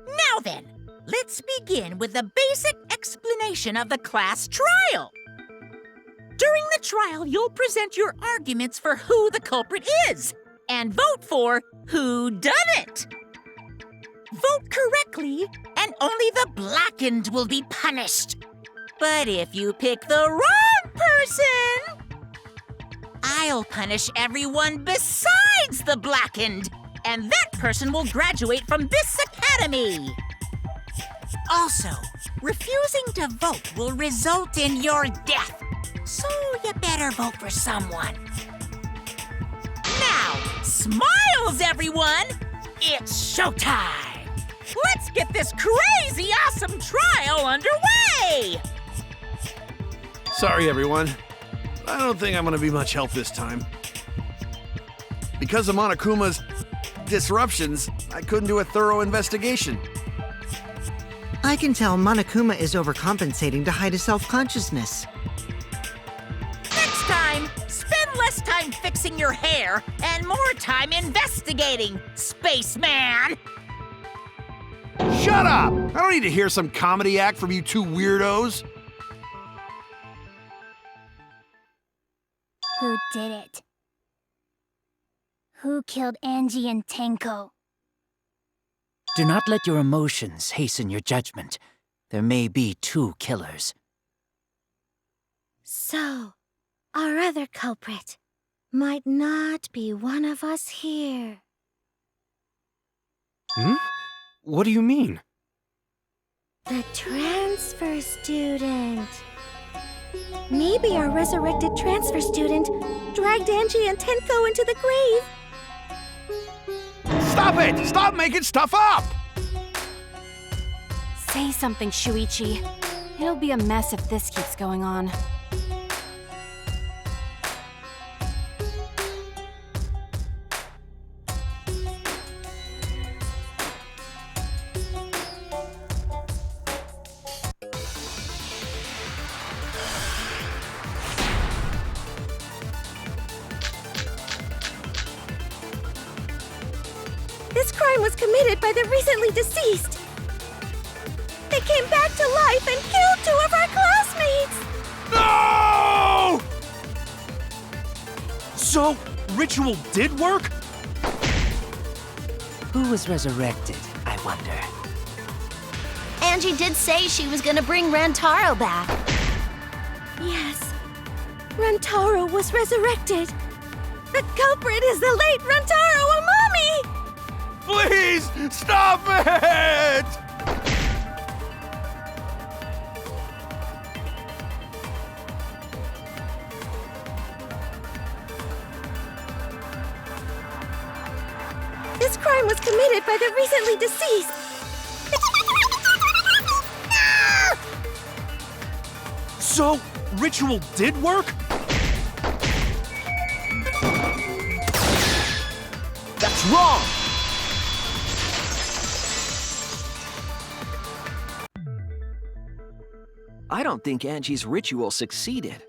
Now then, let's begin with the basic explanation of the class trial. During the trial, you'll present your arguments for who the culprit is and vote for who done it. Vote correctly, and only the blackened will be punished. But if you pick the wrong person, I'll punish everyone besides the blackened, and that person will graduate from this academy. Also, refusing to vote will result in your death, so you better vote for someone. Now, smiles, everyone! It's showtime! Let's get this crazy awesome trial underway! Sorry, everyone. I don't think I'm gonna be much help this time. Because of Monokuma's disruptions, I couldn't do a thorough investigation. I can tell Monokuma is overcompensating to hide his self-consciousness. Next time, spend less time fixing your hair and more time investigating, spaceman! Shut up! I don't need to hear some comedy act from you two weirdos. Who did it? Who killed Angie and Tenko? Do not let your emotions hasten your judgment. There may be two killers. So, our other culprit might not be one of us here. Hmm? What do you mean? The transfer student. Maybe our resurrected transfer student dragged Angie and Tenko into the grave. Stop it! Stop making stuff up! Say something, Shuichi. It'll be a mess if this keeps going on. This crime was committed by the recently deceased. They came back to life and killed 2 of our classmates! No! So, ritual did work? Who was resurrected, I wonder? Angie did say she was gonna bring Rantaro back. Yes, Rantaro was resurrected. The culprit is the late Rantaro Amami! Please, stop it! This crime crime was committed by the recently deceased. So, ritual did work? That's wrong! I don't think Angie's ritual succeeded.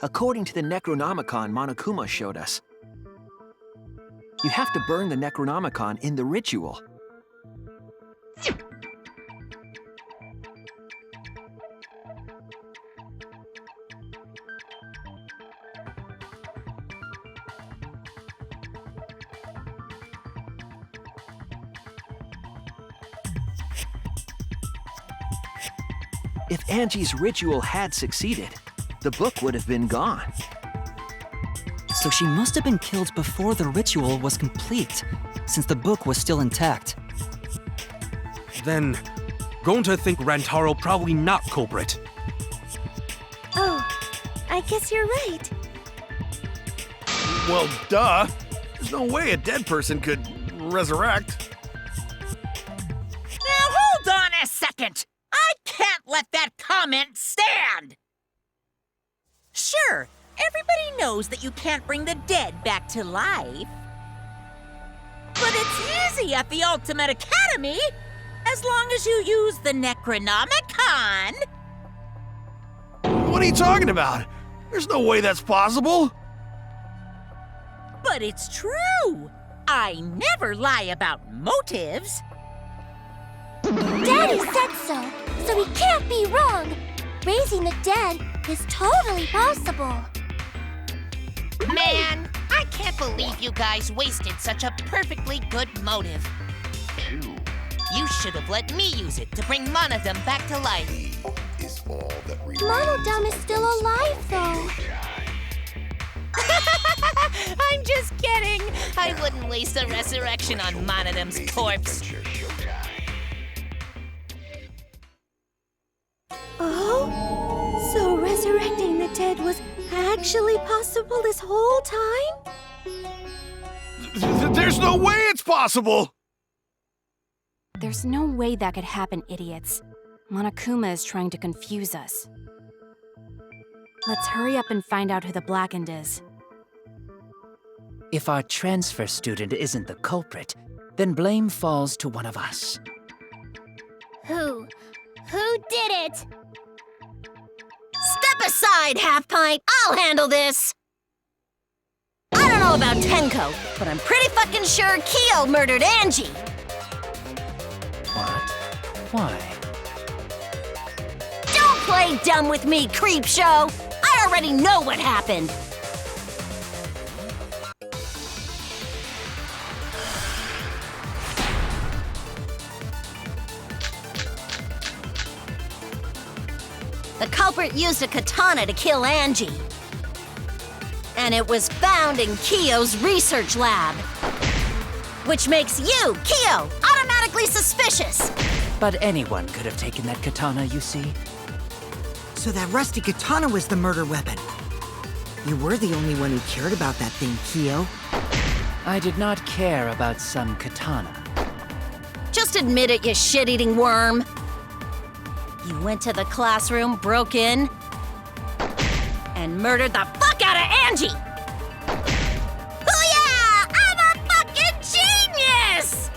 According to the Necronomicon Monokuma showed us, you have to burn the Necronomicon in the ritual. If Angie's ritual had succeeded, the book would have been gone. So she must have been killed before the ritual was complete, since the book was still intact. Then, going to think Rantaro probably not culprit. Oh, I guess you're right. Well, duh. There's no way a dead person could resurrect. Now hold on a second! I can't let that comment stand! Sure, everybody knows that you can't bring the dead back to life. But it's easy at the Ultimate Academy, as long as you use the Necronomicon. What are you talking about? There's no way that's possible. But it's true. I never lie about motives. Daddy said so he can't be wrong. Raising the dead is totally possible. Man, I can't believe you guys wasted such a perfectly good motive. You should have let me use it to bring Monodum back to life. Monodum is still alive, though. I'm just kidding. I wouldn't waste a resurrection on Monodum's corpse. Oh? So resurrecting the dead was actually possible this whole time? There's no way it's possible! There's no way that could happen, idiots. Monokuma is trying to confuse us. Let's hurry up and find out who the Blackened is. If our transfer student isn't the culprit, then blame falls to one of us. Who? Who did it? Step aside, Half Pint. I'll handle this. I don't know about Tenko, but I'm pretty fucking sure Kyo murdered Angie. What? Why? Don't play dumb with me, Creepshow. I already know what happened. The culprit used a katana to kill Angie. And it was found in Kyo's research lab. Which makes you, Kyo, automatically suspicious. But anyone could have taken that katana, you see. So that rusty katana was the murder weapon. You were the only one who cared about that thing, Kyo. I did not care about some katana. Just admit it, you shit-eating worm. You went to the classroom, broke in, and murdered the fuck out of Angie! Oh yeah! I'm a fucking genius!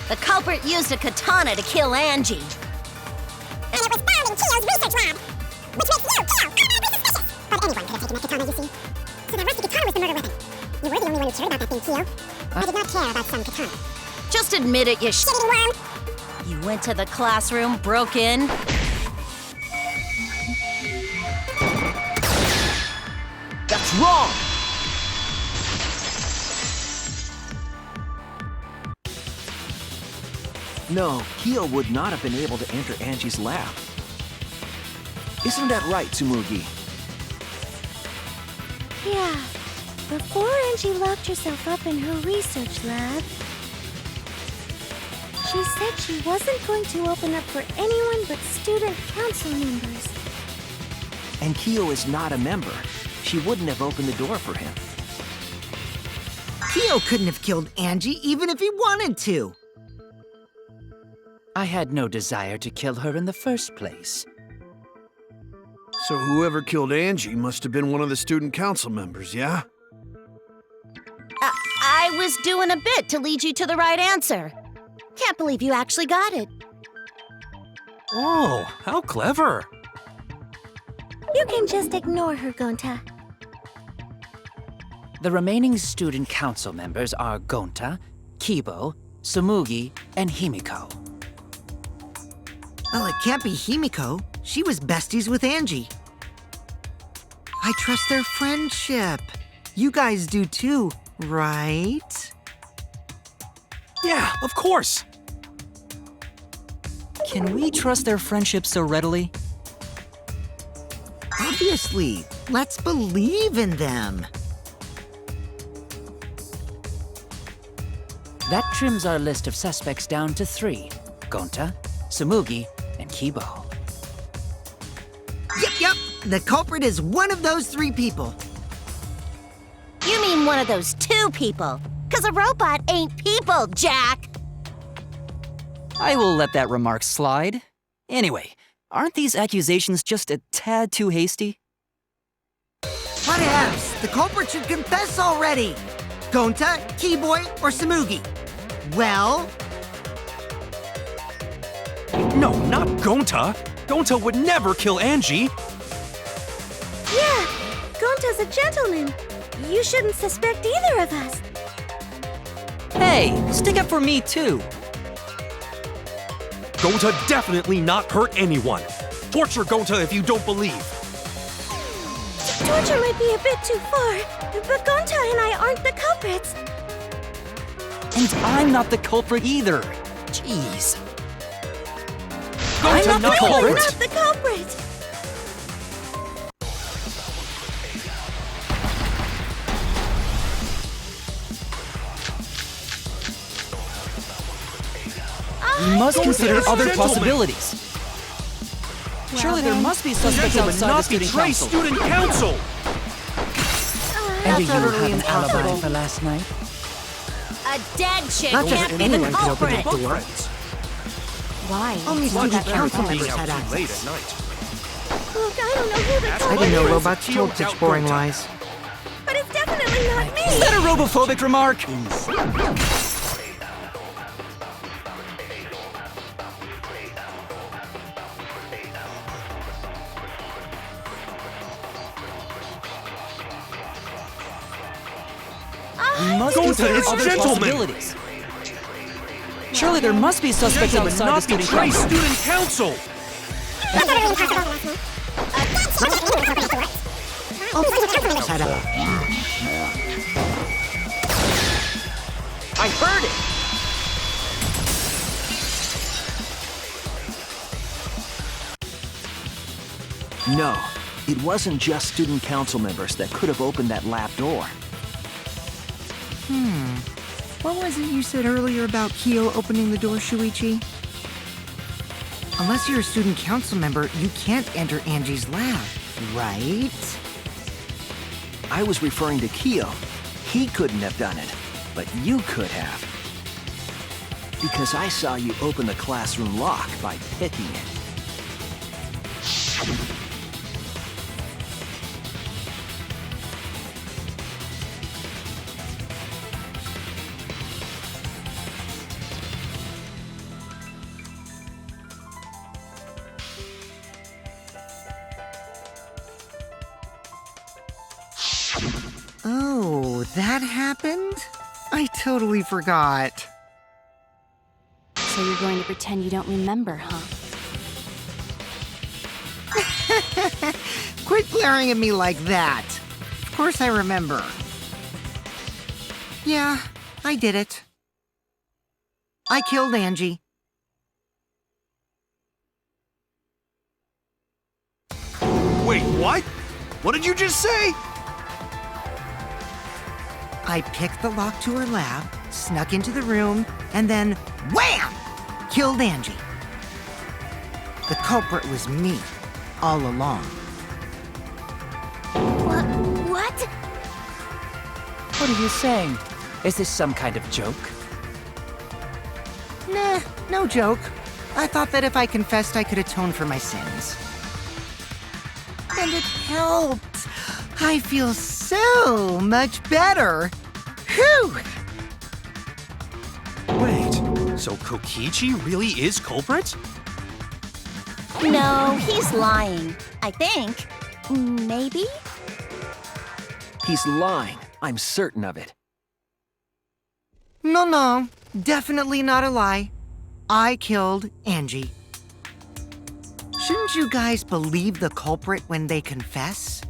The culprit used a katana to kill Angie. And it was found in Kyo's research lab. Which makes you, Kyo, automatically suspicious. But anyone could have taken that katana, you see. So that rusty katana was the murder weapon. You were the only one who cared about that thing, Kyo. I did not care about some katana. Just admit it, you shit-eating worm! You went to the classroom, broke in, That's wrong! No, Kyo would not have been able to enter Angie's lab. Isn't that right, Tsumugi? Yeah. Before Angie locked herself up in her research lab, She said she wasn't going to open up for anyone but student council members. And Kyo is not a member. She wouldn't have opened the door for him. Kyo couldn't have killed Angie even if he wanted to. I had no desire to kill her in the first place. So whoever killed Angie must have been one of the student council members, yeah? I was doing a bit to lead you to the right answer. Can't believe you actually got it. Oh, how clever. You can just ignore her, Gonta. The remaining student council members are Gonta, Kibo, Tsumugi, and Himiko. Well, it can't be Himiko. She was besties with Angie. I trust their friendship. You guys do too, right? Yeah, of course. Can we trust their friendship so readily? Obviously. Let's believe in them. That trims our list of suspects down to 3. Gonta, Tsumugi, and Kibo. Yep. The culprit is one of those 3 people. You mean one of those 2 people? 'Cause a robot ain't people, Jack! I will let that remark slide. Anyway, aren't these accusations just a tad too hasty? Whatevs. The culprit should confess already. Gonta, Keyboy, or Tsumugi? Well... No, not Gonta. Gonta would never kill Angie. Yeah, Gonta's a gentleman. You shouldn't suspect either of us. Hey, stick up for me too. Gonta definitely not hurt anyone. Torture Gonta if you don't believe. Torture might be a bit too far, but Gonta and I aren't the culprits. And I'm not the culprit either. Jeez. Gonta I'm not the You're culprit. not the culprit. We must consider is a other gentleman. possibilities. Surely there must be suspects Gentlemen, outside the not student betray council. student council. And do you utterly have an impossible. alibi for last night? A dead chick Not just can't be the anyone could open culprit! the door. Why? Only It's student not that council hard. members had access. Look, I don't know who the I culprit didn't know is, robots told such boring lies. but it's definitely not me. Is that a robophobic remark? We must Gonta consider is other gentleman. possibilities. Surely there must be suspects Gentlemen, outside the not student betray council. student council. That's utterly impossible. Shut up. I heard it! No, it wasn't just student council members that could have opened that lab door. What was it you said earlier about Kyo opening the door, Shuichi? Unless you're a student council member, you can't enter Angie's lab, right? I was referring to Kyo. He couldn't have done it, but you could have. Because I saw you open the classroom lock by picking it. Oh, that happened? I totally forgot. So you're going to pretend you don't remember, huh? Quit glaring at me like that. Of course I remember. Yeah, I did it. I killed Angie. Wait, what? What did you just say? I picked the lock to her lab, snuck into the room, and then wham! killed Angie. The culprit was me, all along. What? What are you saying? Is this some kind of joke? Nah, no joke. I thought that if I confessed, I could atone for my sins. And it helped. I feel so much better. Whew! Wait, so Kokichi really is culprit? No, he's lying. I think. Maybe? He's lying. I'm certain of it. No, definitely not a lie. I killed Angie. Shouldn't you guys believe the culprit when they confess?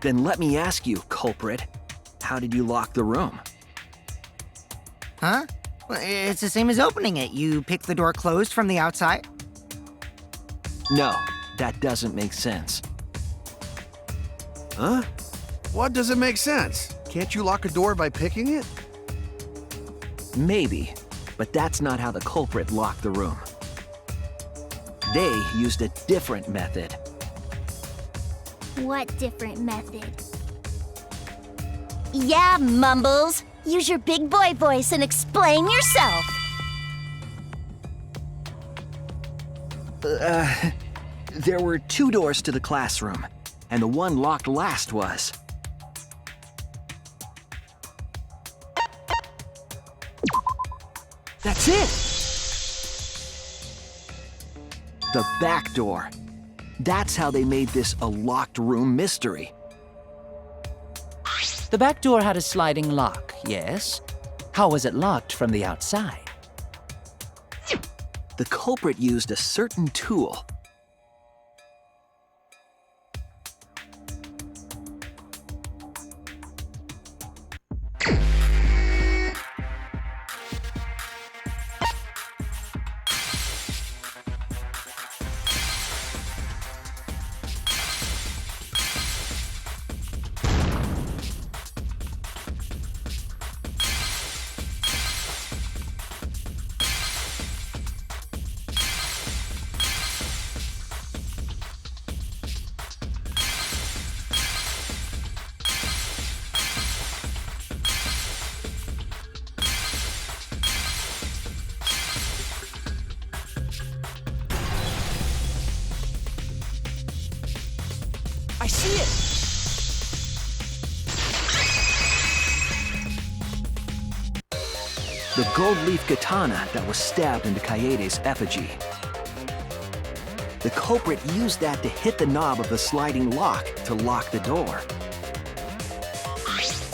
Then let me ask you, culprit, how did you lock the room? Huh? Well, it's the same as opening it. You pick the door closed from the outside. No, that doesn't make sense. Huh? What doesn't make sense? Can't you lock a door by picking it? Maybe, but that's not how the culprit locked the room. They used a different method. What different method? Yeah, Mumbles. Use your big boy voice and explain yourself. There were 2 doors to the classroom, and the one locked last was. That's it! The back door. That's how they made this a locked room mystery. The back door had a sliding lock, yes? How was it locked from the outside? The culprit used a certain tool. I see it! The gold leaf katana that was stabbed into Kaede's effigy. The culprit used that to hit the knob of the sliding lock to lock the door.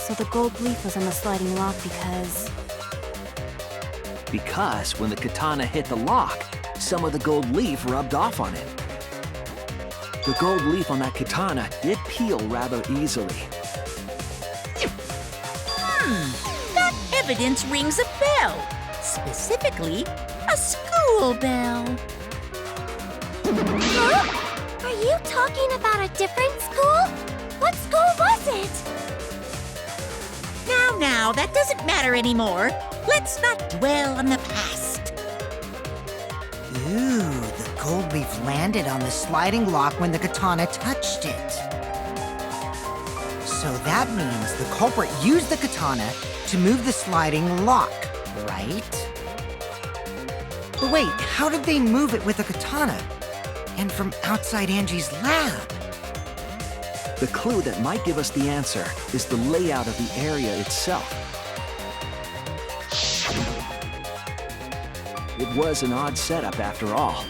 So the gold leaf was on the sliding lock because... Because when the katana hit the lock, some of the gold leaf rubbed off on it. The gold leaf on that katana did peel rather easily. That evidence rings a bell. Specifically, a school bell. Huh? Are you talking about a different school? What school was it? Now, that doesn't matter anymore. Let's not dwell on the past. Ooh, the gold leaf landed on the sliding lock when the katana touched it. So that means the culprit used the katana to move the sliding lock, right? But wait, how did they move it with a katana? And from outside Angie's lab? The clue that might give us the answer is the layout of the area itself. It was an odd setup after all.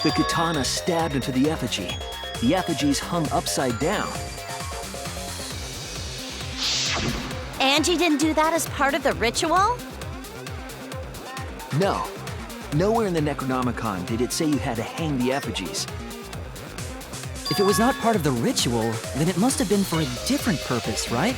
The katana stabbed into the effigy. The effigies hung upside down. Angie didn't do that as part of the ritual? No. Nowhere in the Necronomicon did it say you had to hang the effigies. If it was not part of the ritual, then it must have been for a different purpose, right?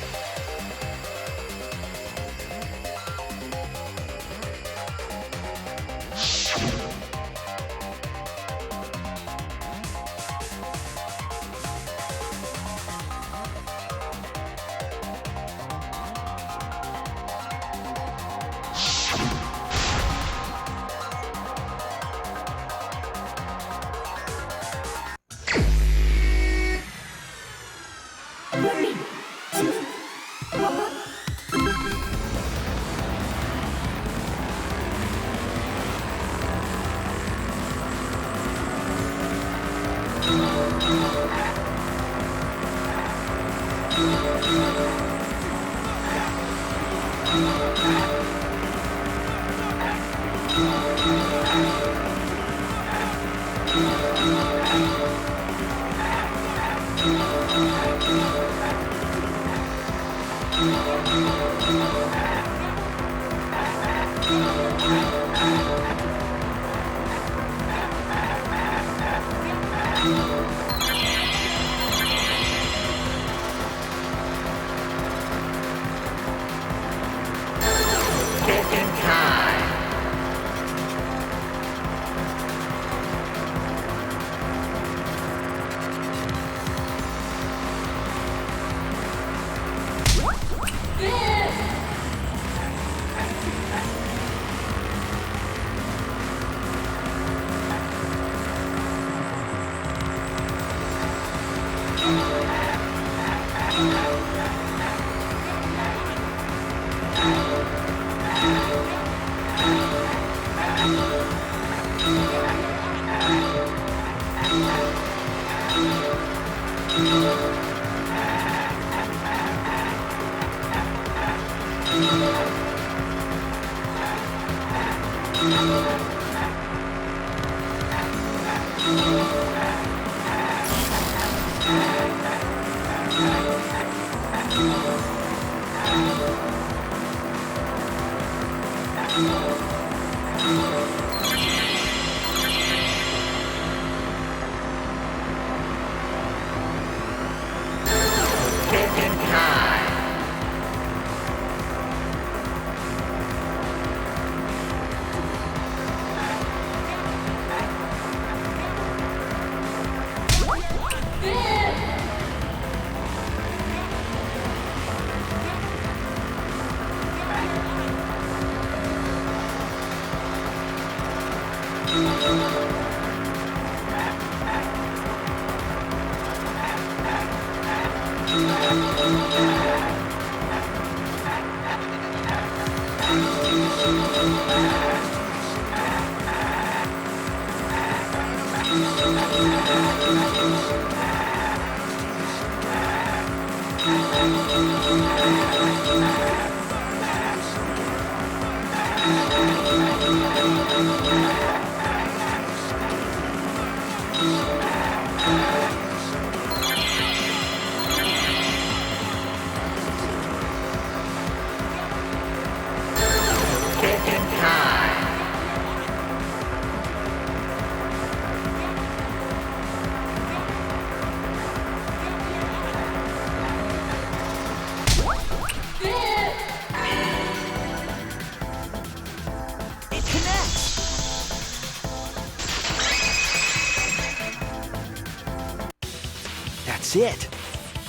That's it.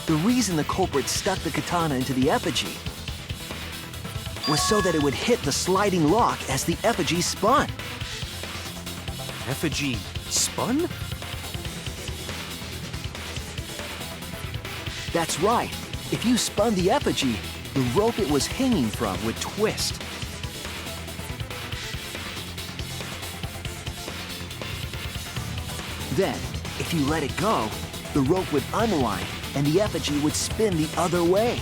The reason the culprit stuck the katana into the effigy was so that it would hit the sliding lock as the effigy spun. Effigy spun? That's right. If you spun the effigy, the rope it was hanging from would twist. Then, if you let it go, the rope would unwind and the effigy would spin the other way.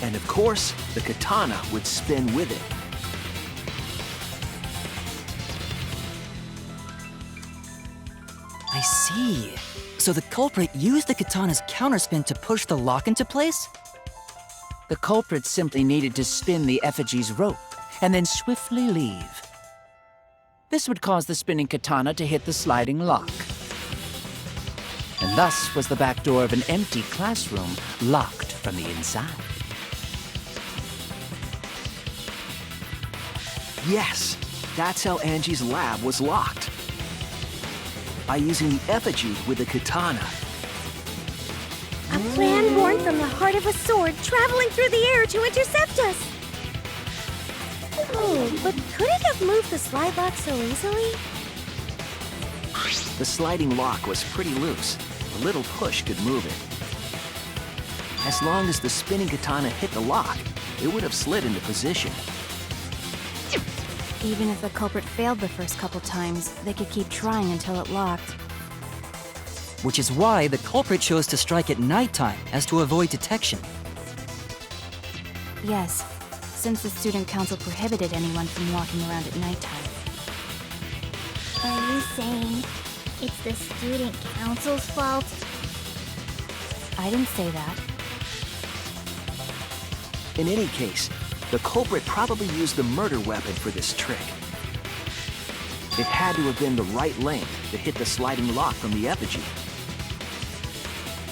And of course, the katana would spin with it. I see. So the culprit used the katana's counterspin to push the lock into place? The culprit simply needed to spin the effigy's rope and then swiftly leave. This would cause the spinning katana to hit the sliding lock. And thus was the back door of an empty classroom locked from the inside. Yes, that's how Angie's lab was locked. By using the effigy with the katana. A plan born from the heart of a sword traveling through the air to intercept us. Oh, but could it have moved the slide lock so easily? The sliding lock was pretty loose. A little push could move it. As long as the spinning katana hit the lock, it would have slid into position. Even if the culprit failed the first couple times, they could keep trying until it locked. which is why the culprit chose to strike at nighttime as to avoid detection. Yes, since the student council prohibited anyone from walking around at nighttime. Are you saying it's the student council's fault? I didn't say that. In any case, the culprit probably used the murder weapon for this trick. It had to have been the right length to hit the sliding lock from the effigy.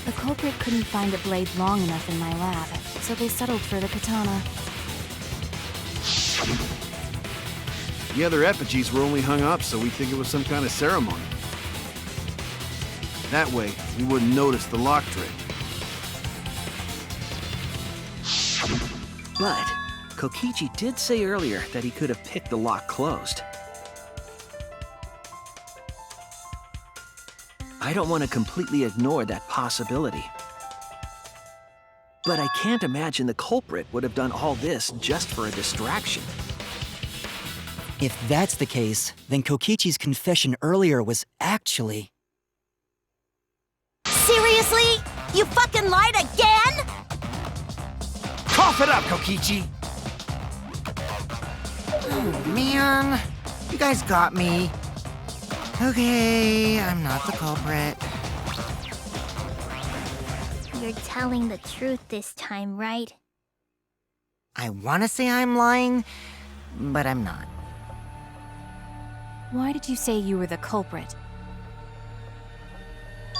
The culprit couldn't find a blade long enough in my lab, so they settled for the katana. The other effigies were only hung up so we think it was some kind of ceremony. That way, we wouldn't notice the lock trick. But Kokichi did say earlier that he could have picked the lock closed. I don't want to completely ignore that possibility. But I can't imagine the culprit would have done all this just for a distraction. If that's the case, then Kokichi's confession earlier was actually... Seriously? You fucking lied again? Cough it up, Kokichi! Oh, man. You guys got me. Okay, I'm not the culprit. You're telling the truth this time, right? I want to say I'm lying, but I'm not. Why did you say you were the culprit?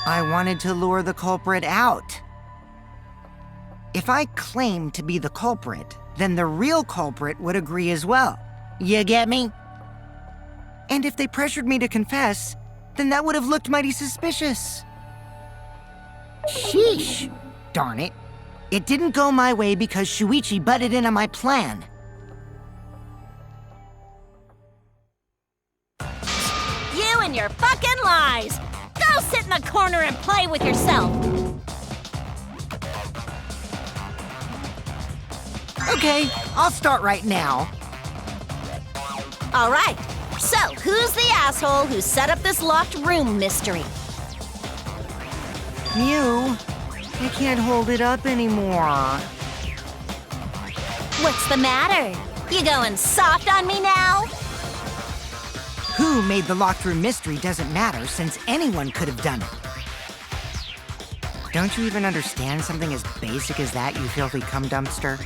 I wanted to lure the culprit out. If I claimed to be the culprit, then the real culprit would agree as well. You get me? And if they pressured me to confess, then that would have looked mighty suspicious. Sheesh! Darn it. It didn't go my way because Shuichi butted in on my plan. You and your fucking lies! Go sit in the corner and play with yourself! Okay, I'll start right now. All right, so who's the asshole who set up this locked room mystery? Mew, I can't hold it up anymore. What's the matter? You going soft on me now? Who made the locked room mystery doesn't matter since anyone could have done it. Don't you even understand something as basic as that, you filthy cum dumpster?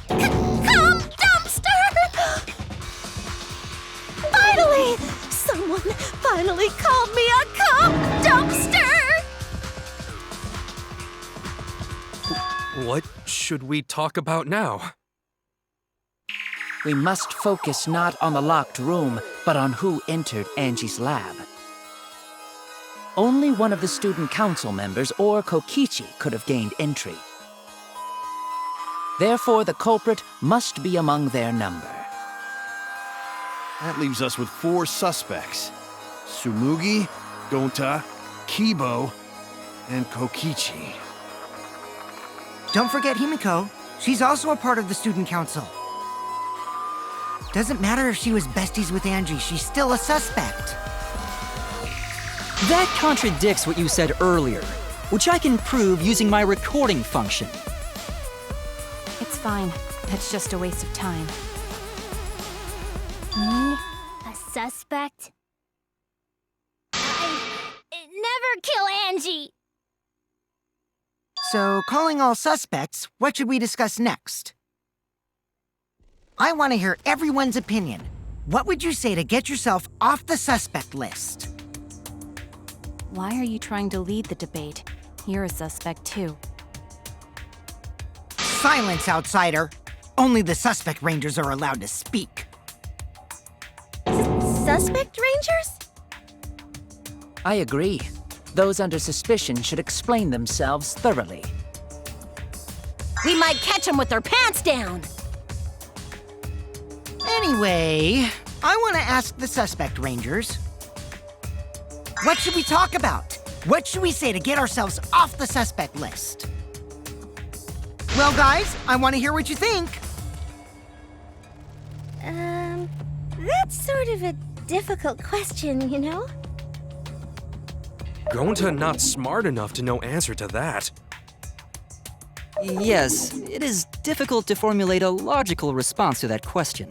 Cum dumpster! Finally! Someone finally called me a cum dumpster! What should we talk about now? We must focus not on the locked room, but on who entered Angie's lab. Only one of the student council members or Kokichi could have gained entry. Therefore, the culprit must be among their number. That leaves us with 4 suspects. Tsumugi, Gonta, Kibo, and Kokichi. Don't forget Himiko. She's also a part of the student council. Doesn't matter if she was besties with Angie, she's still a suspect. That contradicts what you said earlier, which I can prove using my recording function. It's fine. That's just a waste of time. Me? A suspect? I'd never kill Angie! So, calling all suspects, what should we discuss next? I want to hear everyone's opinion. What would you say to get yourself off the suspect list? Why are you trying to lead the debate? You're a suspect too. Silence, outsider! Only the suspect rangers are allowed to speak. Suspect rangers? I agree. Those under suspicion should explain themselves thoroughly. We might catch them with their pants down! Anyway, I want to ask the suspect rangers. What should we talk about? What should we say to get ourselves off the suspect list? Well, guys, I want to hear what you think. That's sort of a difficult question, you know? Gonta not smart enough to know answer to that. Yes, it is difficult to formulate a logical response to that question.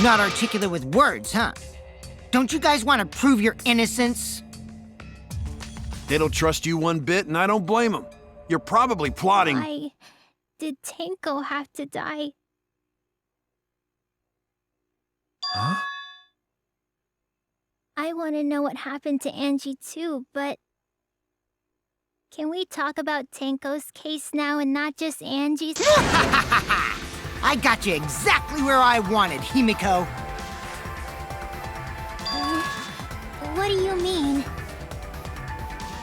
Not articulate with words, huh? Don't you guys want to prove your innocence? They don't trust you one bit, and I don't blame them. You're probably plotting. Why did Tenko have to die? Huh? I want to know what happened to Angie too, but... Can we talk about Tenko's case now and not just Angie's? I got you exactly where I wanted, Himiko. What do you mean?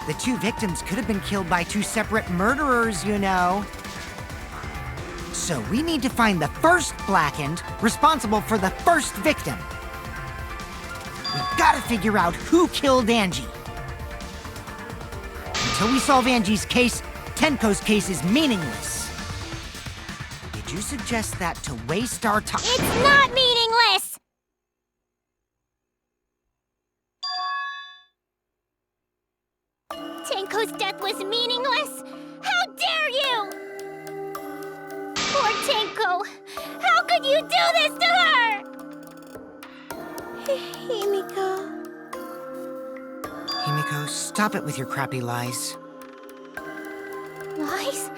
The two victims could have been killed by two separate murderers, you know. So we need to find the first Blackened responsible for the first victim. We've got to figure out who killed Angie. Until we solve Angie's case, Tenko's case is meaningless. Did you suggest that to waste our time? It's not meaningless! Tenko's death was meaningless? How dare you! Poor Tenko! How could you do this to her? Himiko... Himiko, stop it with your crappy lies. Lies?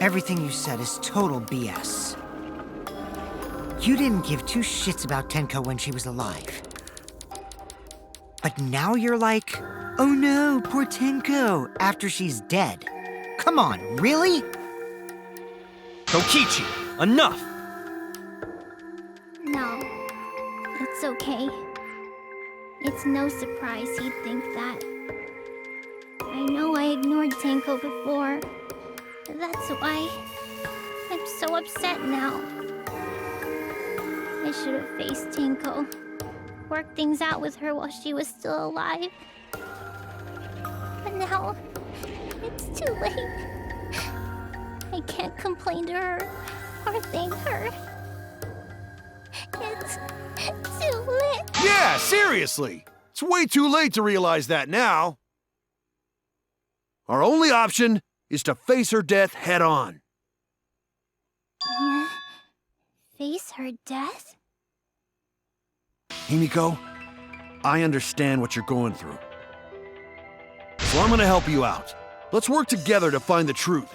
Everything you said is total BS. You didn't give two shits about Tenko when she was alive. But now you're like, oh no, poor Tenko, after she's dead. Come on, really? Kokichi, enough! No. It's okay. It's no surprise he'd think that. I know I ignored Tenko before. That's why I'm so upset now. I should have faced Tenko. Worked things out with her while she was still alive. But now, it's too late. I can't complain to her or thank her. It's too late. Yeah, seriously! It's way too late to realize that now. Our only option is to face her death head on. Face her death? Himiko, I understand what you're going through. So I'm gonna help you out. Let's work together to find the truth.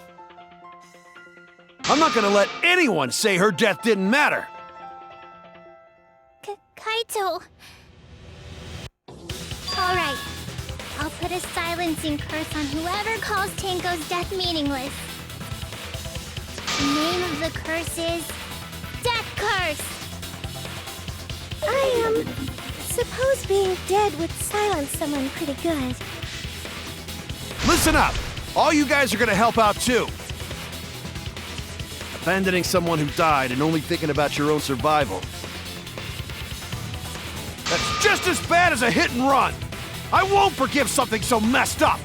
I'm not gonna let anyone say her death didn't matter. Kaito! Alright. I'll put a silencing curse on whoever calls Tenko's death meaningless. The name of the curse is... Death Curse! I suppose being dead would silence someone pretty good. Listen up! All you guys are gonna help out too. Abandoning someone who died and only thinking about your own survival. That's just as bad as a hit and run! I won't forgive something so messed up!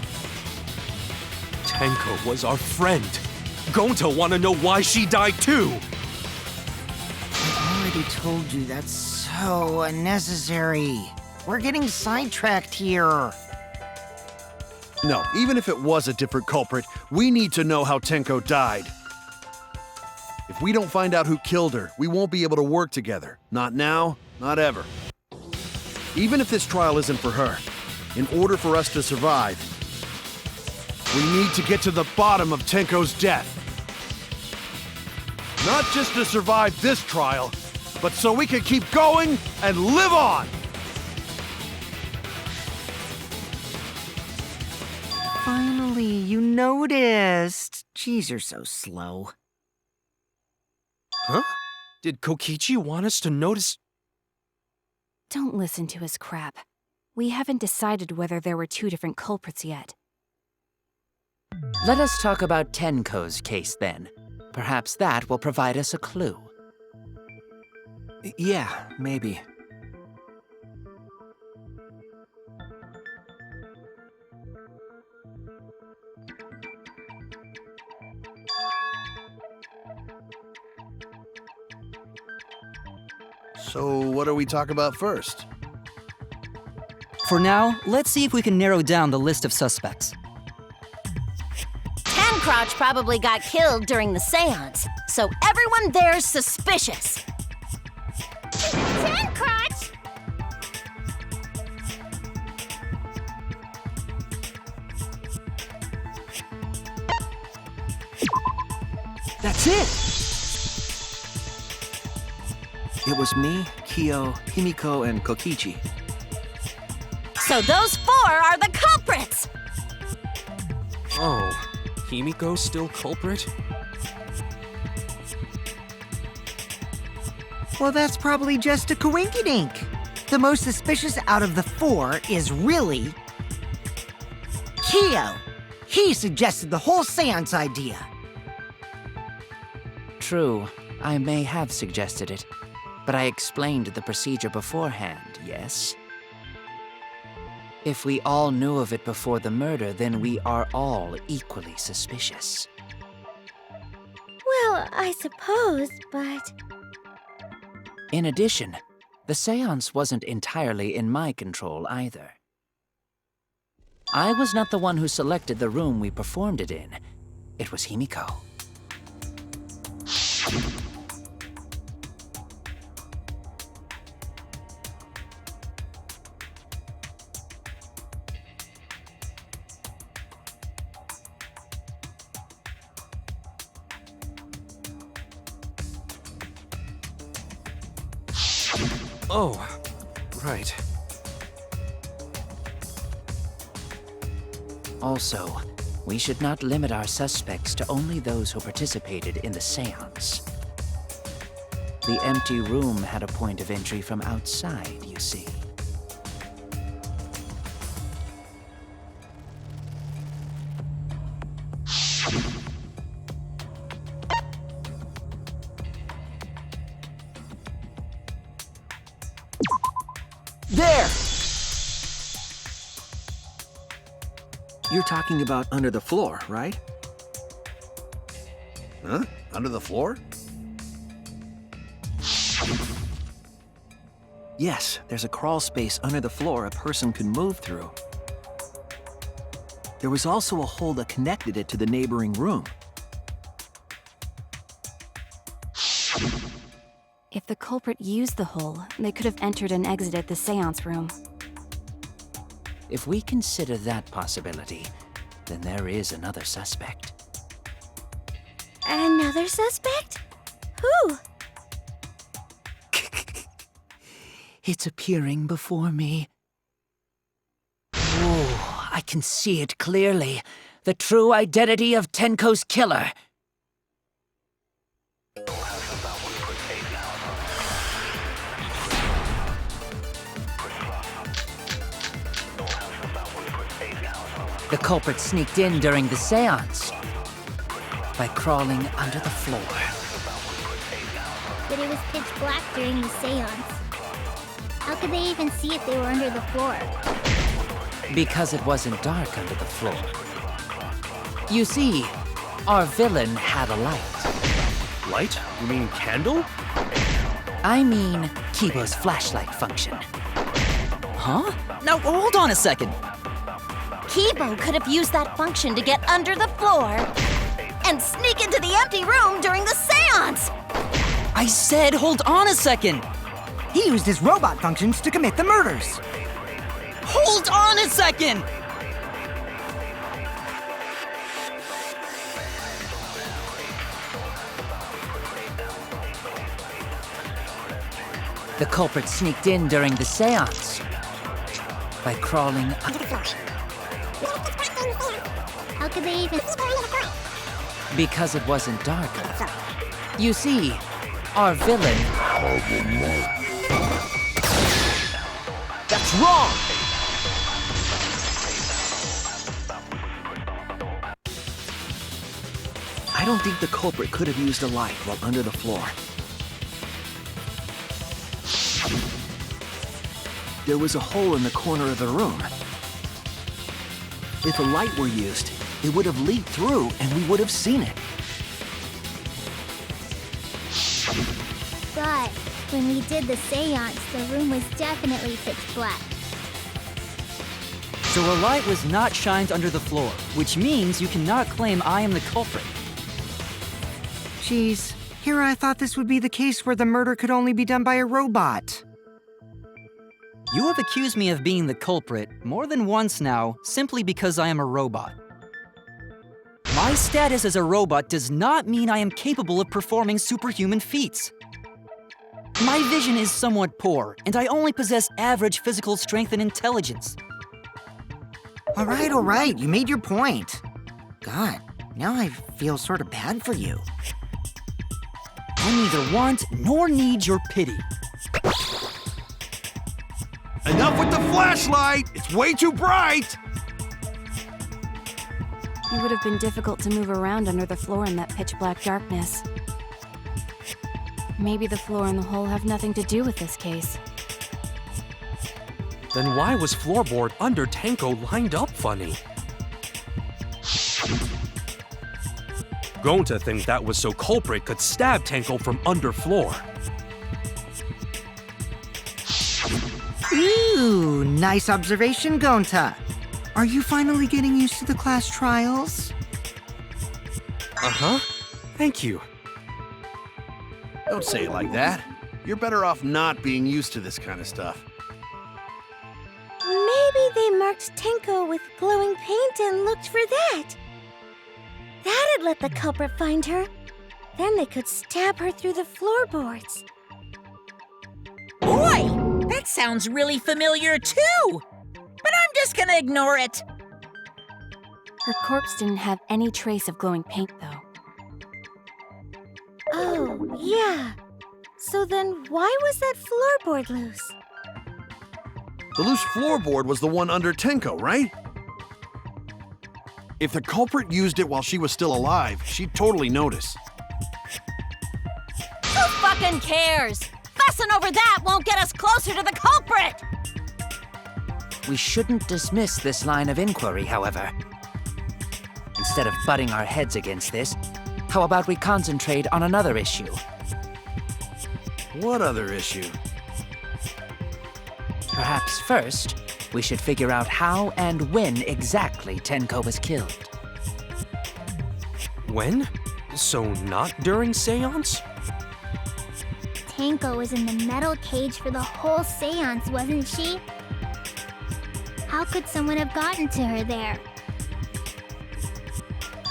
Tenko was our friend. Gonta wanna know why she died too! I already told you that's so unnecessary. We're getting sidetracked here. No, even if it was a different culprit, we need to know how Tenko died. If we don't find out who killed her, we won't be able to work together. Not now, not ever. Even if this trial isn't for her, in order for us to survive, we need to get to the bottom of Tenko's death. Not just to survive this trial, but so we can keep going and live on! Finally, you noticed. Jeez, you're so slow. Huh? Did Kokichi want us to notice? Don't listen to his crap. We haven't decided whether there were two different culprits yet. Let us talk about Tenko's case then. Perhaps that will provide us a clue. Yeah, maybe. So, what do we talk about first? For now, let's see if we can narrow down the list of suspects. Crotch probably got killed during the seance, so everyone there's suspicious. Crotch! That's it! It was me, Kyo, Himiko, and Kokichi. So those 4 are the culprits! Oh, Himiko's still culprit? Well, that's probably just a coinkydink. The most suspicious out of the 4 is really Kyo. He suggested the whole seance idea. True, I may have suggested it, but I explained the procedure beforehand, yes? If we all knew of it before the murder, then we are all equally suspicious. Well, I suppose, but... In addition, the seance wasn't entirely in my control either. I was not the one who selected the room we performed it in. It was Himiko. Oh, right. Also, we should not limit our suspects to only those who participated in the seance. The empty room had a point of entry from outside, you see. There! You're talking about under the floor, right? Huh? Under the floor? Yes, there's a crawl space under the floor a person could move through. There was also a hole that connected it to the neighboring room. If the culprit used the hole, they could have entered and exited the seance room. If we consider that possibility, then there is another suspect. Another suspect? Who? It's appearing before me. Oh, I can see it clearly. The true identity of Tenko's killer. The culprit sneaked in during the seance by crawling under the floor. But it was pitch black during the seance. How could they even see if they were under the floor? Because it wasn't dark under the floor. You see, our villain had a light. Light? You mean candle? I mean Kibo's flashlight function. Huh? Now, hold on a second. Kibo could have used that function to get under the floor and sneak into the empty room during the seance! I said hold on a second. He used his robot functions to commit the murders. Hold on a second! The culprit sneaked in during the seance by crawling Under the floor. How could they even... because it wasn't dark enough. You see, our villain... That's wrong! I don't think the culprit could have used a light while under the floor. There was a hole in the corner of the room. If a light were used, it would have leaked through and we would have seen it. But when we did the seance, the room was definitely pitch black. So a light was not shined under the floor, which means you cannot claim I am the culprit. Jeez, here I thought this would be the case where the murder could only be done by a robot. You have accused me of being the culprit more than once now, simply because I am a robot. My status as a robot does not mean I am capable of performing superhuman feats. My vision is somewhat poor, and I only possess average physical strength and intelligence. All right, you made your point. God, now I feel sort of bad for you. I neither want nor need your pity. Enough with the flashlight! It's way too bright! It would have been difficult to move around under the floor in that pitch-black darkness. Maybe the floor and the hole have nothing to do with this case. Then why was floorboard under Tenko lined up funny? Going to think that was so culprit could stab Tenko from under floor. Ooh, nice observation, Gonta. Are you finally getting used to the class trials? Uh-huh. Thank you. Don't say it like that. You're better off not being used to this kind of stuff. Maybe they marked Tenko with glowing paint and looked for that. That'd let the culprit find her. Then they could stab her through the floorboards. Boy, that sounds really familiar too! But I'm just gonna ignore it. Her corpse didn't have any trace of glowing paint, though. Oh, yeah. So then why was that floorboard loose? The loose floorboard was the one under Tenko, right? If the culprit used it while she was still alive, she'd totally notice. Who fucking cares? Fussing over that won't get us closer to the culprit! We shouldn't dismiss this line of inquiry, however. Instead of butting our heads against this, how about we concentrate on another issue? What other issue? Perhaps first, we should figure out how and when exactly Tenko was killed. When? So not during Seance? Tenko was in the metal cage for the whole seance, wasn't she? How could someone have gotten to her there?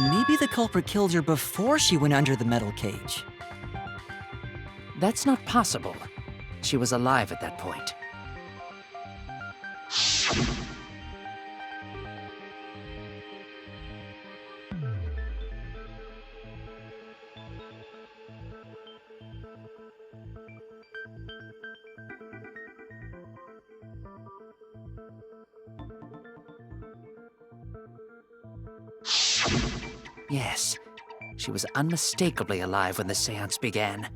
Maybe the culprit killed her before she went under the metal cage. That's not possible. She was alive at that point. Yes, she was unmistakably alive when the seance began.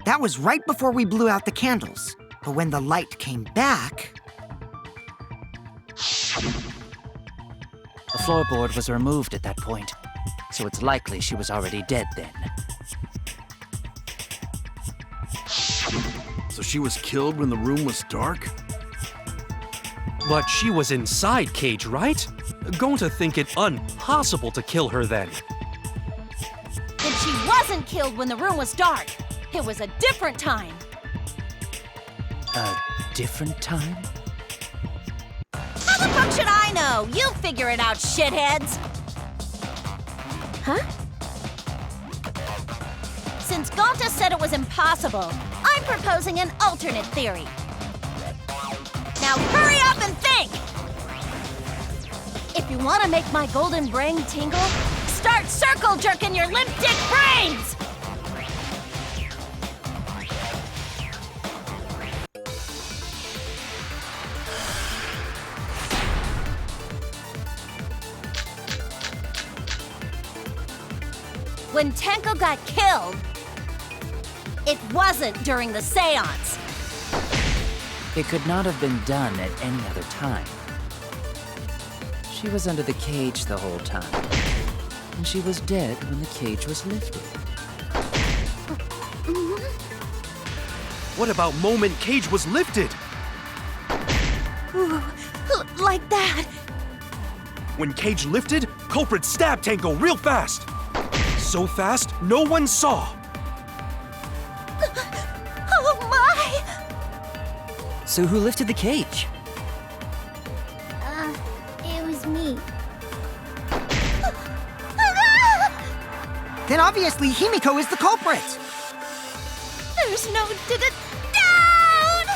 That was right before we blew out the candles. But when the light came back... The floorboard was removed at that point, so it's likely she was already dead then. So she was killed when the room was dark? But she was inside cage, right? Going to think it impossible to kill her then. Then she wasn't killed when the room was dark. It was a different time. A different time? How the fuck should I know? You figure it out, shitheads. Huh? Since Gonta said it was impossible, I'm proposing an alternate theory. Now hurry up and think! If you want to make my golden brain tingle, start circle jerking your limp dick brains! When Tenko got killed, it wasn't during the seance. It could not have been done at any other time. She was under the cage the whole time, and she was dead when the cage was lifted. What about moment cage was lifted? Ooh, like that? When Cage lifted, culprit stabbed Tenko real fast. So fast, no one saw. Oh my! So who lifted the cage? It was me. Then obviously Himiko is the culprit! There's no doubt!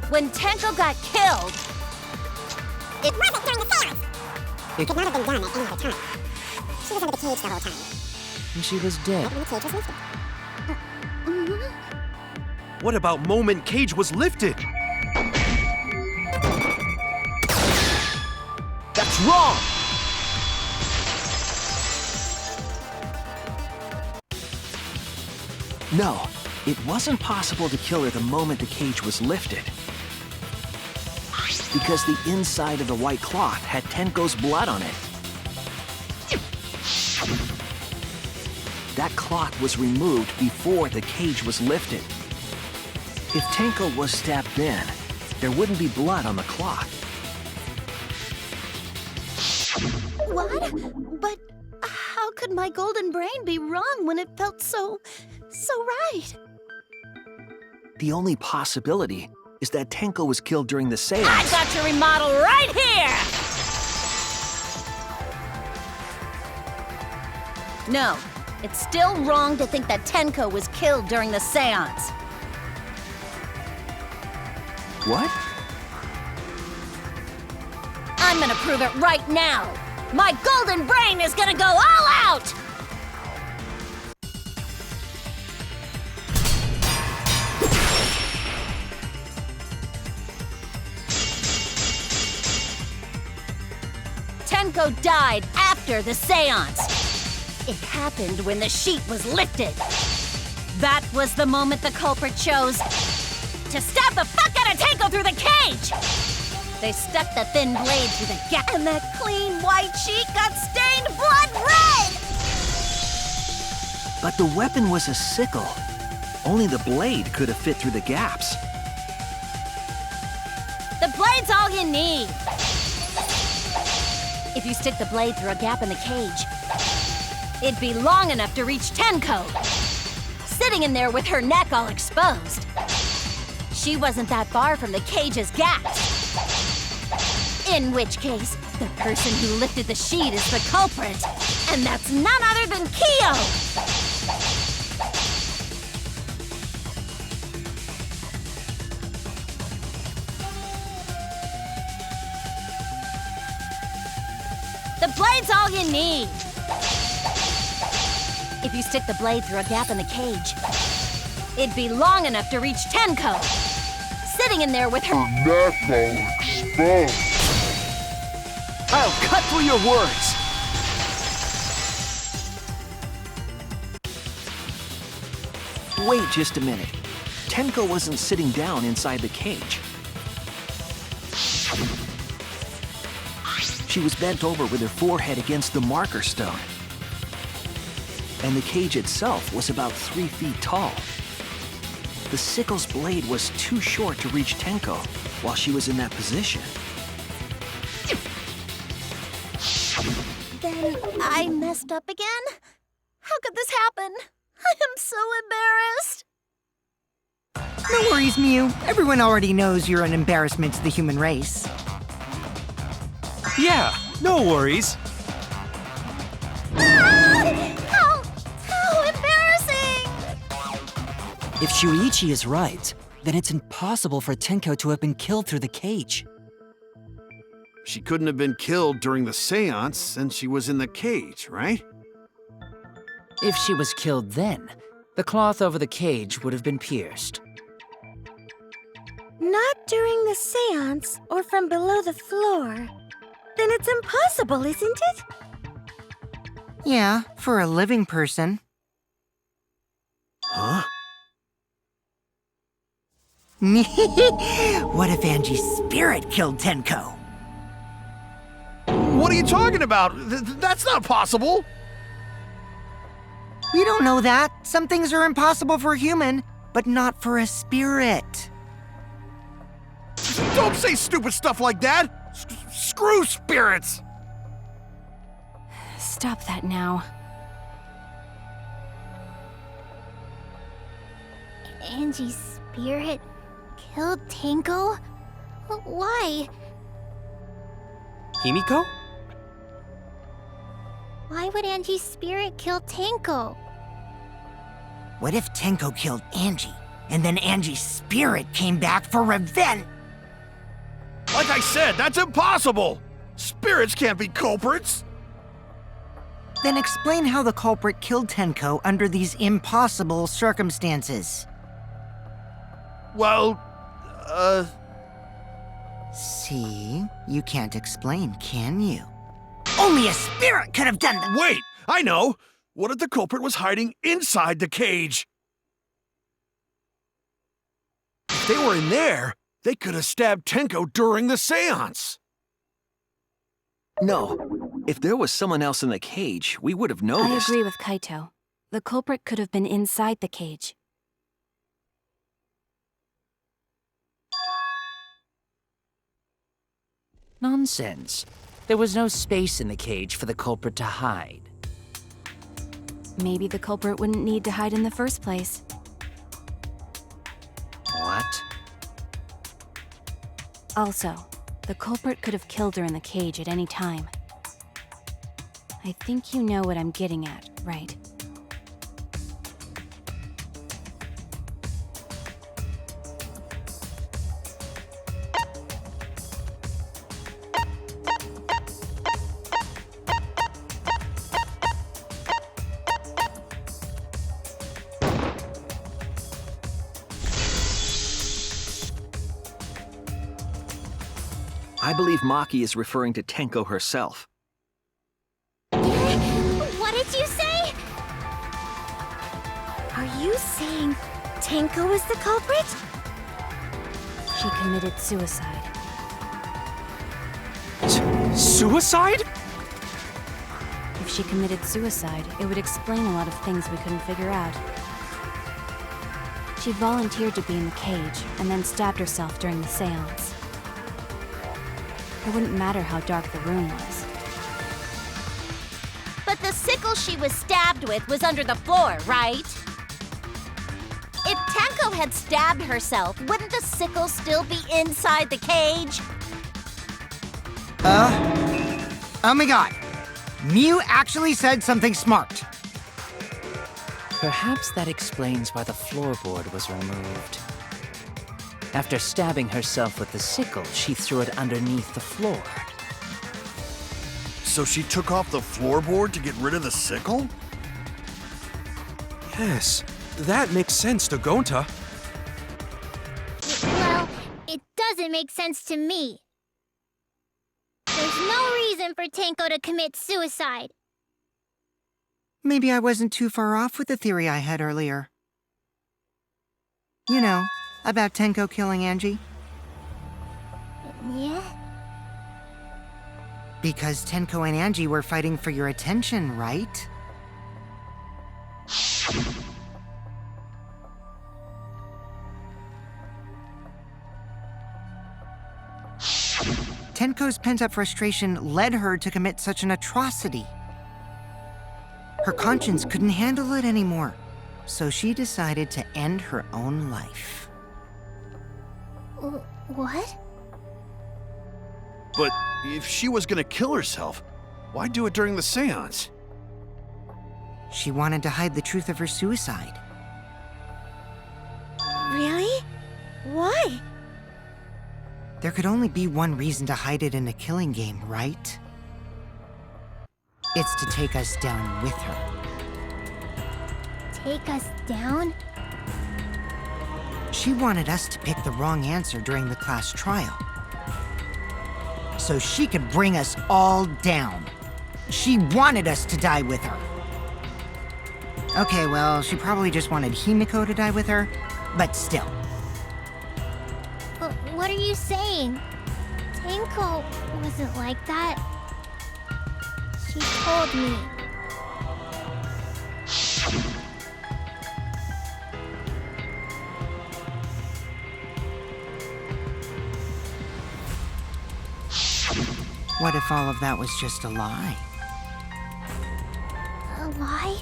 When Tenko got killed, It wasn't during the seance! It could not have been done at any other time. She was under the cage the whole time. And she was dead. Right when the cage was lifted. What about moment Cage was lifted? That's wrong! No, it wasn't possible to kill her the moment the cage was lifted. Because the inside of the white cloth had Tenko's blood on it. That cloth was removed before the cage was lifted. If Tenko was stabbed then, there wouldn't be blood on the cloth. what? But how could my golden brain be wrong when it felt so right? The only possibility is that Tenko was killed during the seance. I got your remodel right here! No, it's still wrong to think that Tenko was killed during the seance. What? I'm gonna prove it right now. My golden brain is gonna go all out! Tenko died after the seance. It happened when the sheet was lifted. That was the moment the culprit chose to stab the fuck out of Tenko through the cage! They stuck the thin blade through the gap, and that clean white sheet got stained blood red! But the weapon was a sickle. Only the blade could have fit through the gaps. The blade's all you need. If you stick the blade through a gap in the cage, it'd be long enough to reach Tenko, sitting in there with her neck all exposed. She wasn't that far from the cage's gaps. In which case, the person who lifted the sheet is the culprit, and that's none other than Kyo! The blade's all you need. If you stick the blade through a gap in the cage, it'd be long enough to reach Tenko, sitting in there with her neck all exposed. I'll cut through your words! Wait just a minute. Tenko wasn't sitting down inside the cage. She was bent over with her forehead against the marker stone. And the cage itself was about 3 feet tall. The sickle's blade was too short to reach Tenko while she was in that position. Then I messed up again? How could this happen? I am so embarrassed. No worries, Mew. Everyone already knows you're an embarrassment to the human race. Yeah, no worries. How embarrassing! If Shuichi is right, then it's impossible for Tenko to have been killed through the cage. She couldn't have been killed during the seance since she was in the cage, right? If she was killed then, the cloth over the cage would have been pierced. Not during the seance or from below the floor. Then it's impossible, isn't it? Yeah, for a living person. Huh? What if Angie's spirit killed Tenko? What are you talking about? That's not possible! We don't know that. Some things are impossible for a human, but not for a spirit. Don't say stupid stuff like that! Screw spirits! Stop that now. Angie's spirit killed Tenko? Why? Himiko? Why would Angie's spirit kill Tenko? What if Tenko killed Angie, and then Angie's spirit came back for revenge? Like I said, that's impossible! Spirits can't be culprits! Then explain how the culprit killed Tenko under these impossible circumstances. Well, See? You can't explain, can you? Only a spirit could have done that! Wait! I know! What if the culprit was hiding inside the cage? If they were in there, they could have stabbed Tenko during the seance! No. If there was someone else in the cage, we would have noticed. I agree with Kaito. The culprit could have been inside the cage. Nonsense. There was no space in the cage for the culprit to hide. Maybe the culprit wouldn't need to hide in the first place. What? Also, the culprit could have killed her in the cage at any time. I think you know what I'm getting at, right? I believe Maki is referring to Tenko herself. What did you say? Are you saying Tenko is the culprit? She committed suicide. Suicide? If she committed suicide, it would explain a lot of things we couldn't figure out. She volunteered to be in the cage and then stabbed herself during the seance. It wouldn't matter how dark the room was. But the sickle she was stabbed with was under the floor, right? If Tenko had stabbed herself, wouldn't the sickle still be inside the cage? Oh my god. Mew actually said something smart. Perhaps that explains why the floorboard was removed. After stabbing herself with the sickle, she threw it underneath the floor. So she took off the floorboard to get rid of the sickle? Yes, that makes sense to Gonta. Well, it doesn't make sense to me. There's no reason for Tenko to commit suicide. Maybe I wasn't too far off with the theory I had earlier. You know, about Tenko killing Angie. Yeah? Because Tenko and Angie were fighting for your attention, right? Tenko's pent-up frustration led her to commit such an atrocity. Her conscience couldn't handle it anymore, so she decided to end her own life. What? But if she was gonna kill herself, why do it during the seance? She wanted to hide the truth of her suicide. Really? Why? There could only be one reason to hide it in a killing game, right? It's to take us down with her. Take us down? She wanted us to pick the wrong answer during the class trial, so she could bring us all down. She wanted us to die with her. Okay, well, she probably just wanted Himiko to die with her, but still. What are you saying? Tenko wasn't like that. She told me. What if all of that was just a lie? A lie?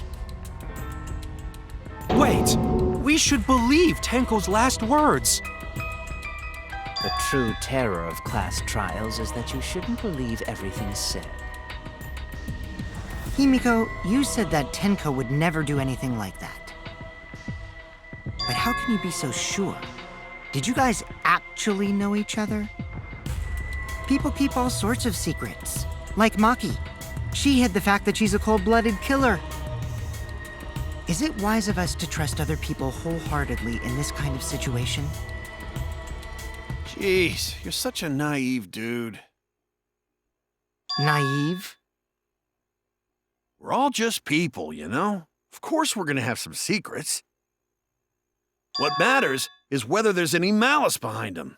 Wait! We should believe Tenko's last words! The true terror of class trials is that you shouldn't believe everything said. Himiko, you said that Tenko would never do anything like that. But how can you be so sure? Did you guys actually know each other? People keep all sorts of secrets. Like Maki. She hid the fact that she's a cold-blooded killer. Is it wise of us to trust other people wholeheartedly in this kind of situation? Jeez, you're such a naive dude. Naive? We're all just people, you know? Of course we're gonna have some secrets. What matters is whether there's any malice behind them.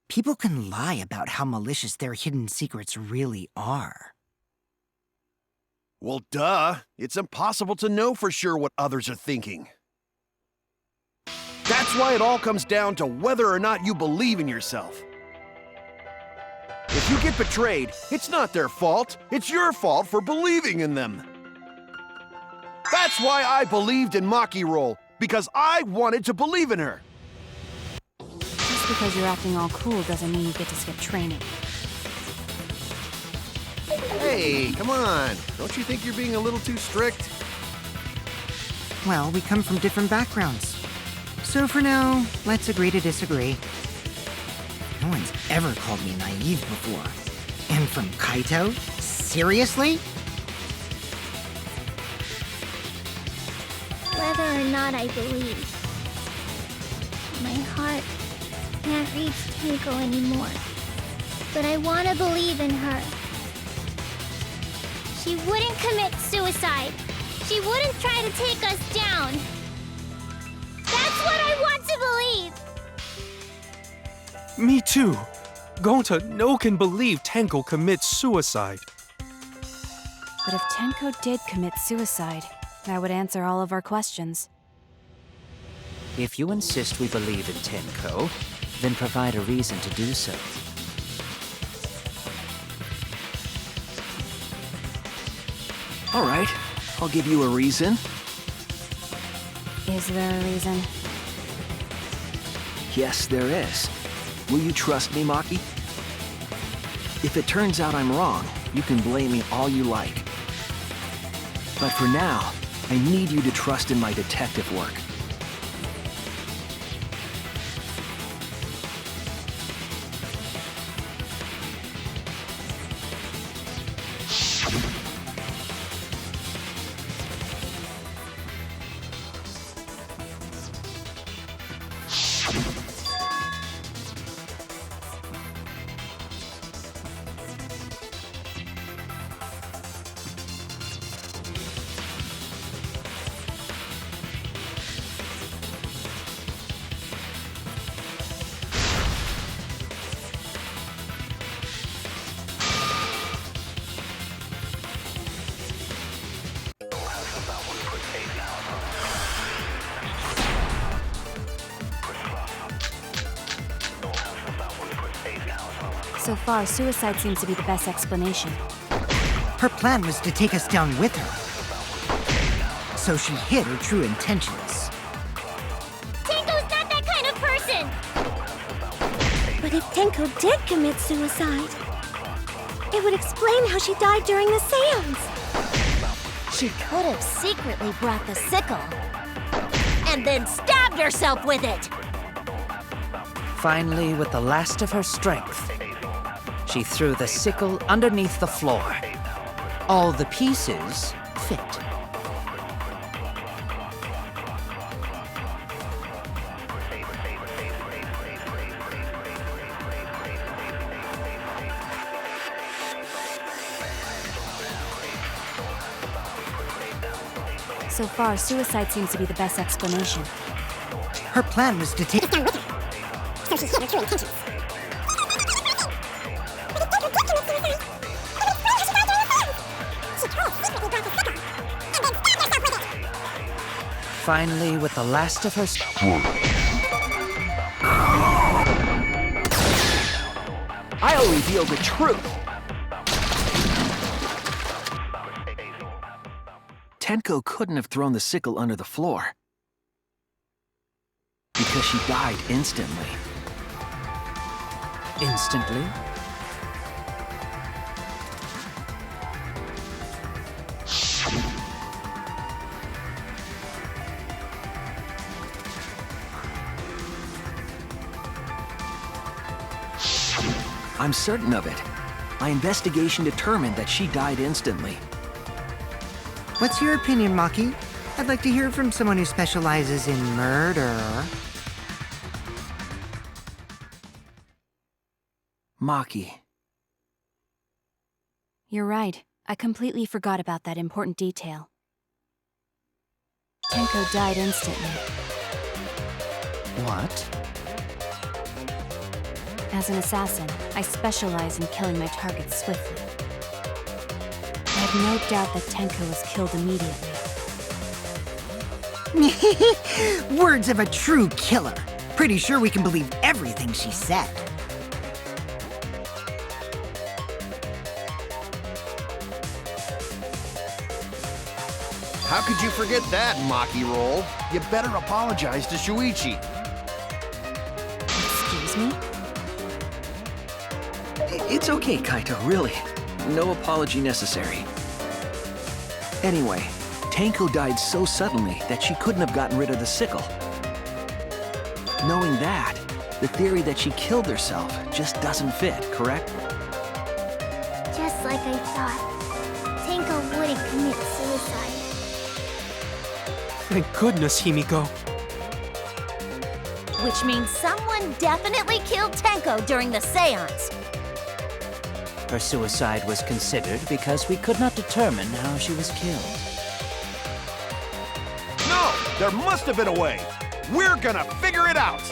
People can lie about how malicious their hidden secrets really are. Well, duh. It's impossible to know for sure what others are thinking. That's why it all comes down to whether or not you believe in yourself. If you get betrayed, it's not their fault. It's your fault for believing in them. That's why I believed in Maki Roll, because I wanted to believe in her. Just because you're acting all cool doesn't mean you get to skip training. Hey, come on. Don't you think you're being a little too strict? Well, we come from different backgrounds. So for now, let's agree to disagree. No one's ever called me naive before. And from Kaito? Seriously? Whether or not I believe, my heart can't reach Tenko anymore. But I want to believe in her. She wouldn't commit suicide. She wouldn't try to take us down. That's what I want to believe! Me too. Gonta no can believe Tenko commits suicide. But if Tenko did commit suicide, that would answer all of our questions. If you insist we believe in Tenko, then provide a reason to do so. All right, I'll give you a reason. Is there a reason? Yes, there is. Will you trust me, Maki? If it turns out I'm wrong, you can blame me all you like. But for now, I need you to trust in my detective work. So far, suicide seems to be the best explanation. Her plan was to take us down with her. So she hid her true intentions. Tenko's not that kind of person! But if Tenko did commit suicide, it would explain how she died during the seance. She could have secretly brought the sickle and then stabbed herself with it. Finally, with the last of her strength, she threw the sickle underneath the floor. All the pieces fit. So far, suicide seems to be the best explanation. Her plan was to take us down with her. So she hid her true intentions. But if Tenko did commit suicide, it would explain how she died during the seance. She could have secretly brought the sickle and then stabbed herself with it. finally with the last of her I'll reveal the truth. Tenko couldn't have thrown the sickle under the floor because she died instantly. instantly. I'm certain of it. My investigation determined that she died instantly. What's your opinion, Maki? I'd like to hear from someone who specializes in murder. Maki. You're right. I completely forgot about that important detail. Tenko died instantly. What? As an assassin, I specialize in killing my targets swiftly. I have no doubt that Tenko was killed immediately. Words of a true killer. Pretty sure we can believe everything she said. How could you forget that, Maki Roll? You better apologize to Shuichi. Excuse me? It's okay, Kaito, really. No apology necessary. Anyway, Tenko died so suddenly that she couldn't have gotten rid of the sickle. Knowing that, the theory that she killed herself just doesn't fit, correct? Just like I thought. Tenko wouldn't commit suicide. Thank goodness, Himiko. Which means someone definitely killed Tenko during the seance. Her suicide was considered because we could not determine how she was killed. No! There must have been a way! We're gonna figure it out!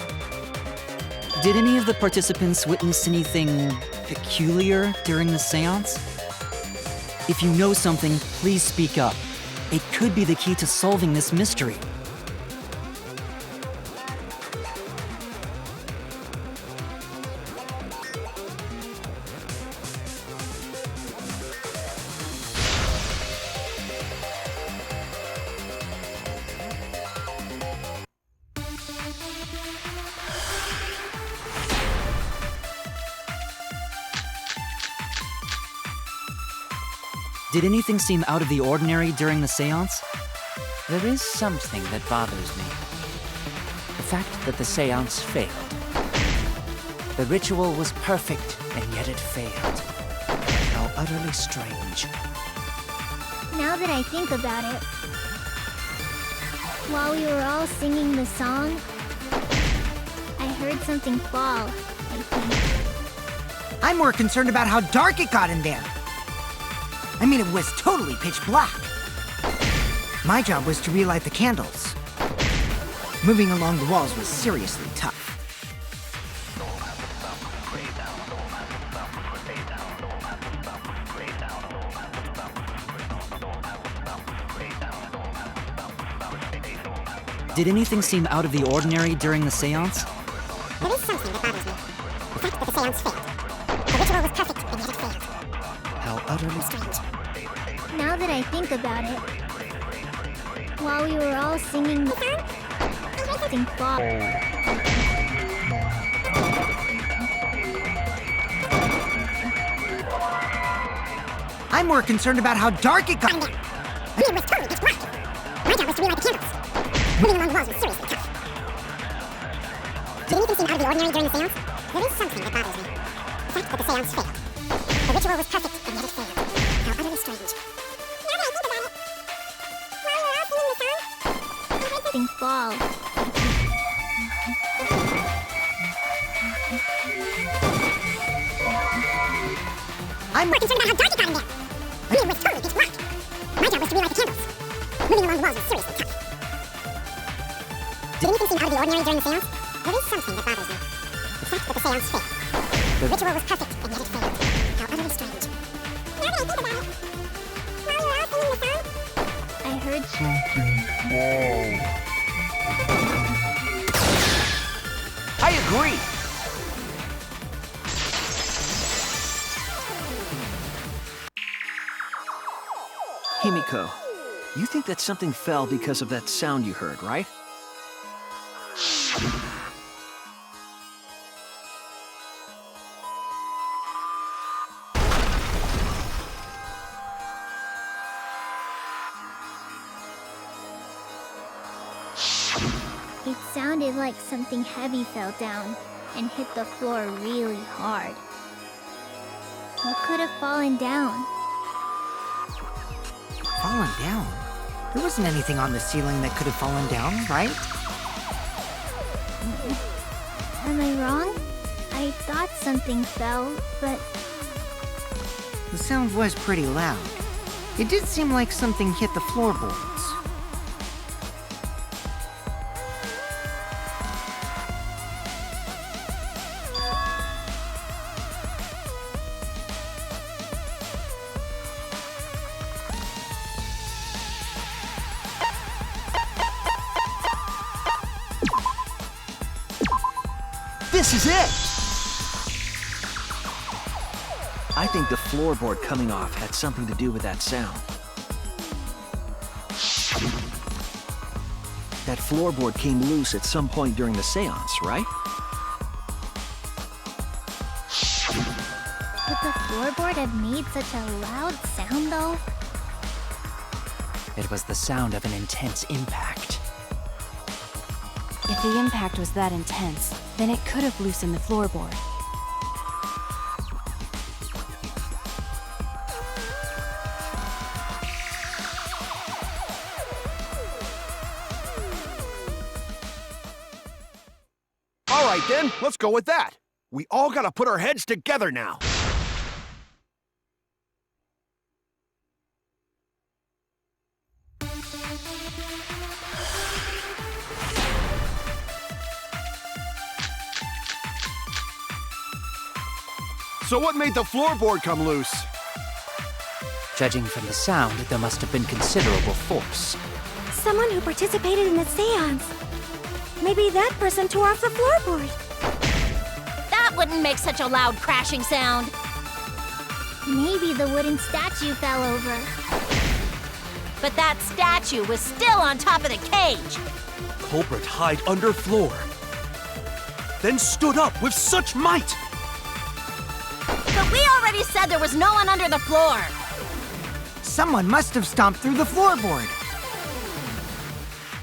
Did any of the participants witness anything peculiar during the seance? If you know something, please speak up. It could be the key to solving this mystery. Did anything seem out of the ordinary during the seance? There is something that bothers me. The fact that the seance failed. The ritual was perfect, and yet it failed. How utterly strange. Now that I think about it, while we were all singing the song, I heard something fall, I think. I'm more concerned about how dark it got in there. I mean, it was totally pitch black. My job was to relight the candles. Moving along the walls was seriously tough. Did anything seem out of the ordinary during the seance? There is something that bothers me. The fact that the seance failed. The ritual was perfect, and yet it failed. How utterly Strange. Now that I think about it, while we were all singing the song, I heard something fall. I'm more concerned about how dark it got. Calm down. It was totally pitch black. My job was to relight the candles. Moving along the walls was seriously tough. Did anything seem out of the ordinary during the seance? There is something that bothers me. The fact that the seance failed. The ritual was perfect, and yet it failed. How utterly strange. Now that I think about it, while we were all singing the song, I heard Something fall. I'm more concerned about how dark it got in there. It was totally pitch black. My job was to relight the candles. Moving along the walls was seriously tough. Did anything seem out of the ordinary during the seance? There is something that bothers me. The fact that the seance failed. The ritual was perfect, and yet it failed. How utterly strange. Now that I think about it, while we were all singing the song, I heard something fall. I agree! Himiko, you think that something fell because of that sound you heard, right? It sounded like something heavy fell down and hit the floor really hard. What could have fallen down? Fallen down? There wasn't anything on the ceiling that could have fallen down, right? Am I wrong? I thought something fell, but The sound was pretty loud. It did seem like something hit the floorboards. This is it! I think the floorboard coming off had something to do with that sound. That floorboard came loose at some point during the seance, right? Would the floorboard have made such a loud sound though? It was the sound of an intense impact. If the impact was that intense, then it could have loosened the floorboard. All right then, let's go with that. We all gotta put our heads together now. So what made the floorboard come loose? Judging from the sound, there must have been considerable force. Someone who participated in the seance. Maybe that person tore off the floorboard. That wouldn't make such a loud crashing sound. Maybe the wooden statue fell over. But that statue was still on top of the cage. Culprit hid under floor. Then stood up with such might. But we already said there was no one under the floor. Someone must have stomped through the floorboard.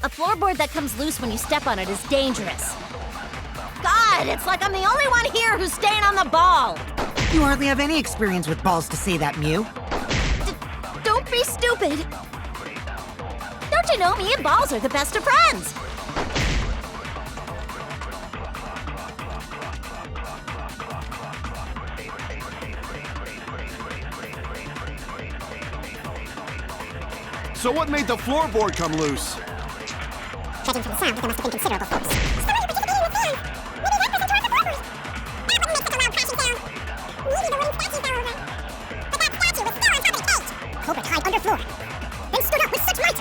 A floorboard that comes loose when you step on it is dangerous. God, it's like I'm the only one here who's staying on the ball. You hardly have any experience with balls to say that, Mew. Don't be stupid. Don't you know me and balls are the best of friends? So what made the floorboard come loose? Judging from the sound, there must have been considerable force. Someone who participated in the seance. Maybe that person tore off the floorboard. That wouldn't make such a loud crashing sound. Maybe the wooden statue fell over. But that statue was still on top of the cage. Culprit hid under floor. Then stood up with such might.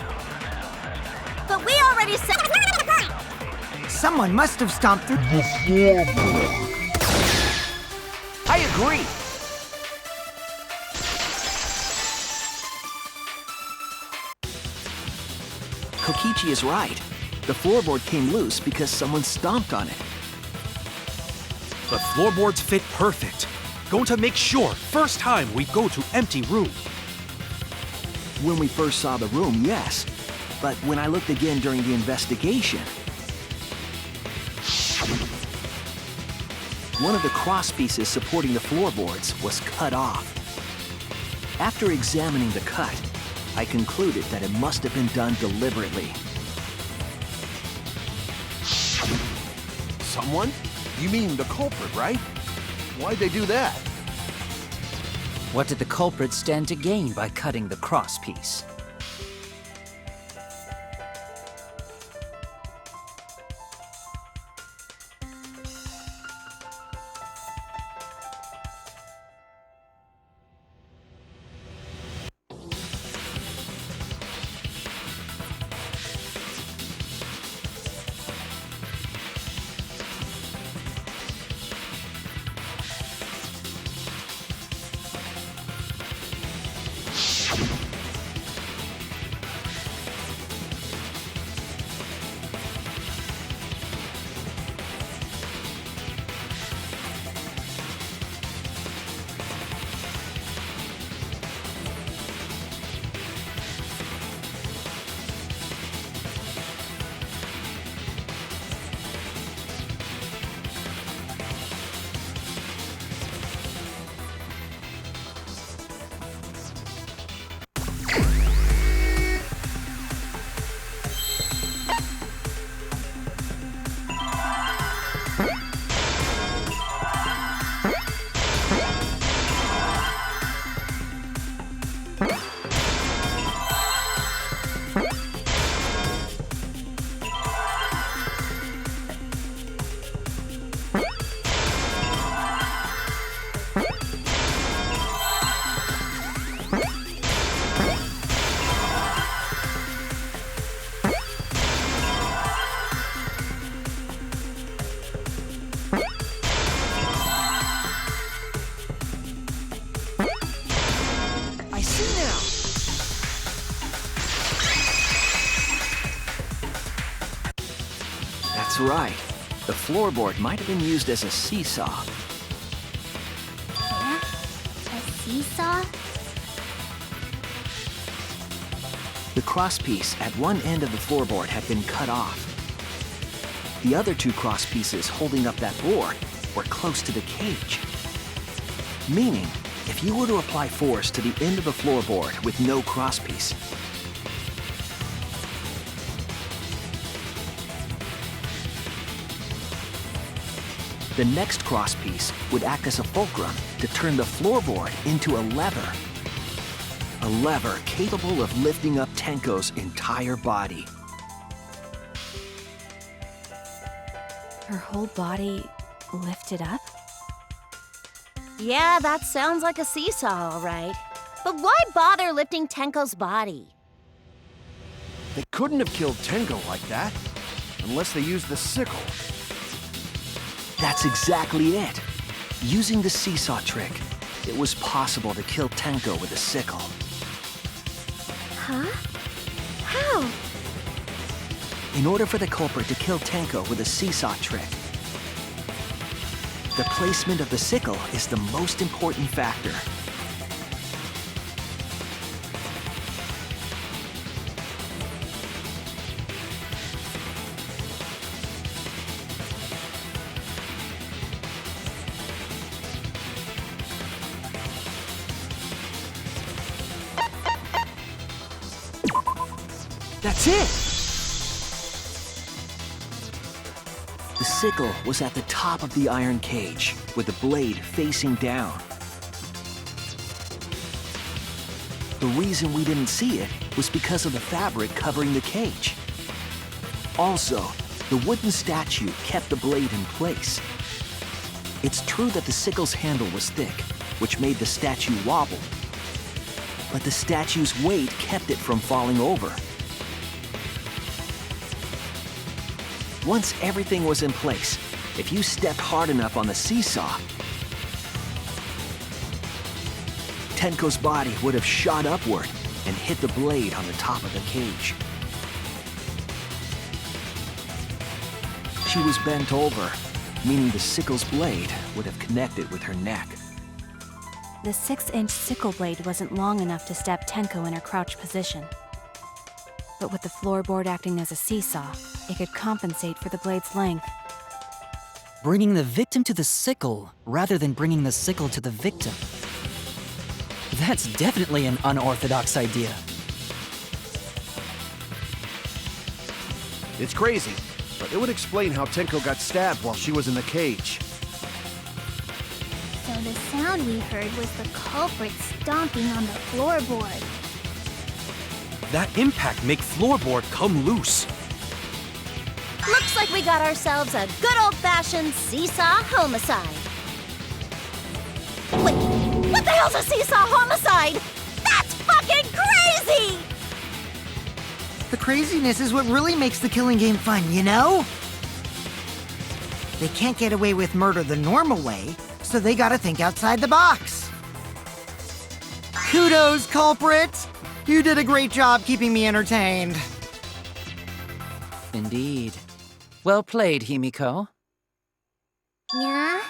But we already said There was no one under the floor. Someone must have stomped through the floorboard. I agree! Kokichi is right. The floorboard came loose because someone stomped on it. The floorboards fit perfect. Going to make sure first time we go to empty room. When we first saw the room, yes. But when I looked again during the investigation, one of the crosspieces supporting the floorboards was cut off. After examining the cut, I concluded that it must have been done deliberately. Someone? You mean the culprit, right? Why'd they do that? What did the culprit stand to gain by cutting the crosspiece? That's right. The floorboard might have been used as a seesaw. Huh? A seesaw? The crosspiece at one end of the floorboard had been cut off. The other two crosspieces holding up that board were close to the cage. Meaning, if you were to apply force to the end of the floorboard with no crosspiece, the next crosspiece would act as a fulcrum to turn the floorboard into a lever. A lever capable of lifting up Tenko's entire body. Her whole body lifted up? Yeah, that sounds like a seesaw, all right. But why bother lifting Tenko's body? They couldn't have killed Tenko like that, unless they used the sickle. That's exactly it. Using the seesaw trick, it was possible to kill Tenko with a sickle. Huh? How? In order for the culprit to kill Tenko with a seesaw trick, the placement of the sickle is the most important factor. That's it! The sickle was at the top of the iron cage, with the blade facing down. The reason we didn't see it was because of the fabric covering the cage. Also, the wooden statue kept the blade in place. It's true that the sickle's handle was thick, which made the statue wobble. But the statue's weight kept it from falling over. Once everything was in place, if you stepped hard enough on the seesaw, Tenko's body would have shot upward and hit the blade on the top of the cage. She was bent over, meaning the sickle's blade would have connected with her neck. The 6-inch sickle blade wasn't long enough to stab Tenko in her crouch position. But with the floorboard acting as a seesaw, it could compensate for the blade's length. Bringing the victim to the sickle rather than bringing the sickle to the victim. That's definitely an unorthodox idea. It's crazy, but it would explain how Tenko got stabbed while she was in the cage. So the sound we heard was the culprit stomping on the floorboard. That impact make floorboard come loose. Looks like we got ourselves a good old-fashioned seesaw homicide. Wait, what the hell's a seesaw homicide? That's fucking crazy! The craziness is what really makes the killing game fun, you know? They can't get away with murder the normal way, so they gotta think outside the box. Who Kudos, culprit! You did a great job keeping me entertained. Indeed. Well played, Himiko. Yeah?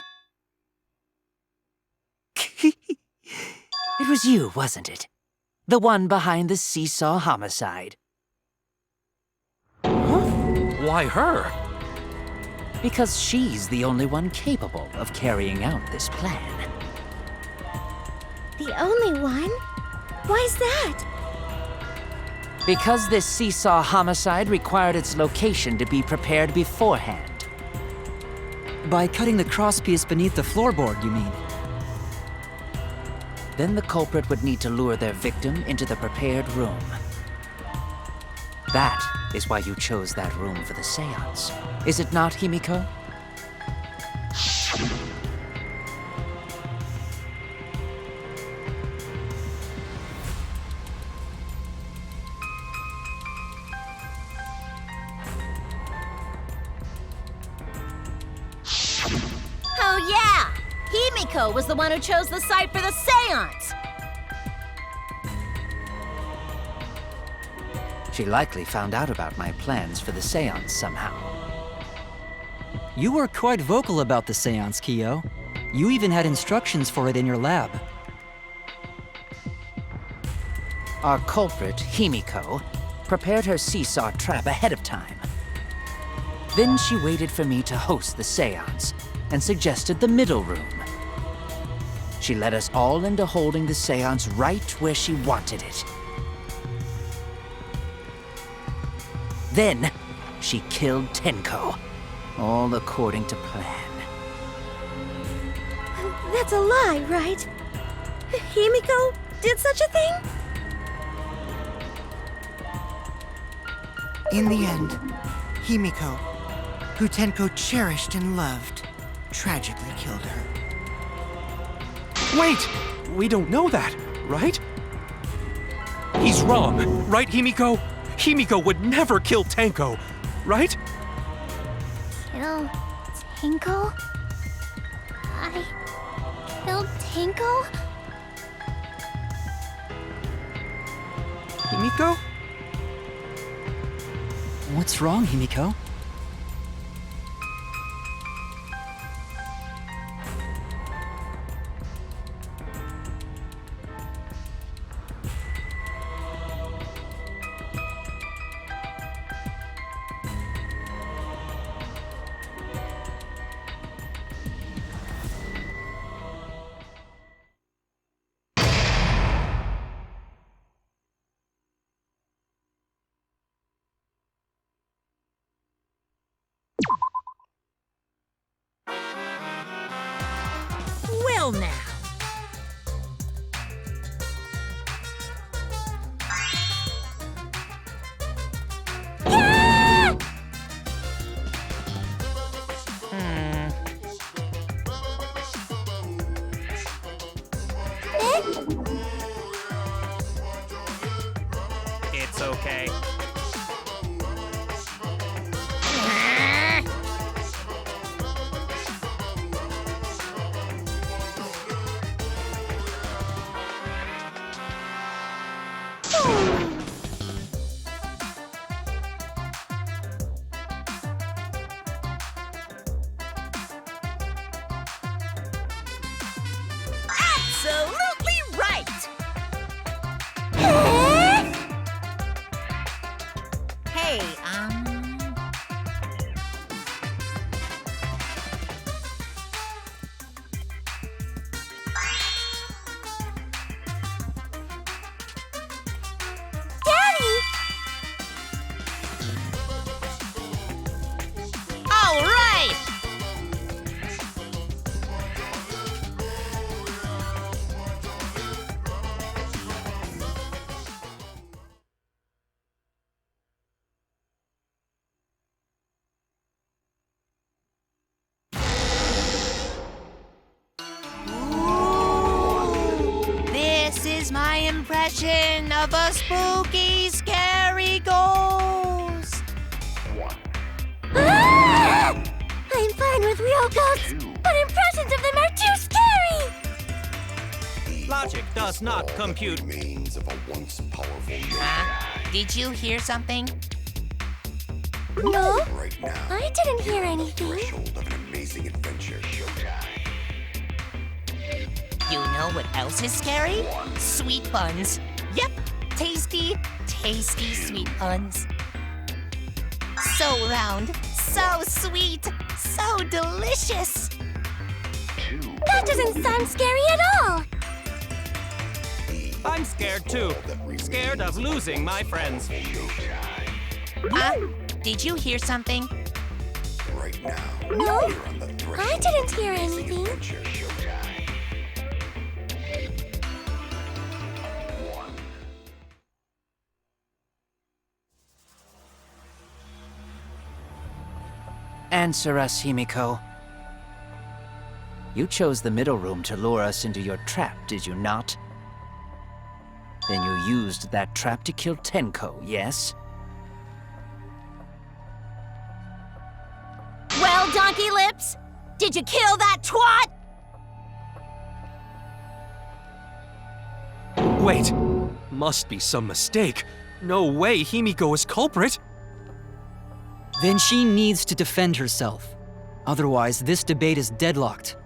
It was you, wasn't it? The one behind the seesaw homicide. Why her? Because she's the only one capable of carrying out this plan. The only one? Why's that? Because this seesaw homicide required its location to be prepared beforehand. By cutting the crosspiece beneath the floorboard, you mean? Then the culprit would need to lure their victim into the prepared room. That is why you chose that room for the seance. Is it not, Himiko? Oh yeah! Himiko was the one who chose the site for the seance! She likely found out about my plans for the seance somehow. You were quite vocal about the seance, Kyo. You even had instructions for it in your lab. Our culprit, Himiko, prepared her seesaw trap ahead of time. Then she waited for me to host the seance and suggested the middle room. She led us all into holding the seance right where she wanted it. Then, she killed Tenko, all according to plan. That's a lie, right? Himiko did such a thing? In the end, Himiko, who Tenko cherished and loved, tragically killed her. Wait! We don't know that, right? He's wrong, right, Himiko? Himiko would never kill Tenko, right? Kill Tenko? I killed Tenko? Himiko? What's wrong, Himiko? Well now. It's okay. Absolutely right! Hey, Daddy! All right! This is my impression of a spooky, scary ghost. Ah! I'm fine with real ghosts, but impressions of them are too scary! Logic does not compute. Did you hear something? No, I didn't hear anything. You know what else is scary? Sweet buns. Yep, tasty, tasty sweet buns. So round, so sweet, so delicious. That doesn't sound scary at all. I'm scared too. Scared of losing my friends. Did you hear something? No, I didn't hear anything. Answer us, Himiko. You chose the middle room to lure us into your trap, did you not? Then you used that trap to kill Tenko, yes? Well, Donkey Lips, did you kill that twat? Wait, must be some mistake. No way Himiko is culprit. Then she needs to defend herself. Otherwise, this debate is deadlocked.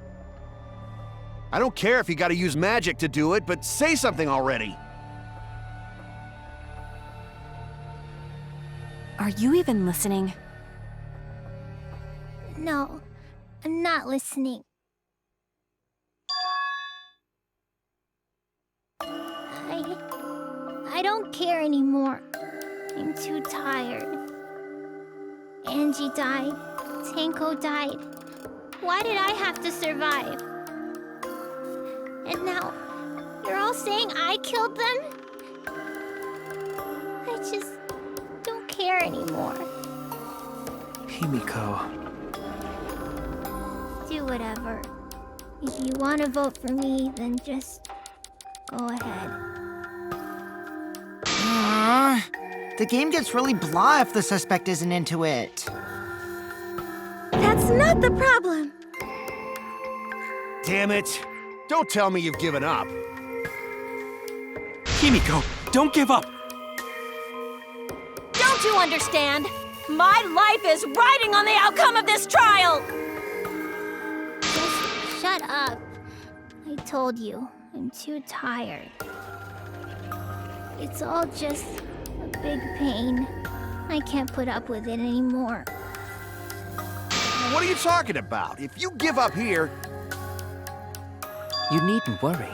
I don't care if you gotta use magic to do it, but say something already. Are you even listening? No, I'm not listening. I don't care anymore. I'm too tired. Angie died. Tenko died. Why did I have to survive? And now, you're all saying I killed them? I just don't care anymore. Himiko. Do whatever. If you want to vote for me, then just go ahead. The game gets really blah if the suspect isn't into it. That's not the problem. Damn it. Don't tell me you've given up. Himiko, don't give up. Don't you understand? My life is riding on the outcome of this trial! Just shut up. I told you, I'm too tired. It's all just a big pain. I can't put up with it anymore. What are you talking about? If you give up here... You needn't worry.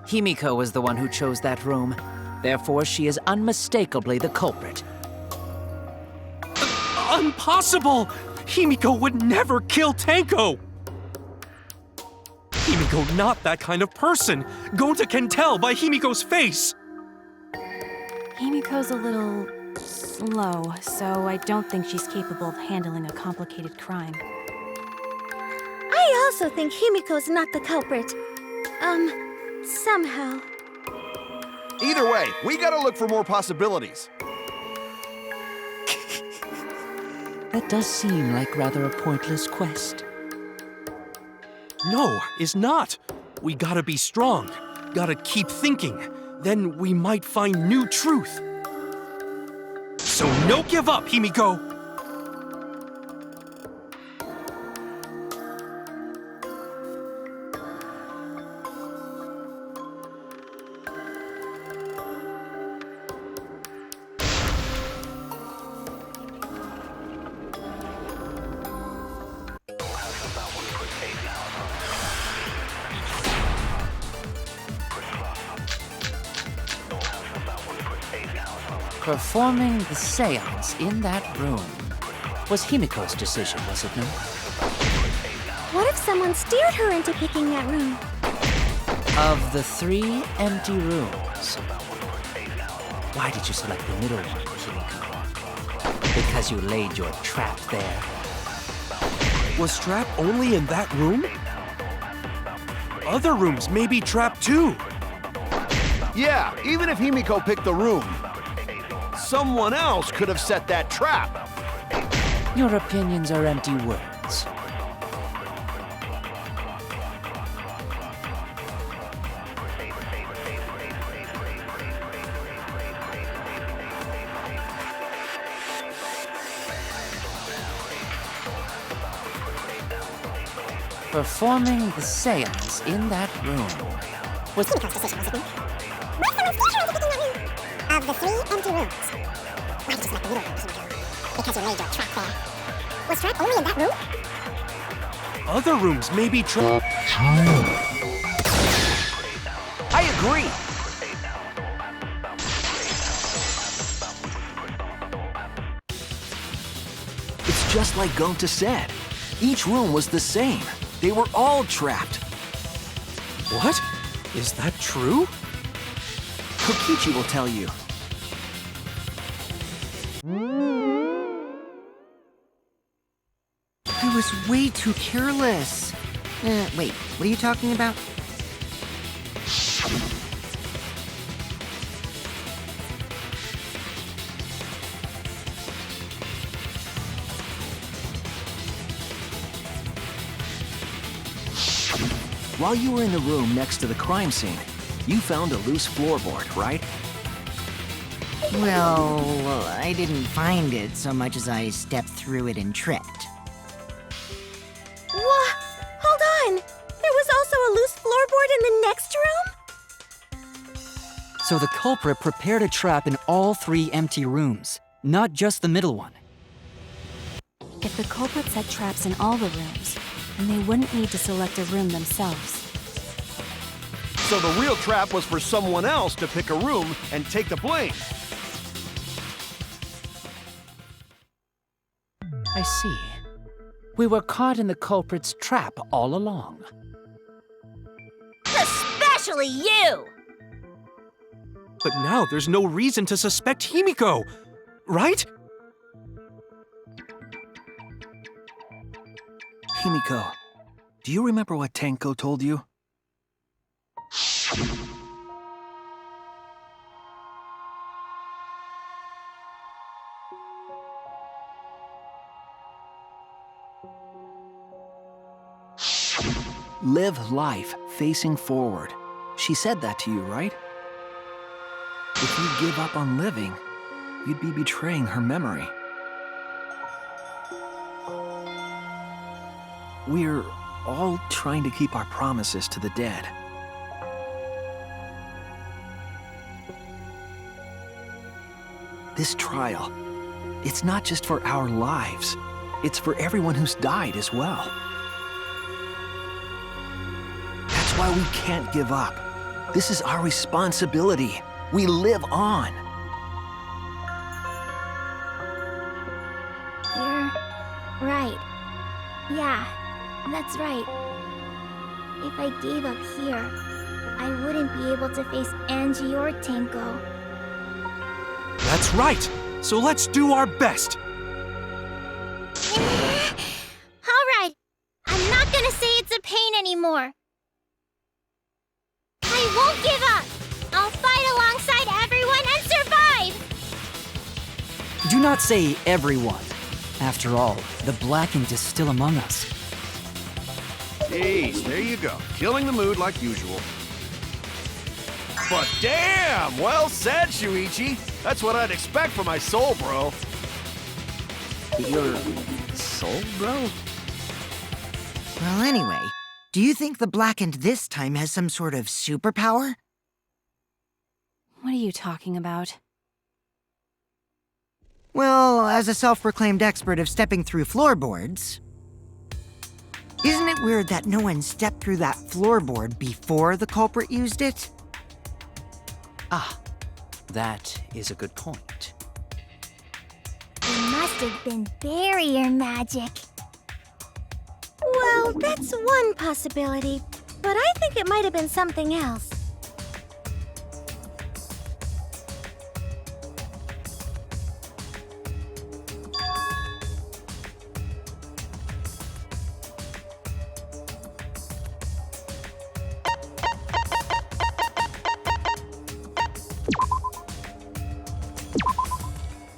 Himiko was the one who chose that room. Therefore, she is unmistakably the culprit. Impossible! Himiko would never kill Tenko! Himiko not that kind of person. Gonta can tell by Himiko's face. Himiko's a little slow, so I don't think she's capable of handling a complicated crime. I also think Himiko's not the culprit. Somehow. Either way, we gotta look for more possibilities. That does seem like rather a pointless quest. No, is not. We gotta be strong. Gotta keep thinking. Then we might find new truth. So no give up, Himiko! Performing the seance in that room was Himiko's decision, was it not? What if someone steered her into picking that room? Of the 3 empty rooms, why did you select the middle one, Himiko? Because you laid your trap there? Was trap only in that room? Other rooms may be trapped too. Yeah, even if Himiko picked the room, someone else could have set that trap. Your opinions are empty words. Performing the seance in that room was... Kimiko's decision, was it not? Was someone scared to pick in that room? Of the 3 empty rooms, why did you select the middle room, Kimiko? Because you laid your trap there. Was trap only in that room? Other rooms may be trapped. I agree! It's just like Gonta said. Each room was the same. They were all trapped. What? Is that true? Kokichi will tell you. I was way too careless. Wait, what are you talking about? While you were in the room next to the crime scene, you found a loose floorboard, right? Well, I didn't find it so much as I stepped through it and tripped. What? Hold on! There was also a loose floorboard in the next room? So the culprit prepared a trap in all 3 empty rooms, not just the middle one. If the culprit set traps in all the rooms, then they wouldn't need to select a room themselves. So the real trap was for someone else to pick a room and take the blame. I see. We were caught in the culprit's trap all along. Especially you! But now there's no reason to suspect Himiko, right? Himiko, do you remember what Tenko told you? Live life facing forward. She said that to you, right? If you give up on living, you'd be betraying her memory. We're all trying to keep our promises to the dead. This trial, it's not just for our lives, it's for everyone who's died as well. That's why we can't give up. This is our responsibility. We live on. You're right. Yeah, that's right. If I gave up here, I wouldn't be able to face Angie or Tenko. That's right! So let's do our best! Alright, I'm not gonna say it's a pain anymore. I won't give up! I'll fight alongside everyone and survive! Do not say everyone. After all, the Blackened is still among us. Jeez, there you go. Killing the mood like usual. But damn! Well said, Shuichi. That's what I'd expect from my soul, bro. Your soul, bro? Well, anyway, do you think the Blackened this time has some sort of superpower? What are you talking about? Well, as a self-proclaimed expert of stepping through floorboards, isn't it weird that no one stepped through that floorboard before the culprit used it? Ah, that is a good point. It must have been barrier magic. Well, that's one possibility, but I think it might have been something else.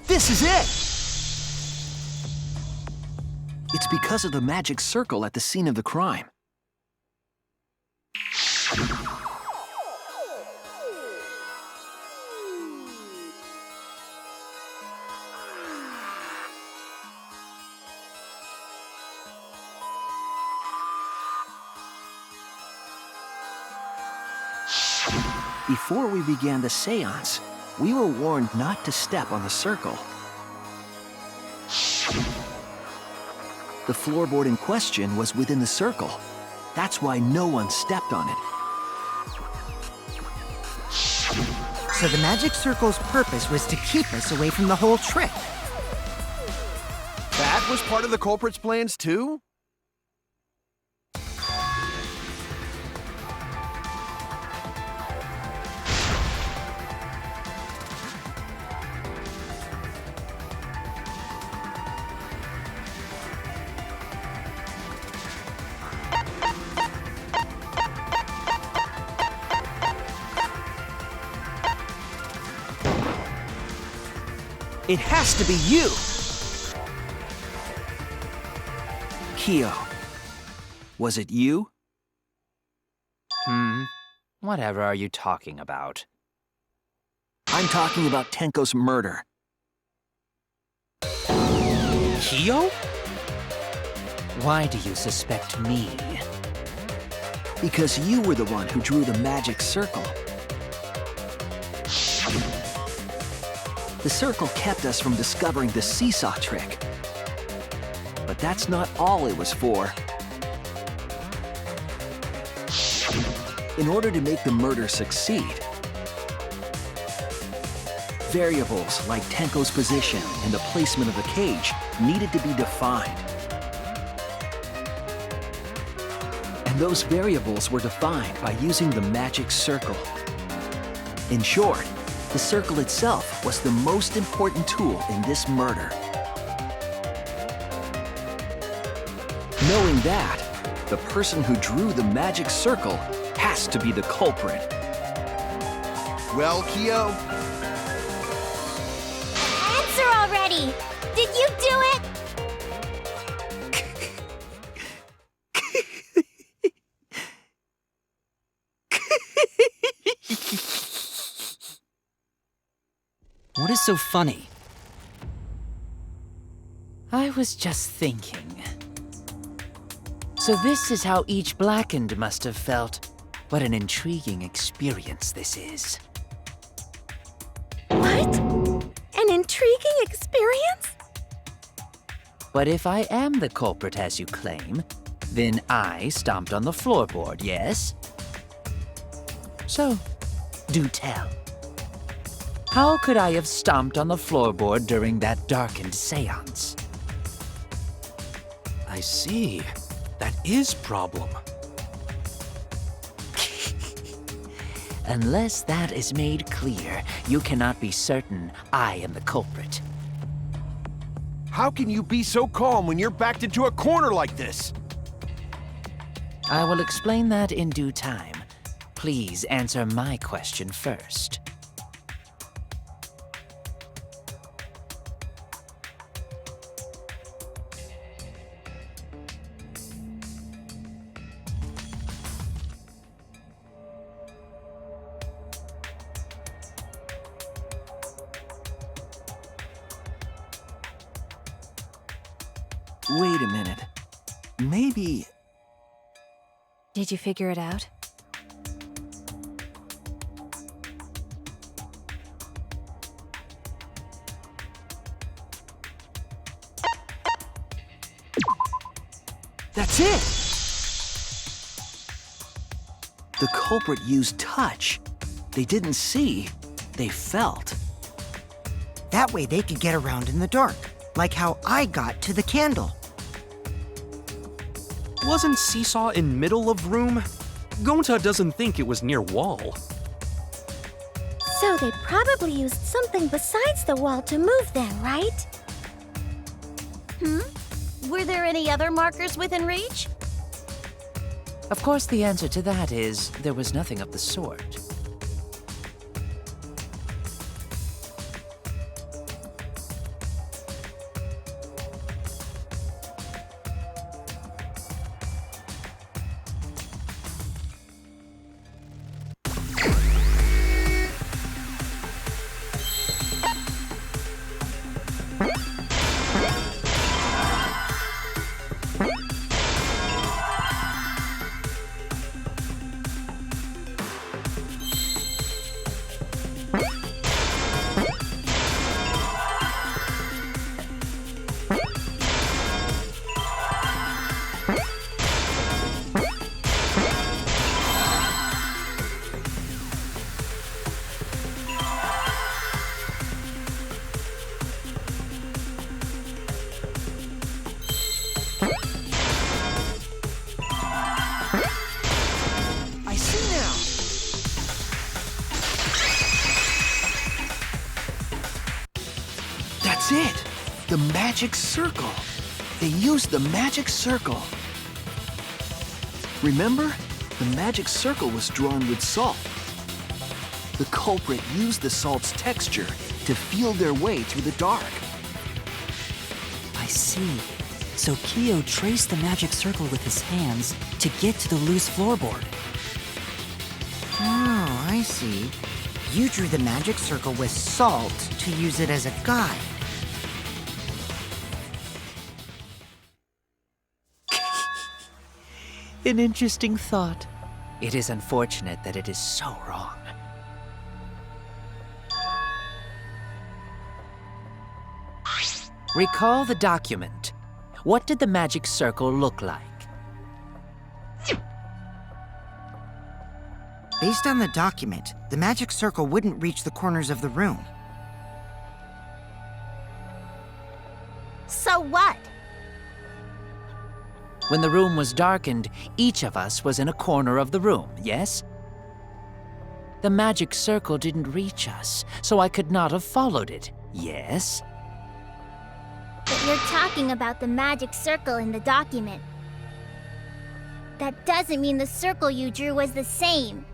This is it! It's because of the magic circle at the scene of the crime. Before we began the seance, we were warned not to step on the circle. The floorboard in question was within the circle. That's why no one stepped on it. So the magic circle's purpose was to keep us away from the whole trick. That was part of the culprit's plans too? It has to be you! Kyo, was it you? Whatever are you talking about? I'm talking about Tenko's murder. Kyo? Why do you suspect me? Because you were the one who drew the magic circle. The circle kept us from discovering the seesaw trick. But that's not all it was for. In order to make the murder succeed, variables like Tenko's position and the placement of the cage needed to be defined. And those variables were defined by using the magic circle. In short, the circle itself was the most important tool in this murder. Knowing that, the person who drew the magic circle has to be the culprit. Well, Kyo, Answer already! Did you do it? What is so funny? I was just thinking. So this is how each Blackened must have felt. What an intriguing experience this is. What? An intriguing experience? But if I am the culprit as you claim, then I stomped on the floorboard, yes? So, do tell. How could I have stomped on the floorboard during that darkened seance? I see. That is problem. Unless that is made clear, you cannot be certain I am the culprit. how can you be so calm when you're backed into a corner like this? I will explain that in due time. Please answer my question first. Wait a minute. Maybe... Did you figure it out? That's it! The culprit used touch. They didn't see, they felt. That way they could get around in the dark, like how I got to the candle. Wasn't Seesaw in middle of room? Gonta doesn't think it was near wall. So they probably used something besides the wall to move then, right? Were there any other markers within reach? Of course, the answer to that is there was nothing of the sort. That's it! The magic circle. They used the magic circle. Remember? The magic circle was drawn with salt. The culprit used the salt's texture to feel their way through the dark. I see. So Kyo traced the magic circle with his hands to get to the loose floorboard. Oh, I see. You drew the magic circle with salt to use it as a guide. An interesting thought. It is unfortunate that it is so wrong. Recall the document. What did the magic circle look like? Based on the document, the magic circle wouldn't reach the corners of the room. So what? When the room was darkened, each of us was in a corner of the room, yes? The magic circle didn't reach us, so I could not have followed it, yes? But you're talking about the magic circle in the document. That doesn't mean the circle you drew was the same.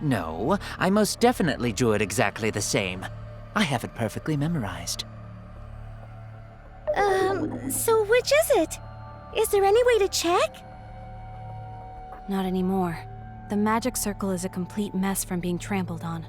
No, I most definitely drew it exactly the same. I have it perfectly memorized. So which is it? Is there any way to check? Not anymore. The magic circle is a complete mess from being trampled on.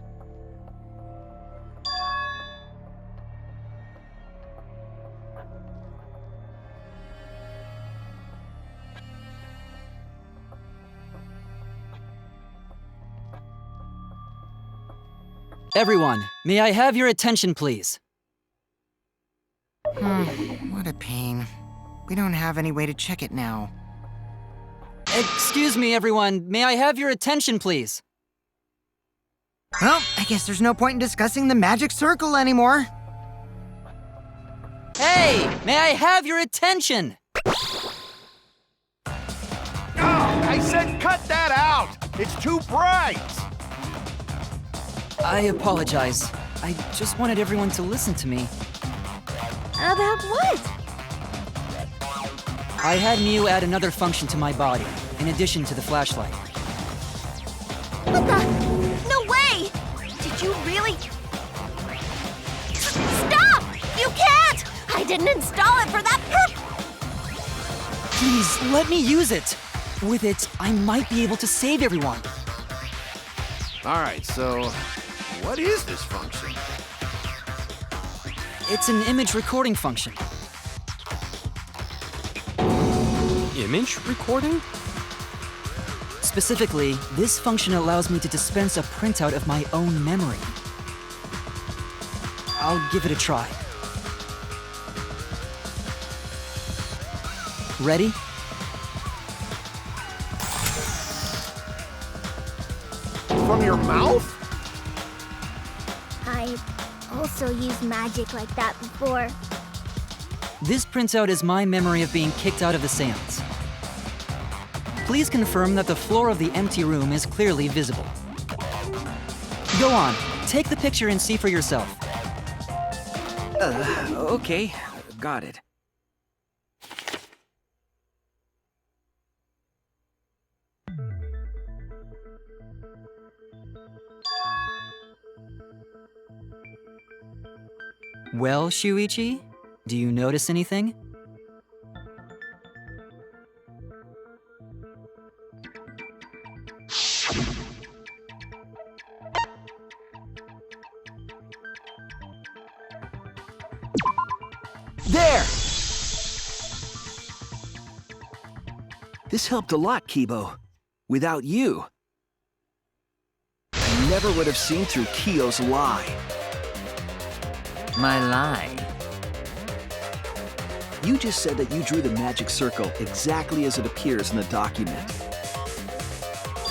Everyone, may I have your attention, please? What a pain. We don't have any way to check it now. Excuse me, everyone. May I have your attention, please? Well, I guess there's no point in discussing the magic circle anymore. Hey, may I have your attention? I said cut that out! It's too bright! I apologize. I just wanted everyone to listen to me. About what? I had Miu add another function to my body, in addition to the flashlight. What the? No way! Did you really? Stop! You can't! I didn't install it for that purpose! Please, let me use it! With it, I might be able to save everyone. Alright, so what is this function? It's an image recording function. Image recording? Specifically, this function allows me to dispense a printout of my own memory. I'll give it a try. Ready? From your mouth? I also used magic like that before. This printout is my memory of being kicked out of the Seance. Please confirm that the floor of the empty room is clearly visible. Go on, take the picture and see for yourself. Okay, got it. Well, Shuichi, do you notice anything? There! This helped a lot, Kibo. Without you, I never would have seen through Kyo's lie. My lie. You just said that you drew the magic circle exactly as it appears in the document.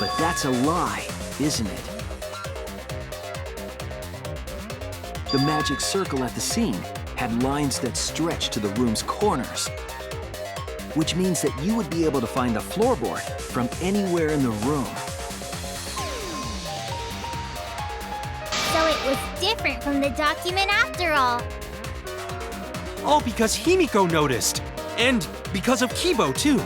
But that's a lie, isn't it? The magic circle at the scene had lines that stretched to the room's corners, which means that you would be able to find the floorboard from anywhere in the room. So it it was different from the document after all. All because Himiko noticed. And because of Kibo, too.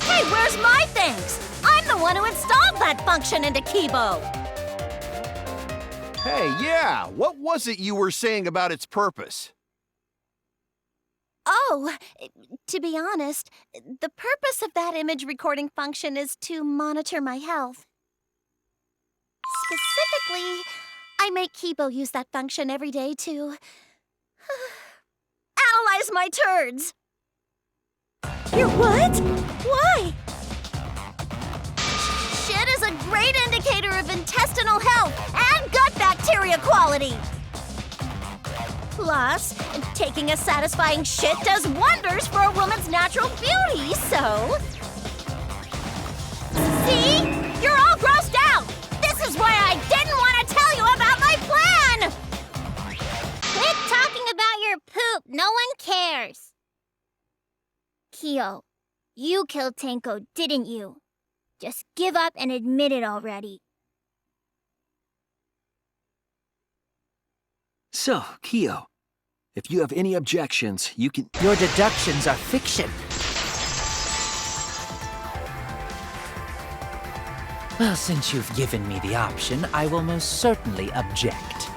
Hey, where's my things? I'm the one who installed that function into Kibo. Hey, yeah, what was it you were saying about its purpose? Oh, to be honest, the purpose of that image recording function is to monitor my health. Specifically, I make Kibo use that function every day to analyze my turds. Your what? Why? Shit is a great indicator of intestinal health and gut bacteria quality. Plus, taking a satisfying shit does wonders for a woman's natural beauty, so... See? You're all grossed out! This is why I didn't want to tell you about my plan! Quit talking about your poop. No one cares. Kyo, you killed Tenko, didn't you? Just give up and admit it already. So, Kyo, if you have any objections, you can... Your deductions are fiction. Well, since you've given me the option, I will most certainly object.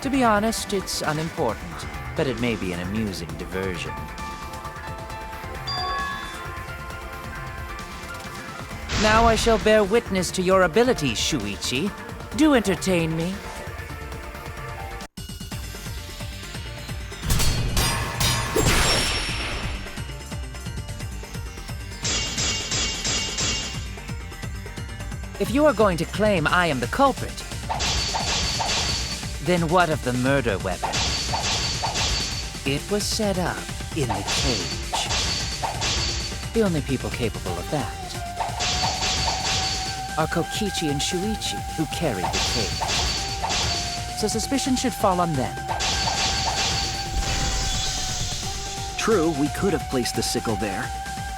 To be honest, it's unimportant, but it may be an amusing diversion. Now I shall bear witness to your abilities, Shuichi. Do entertain me. If you are going to claim I am the culprit, then what of the murder weapon? It was set up in the cage. The only people capable of that are Kokichi and Shuichi, who carried the cage. So suspicion should fall on them. True, we could have placed the sickle there,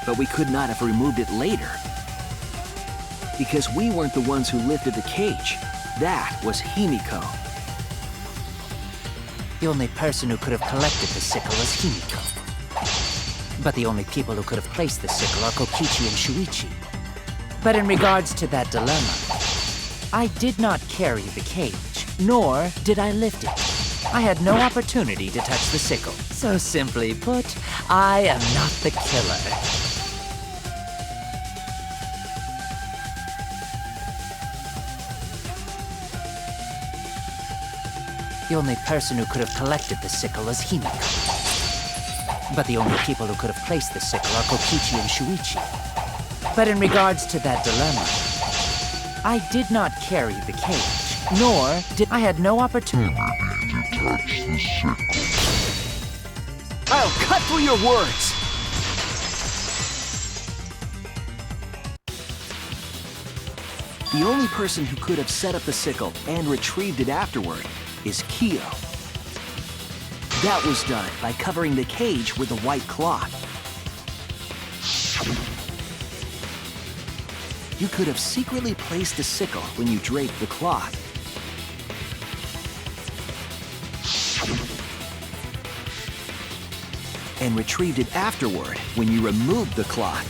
but we could not have removed it later. Because we weren't the ones who lifted the cage. That was Himiko. The only person who could have collected the sickle is Himiko. But the only people who could have placed the sickle are Kokichi and Shuichi. But in regards to that dilemma, I did not carry the cage, nor did I lift it. I had no opportunity to touch the sickle. So simply put, I am not the killer. The only person who could have collected the sickle is Himiko. But the only people who could have placed the sickle are Kokichi and Shuichi. But in regards to that dilemma, I did not carry the cage, nor did I had no opportunity to touch the sickle. I'll cut through your words! The only person who could have set up the sickle and retrieved it afterward is Kyo. That was done by covering the cage with a white cloth. You could have secretly placed the sickle when you draped the cloth. And retrieved it afterward when you removed the cloth.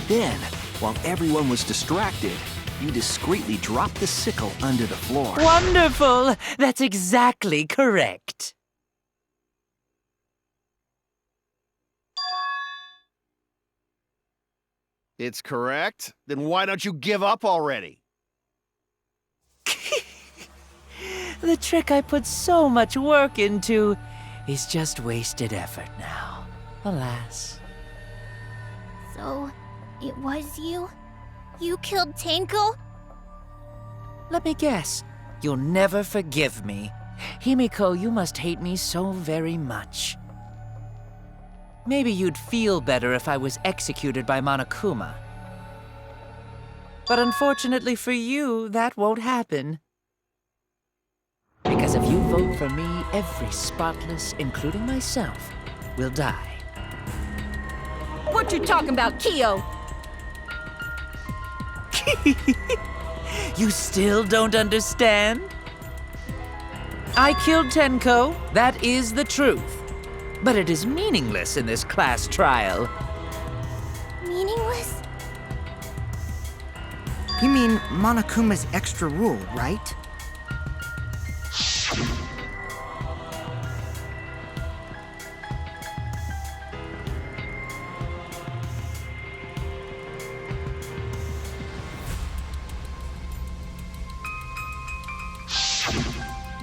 Then, while everyone was distracted, you discreetly dropped the sickle under the floor. Wonderful! That's exactly correct. It's correct? Then why don't you give up already? The trick I put so much work into is just wasted effort now. Alas. So, it was you? You killed Tenko? Let me guess. You'll never forgive me. Himiko, you must hate me so very much. Maybe you'd feel better if I was executed by Monokuma. But unfortunately for you, that won't happen. Because if you vote for me, every spotless, including myself, will die. What you talking about, Kyo? You still don't understand? I killed Tenko, that is the truth. But it is meaningless in this class trial. Meaningless? You mean Monokuma's extra rule, right?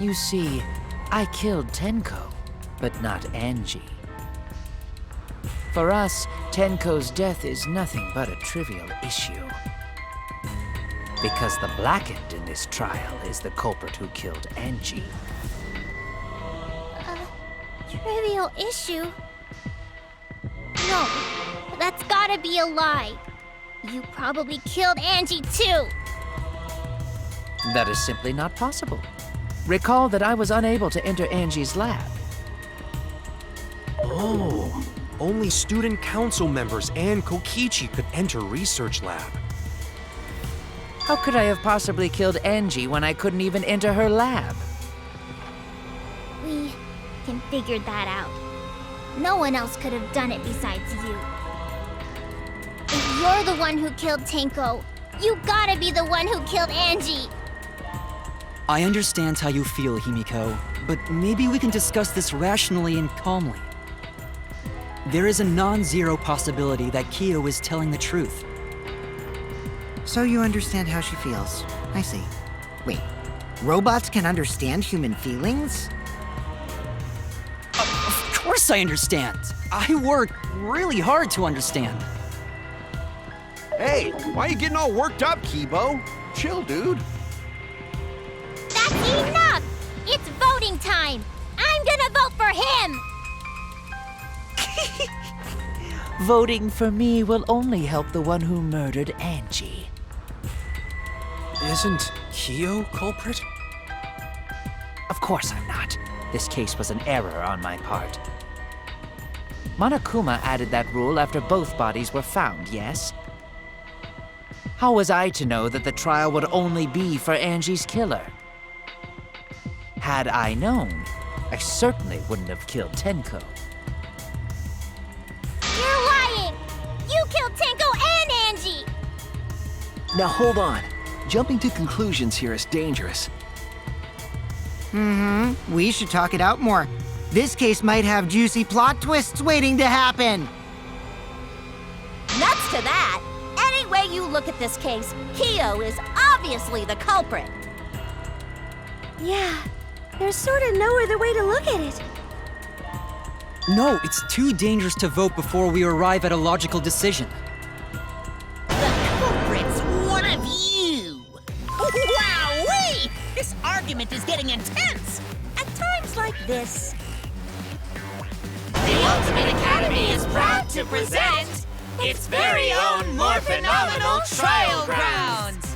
You see, I killed Tenko, but not Angie. For us, Tenko's death is nothing but a trivial issue. Because the blackened in this trial is the culprit who killed Angie. Trivial issue? No, that's gotta be a lie. You probably killed Angie too. That is simply not possible. Recall that I was unable to enter Angie's lab. Oh, only student council members and Kokichi could enter research lab. How could I have possibly killed Angie when I couldn't even enter her lab? We can figure that out. No one else could have done it besides you. If you're the one who killed Tenko, you gotta be the one who killed Angie. I understand how you feel, Himiko, but maybe we can discuss this rationally and calmly. There is a non-zero possibility that Kyo is telling the truth. So you understand how she feels. I see. Wait, robots can understand human feelings? Of course I understand. I work really hard to understand. Hey, why are you getting all worked up, Kibo? Chill, dude. That's enough! It's voting time! I'm gonna vote for him! Voting for me will only help the one who murdered Angie. Isn't Kyo culprit? Of course I'm not. This case was an error on my part. Monokuma added that rule after both bodies were found, yes? How was I to know that the trial would only be for Angie's killer? Had I known, I certainly wouldn't have killed Tenko. You're lying! You killed Tenko and Angie! Now hold on. Jumping to conclusions here is dangerous. We should talk it out more. This case might have juicy plot twists waiting to happen. Nuts to that! Any way you look at this case, Kyo is obviously the culprit. Yeah, there's sort of no other way to look at it. No, it's too dangerous to vote before we arrive at a logical decision. The culprit's one of you! Wowee! This argument is getting intense! At times like this... The Ultimate Academy is proud to present its very own more phenomenal trial grounds!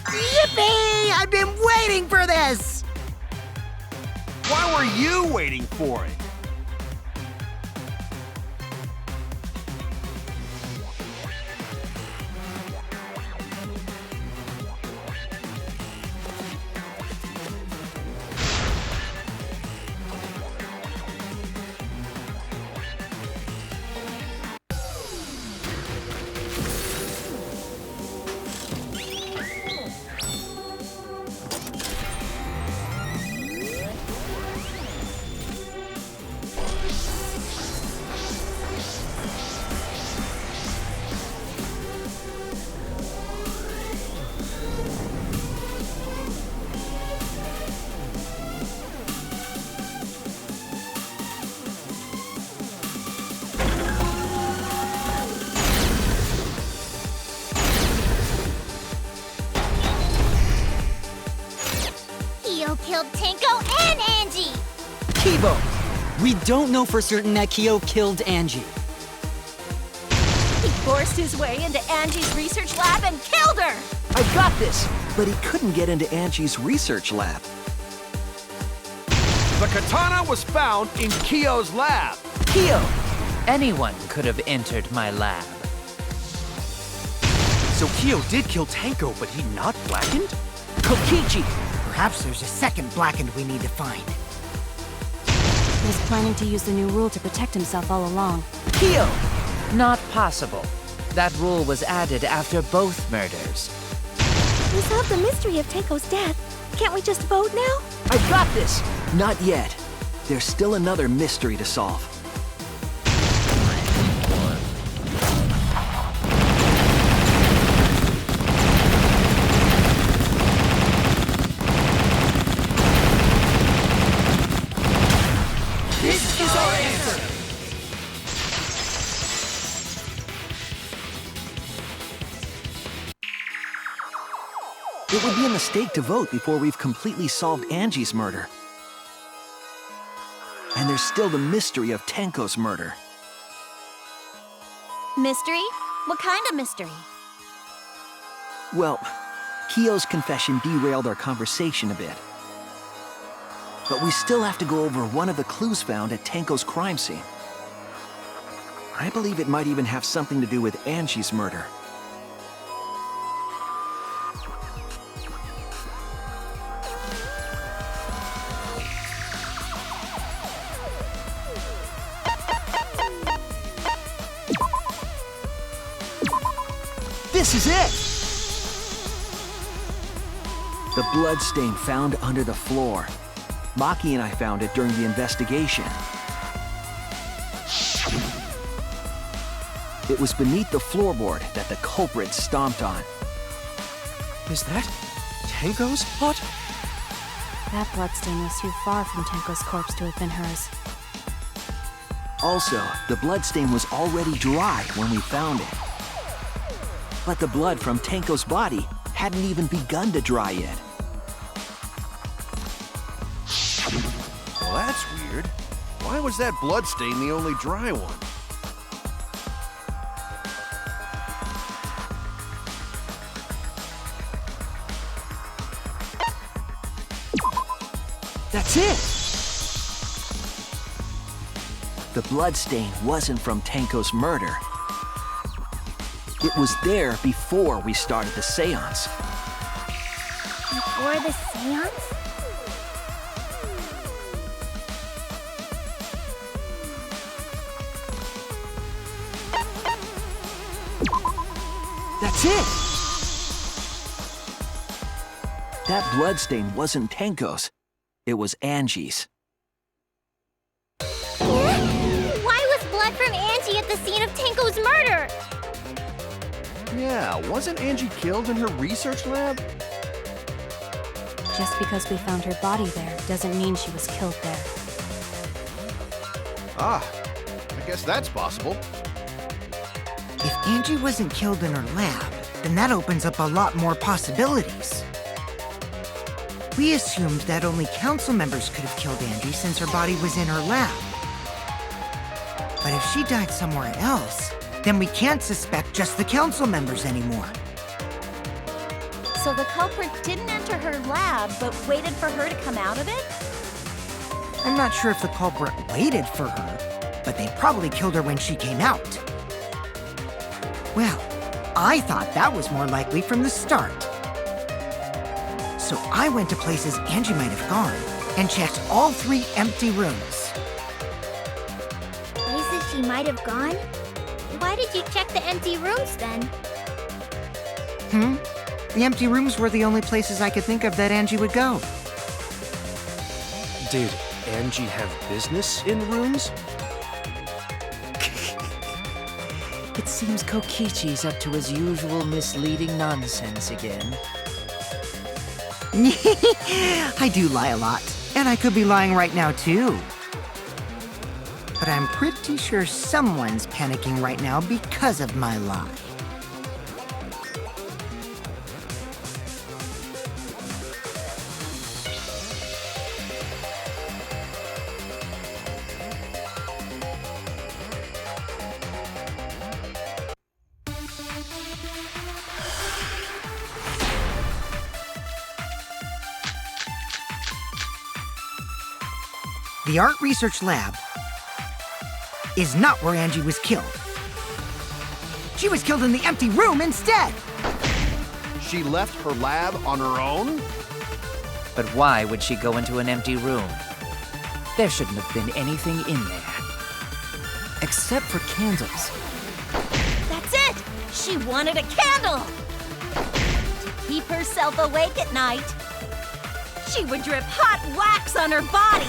Yippee! I've been waiting for this! Why were you waiting for it? Kyo killed Tenko and Angie! Kibo! We don't know for certain that Kyo killed Angie. He forced his way into Angie's research lab and killed her! I got this! But he couldn't get into Angie's research lab. The katana was found in Kyo's lab. Kyo! Anyone could have entered my lab. So Kyo did kill Tenko, but he not blackened? Kokichi! Perhaps there's a second blackened we need to find. He was planning to use the new rule to protect himself all along. Kyo! Not possible. That rule was added after both murders. We solved the mystery of Tenko's death. Can't we just vote now? I've got this! Not yet. There's still another mystery to solve. This is our answer! It would be a mistake to vote before we've completely solved Angie's murder. And there's still the mystery of Tenko's murder. Mystery? What kind of mystery? Well, Kyo's confession derailed our conversation a bit. But we still have to go over one of the clues found at Tenko's crime scene. I believe it might even have something to do with Angie's murder. This is it! The bloodstain found under the floor. Maki and I found it during the investigation. It was beneath the floorboard that the culprit stomped on. Is that Tenko's blood? That bloodstain was too far from Tenko's corpse to have been hers. Also, the bloodstain was already dry when we found it. But the blood from Tenko's body hadn't even begun to dry yet. Well, that's weird. Why was that bloodstain the only dry one? That's it! The bloodstain wasn't from Tenko's murder. It was there before we started the seance. Before the seance? That's it! That bloodstain wasn't Tenko's. It was Angie's. Why was blood from Angie at the scene of Tenko's murder? Yeah, wasn't Angie killed in her research lab? Just because we found her body there doesn't mean she was killed there. Ah, I guess that's possible. If Angie wasn't killed in her lab, then that opens up a lot more possibilities. We assumed that only council members could have killed Angie since her body was in her lab. But if she died somewhere else, then we can't suspect just the council members anymore. So the culprit didn't enter her lab, but waited for her to come out of it? I'm not sure if the culprit waited for her, but they probably killed her when she came out. Well, I thought that was more likely from the start. So I went to places Angie might have gone and checked all 3 empty rooms. Places she might have gone? Why did you check the empty rooms then? The empty rooms were the only places I could think of that Angie would go. Did Angie have business in rooms? It seems Kokichi's up to his usual misleading nonsense again. I do lie a lot, and I could be lying right now too. But I'm pretty sure someone's panicking right now because of my lie. The Art Research Lab is not where Angie was killed. She was killed in the empty room instead! She left her lab on her own? But why would she go into an empty room? There shouldn't have been anything in there. Except for candles. That's it! She wanted a candle! To keep herself awake at night. She would drip hot wax on her body.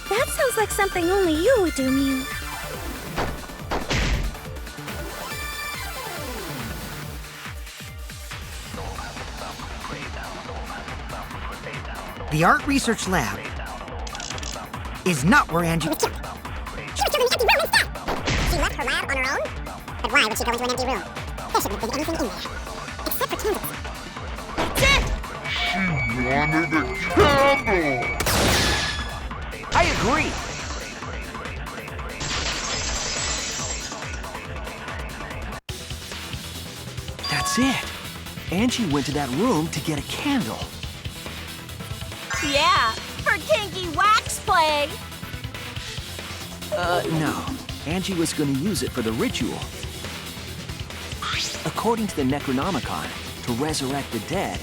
That sounds like something only you would do, Mew. The art research lab is not where Angie... She was killed in the empty room instead! She left her lab on her own? But why would she go into an empty room? There shouldn't have been anything in there. Except for candles. That's it! I agree. That's it. Angie went to that room to get a candle. Yeah, for kinky wax play. No. Angie was going to use it for the ritual. According to the Necronomicon, to resurrect the dead.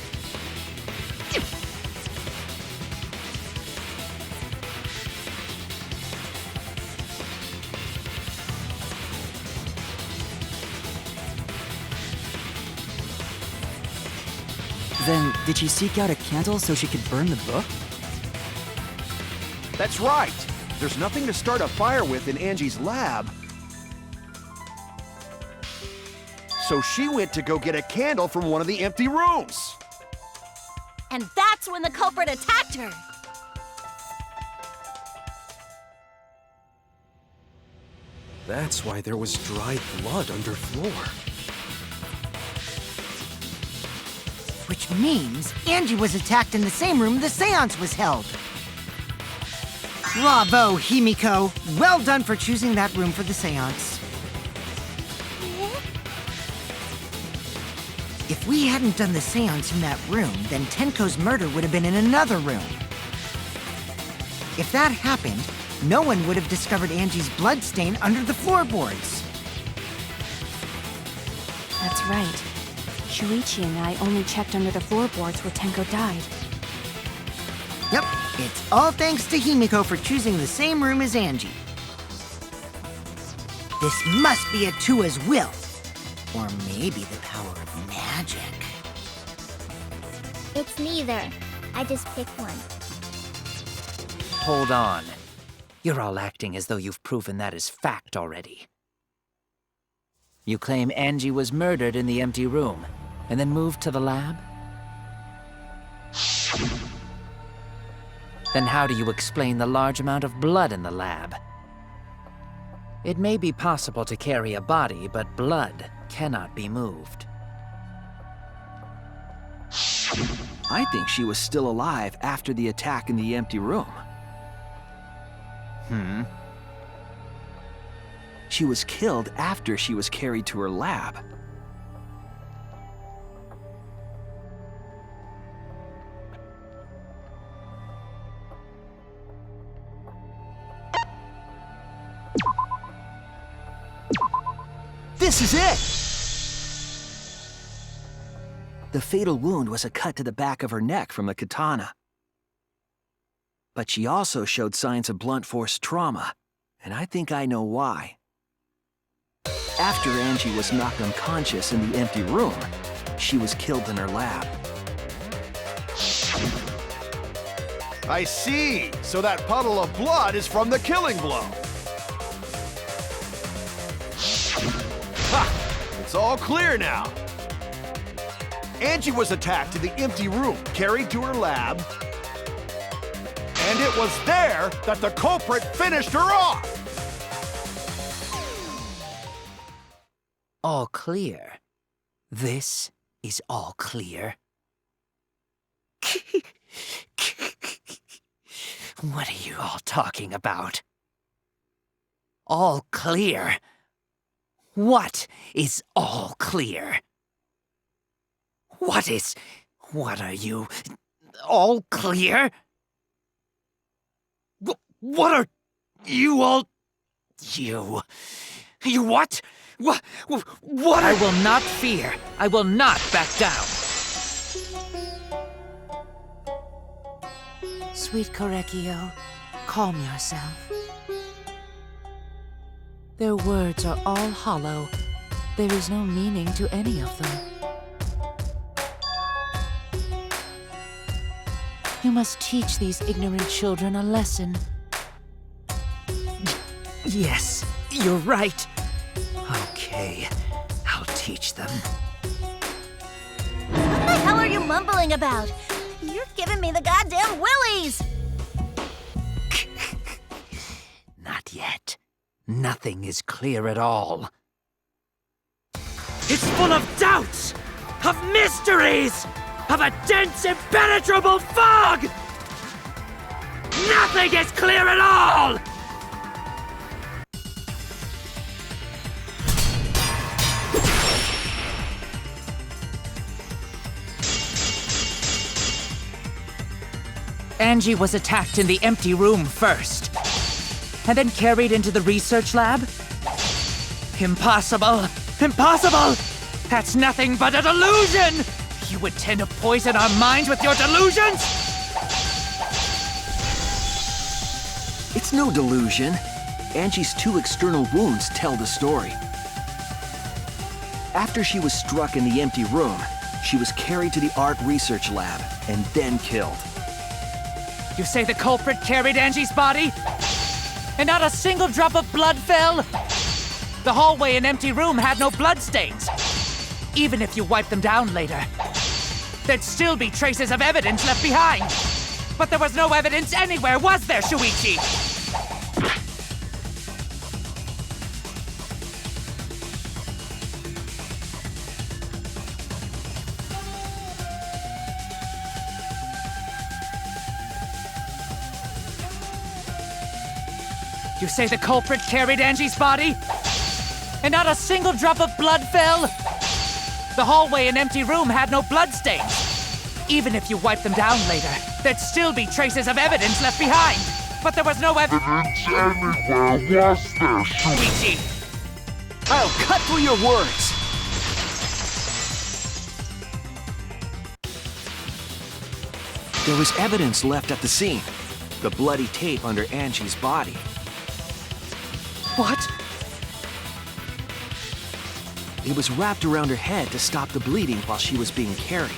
Then, did she seek out a candle so she could burn the book? That's right. There's nothing to start a fire with in Angie's lab. So she went to go get a candle from one of the empty rooms. And that's when the culprit attacked her. That's why there was dried blood underfloor. Which means Angie was attacked in the same room the seance was held. Bravo, Himiko. Well done for choosing that room for the seance. If we hadn't done the seance in that room, then Tenko's murder would have been in another room. If that happened, no one would have discovered Angie's blood stain under the floorboards. That's right. Shuichi and I only checked under the floorboards where Tenko died. Yep, it's all thanks to Himiko for choosing the same room as Angie. This must be Atua's will. Or maybe the power of magic. It's neither. I just picked one. Hold on. You're all acting as though you've proven that as fact already. You claim Angie was murdered in the empty room, and then moved to the lab? Then how do you explain the large amount of blood in the lab? It may be possible to carry a body, but blood cannot be moved. I think she was still alive after the attack in the empty room. She was killed after she was carried to her lab. This is it! The fatal wound was a cut to the back of her neck from the katana. But she also showed signs of blunt force trauma, and I think I know why. After Angie was knocked unconscious in the empty room, she was killed in her lab. I see. So that puddle of blood is from the killing blow. Ha! It's all clear now. Angie was attacked in the empty room, carried to her lab, and it was there that the culprit finished her off. All clear. This is all clear. What are you all talking about? All clear? What is all clear? What are you? All clear? What are you all? You what? What? I will not fear. I will not back down. Sweet Korekio, calm yourself. Their words are all hollow. There is no meaning to any of them. You must teach these ignorant children a lesson. Yes, you're right. Okay, I'll teach them. What the hell are you mumbling about? You're giving me the goddamn willies! Not yet. Nothing is clear at all. It's full of doubts, of mysteries, of a dense, impenetrable fog! Nothing is clear at all! Angie was attacked in the empty room first, and then carried into the research lab? Impossible! Impossible! That's nothing but a delusion! You intend to poison our minds with your delusions? It's no delusion. Angie's 2 external wounds tell the story. After she was struck in the empty room, she was carried to the art research lab and then killed. You say the culprit carried Angie's body? And not a single drop of blood fell? The hallway and empty room had no bloodstains. Even if you wipe them down later, there'd still be traces of evidence left behind. But there was no evidence anywhere, was there, Shuichi? You say the culprit carried Angie's body? And not a single drop of blood fell? The hallway and empty room had no bloodstains. Even if you wipe them down later, there'd still be traces of evidence left behind. But there was no evidence anywhere, was there, Shuichi? I'll cut through your words! There was evidence left at the scene. The bloody tape under Angie's body. What? It was wrapped around her head to stop the bleeding while she was being carried.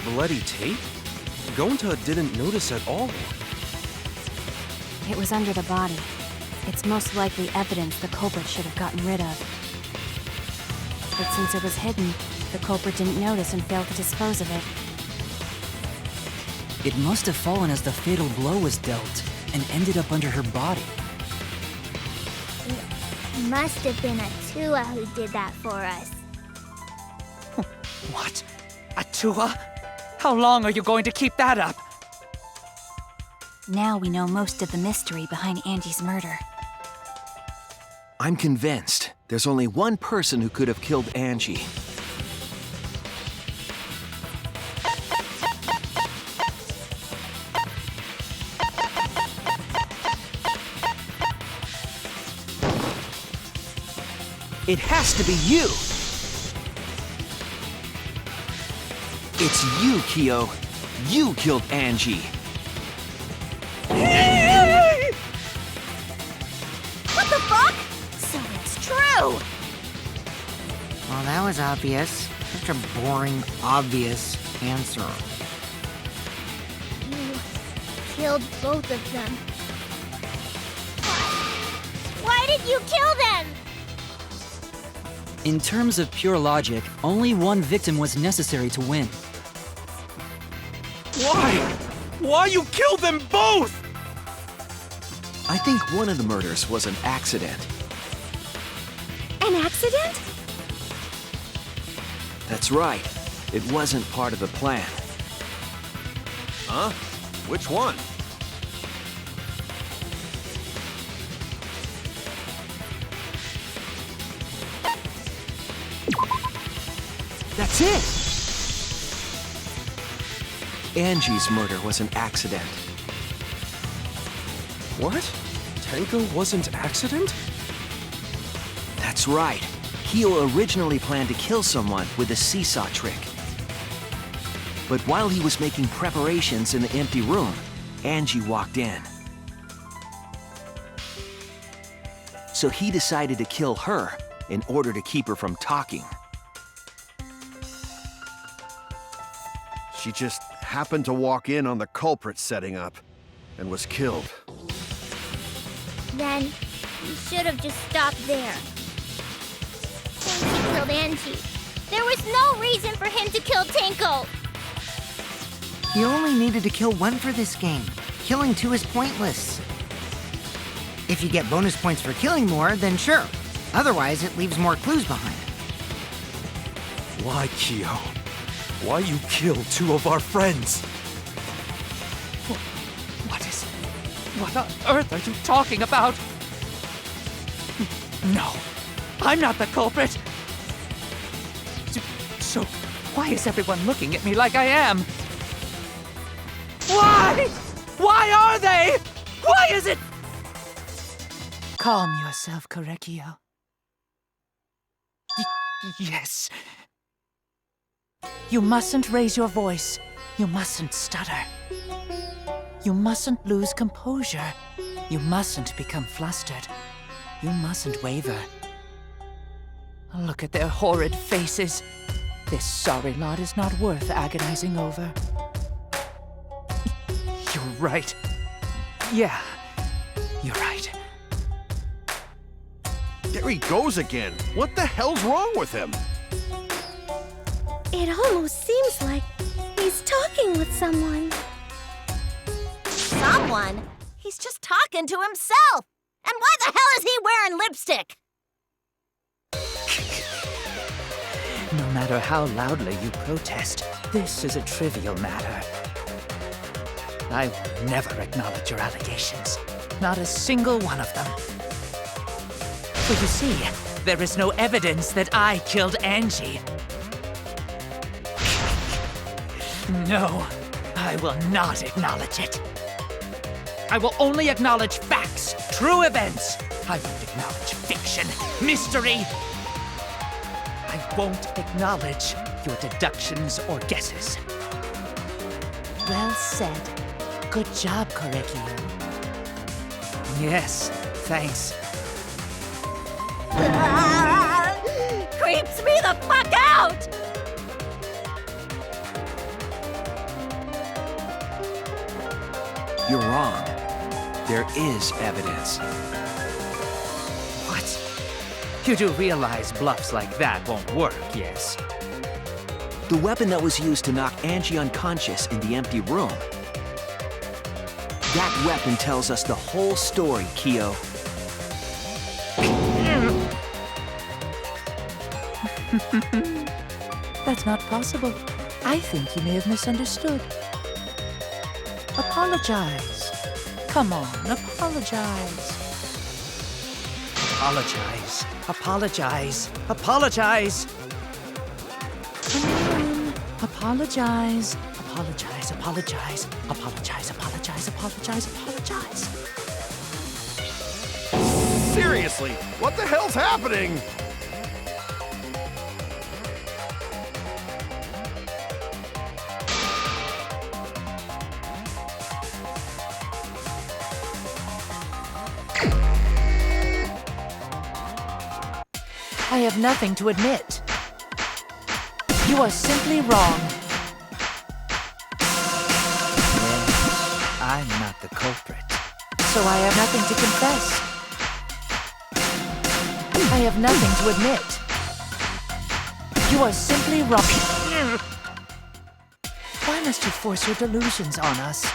Bloody tape? Gonta didn't notice at all. It was under the body. It's most likely evidence the culprit should have gotten rid of. But since it was hidden, the culprit didn't notice and failed to dispose of it. It must have fallen as the fatal blow was dealt and ended up under her body. It must have been Atua who did that for us. What? Atua? How long are you going to keep that up? Now we know most of the mystery behind Angie's murder. I'm convinced there's only one person who could have killed Angie. It has to be you! It's you, Kyo. You killed Angie. What the fuck? So it's true! Well, that was obvious. Such a boring, obvious answer. You killed both of them. Why did you kill them? In terms of pure logic, only one victim was necessary to win. Why? Why you killed them both? I think one of the murders was an accident. An accident? That's right. It wasn't part of the plan. Huh? Which one? That's it! Angie's murder was an accident. What? Tenko wasn't accident? That's right. Kyo originally planned to kill someone with a seesaw trick. But while he was making preparations in the empty room, Angie walked in. So he decided to kill her in order to keep her from talking. She just happened to walk in on the culprit setting up and was killed. Then, you should have just stopped there. Tinky killed Angie. There was no reason for him to kill Tinko. You only needed to kill one for this game. Killing two is pointless. If you get bonus points for killing more, then sure. Otherwise, it leaves more clues behind. Why, Kyo? Why you kill two of our friends? What on earth are you talking about? No, I'm not the culprit. So, why is everyone looking at me like I am? Why? Why are they? Why is it? Calm yourself, Korekio. Yes. You mustn't raise your voice. You mustn't stutter. You mustn't lose composure. You mustn't become flustered. You mustn't waver. Look at their horrid faces. This sorry lot is not worth agonizing over. You're right. Yeah, you're right. There he goes again. What the hell's wrong with him? It almost seems like he's talking with someone. Someone? He's just talking to himself. And why the hell is he wearing lipstick? No matter how loudly you protest, this is a trivial matter. I will never acknowledge your allegations. Not a single one of them. For you see, there is no evidence that I killed Angie. No, I will not acknowledge it. I will only acknowledge facts, true events. I won't acknowledge fiction, mystery. I won't acknowledge your deductions or guesses. Well said. Good job, Korekio. Yes, thanks. Creeps me the fuck out! You're wrong. There is evidence. What? You do realize bluffs like that won't work, yes? The weapon that was used to knock Angie unconscious in the empty room. That weapon tells us the whole story, Kyo. That's not possible. I think you may have misunderstood. Apologize. Come on, apologize. Apologize. Apologize. Apologize. Come on. Apologize. Apologize. Apologize. Apologize. Apologize. Apologize. Apologize. Seriously, what the hell's happening? I have nothing to admit. You are simply wrong. Yes, I'm not the culprit. So I have nothing to confess. I have nothing to admit. You are simply wrong. Why must you force your delusions on us?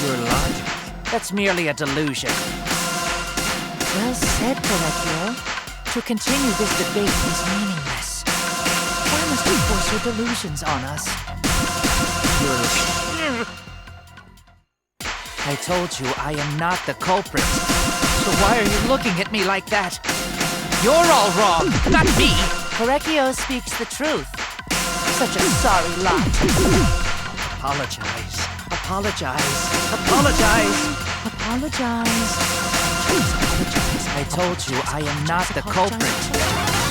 Your logic? That's merely a delusion. Well said, Korekio. To continue this debate is meaningless. Why must you force your delusions on us? I told you I am not the culprit. So why are you looking at me like that? You're all wrong, not me! Korekio speaks the truth. Such a sorry lot. Apologize. Apologize. Apologize. Apologize. Apologize. I told you I am not the culprit.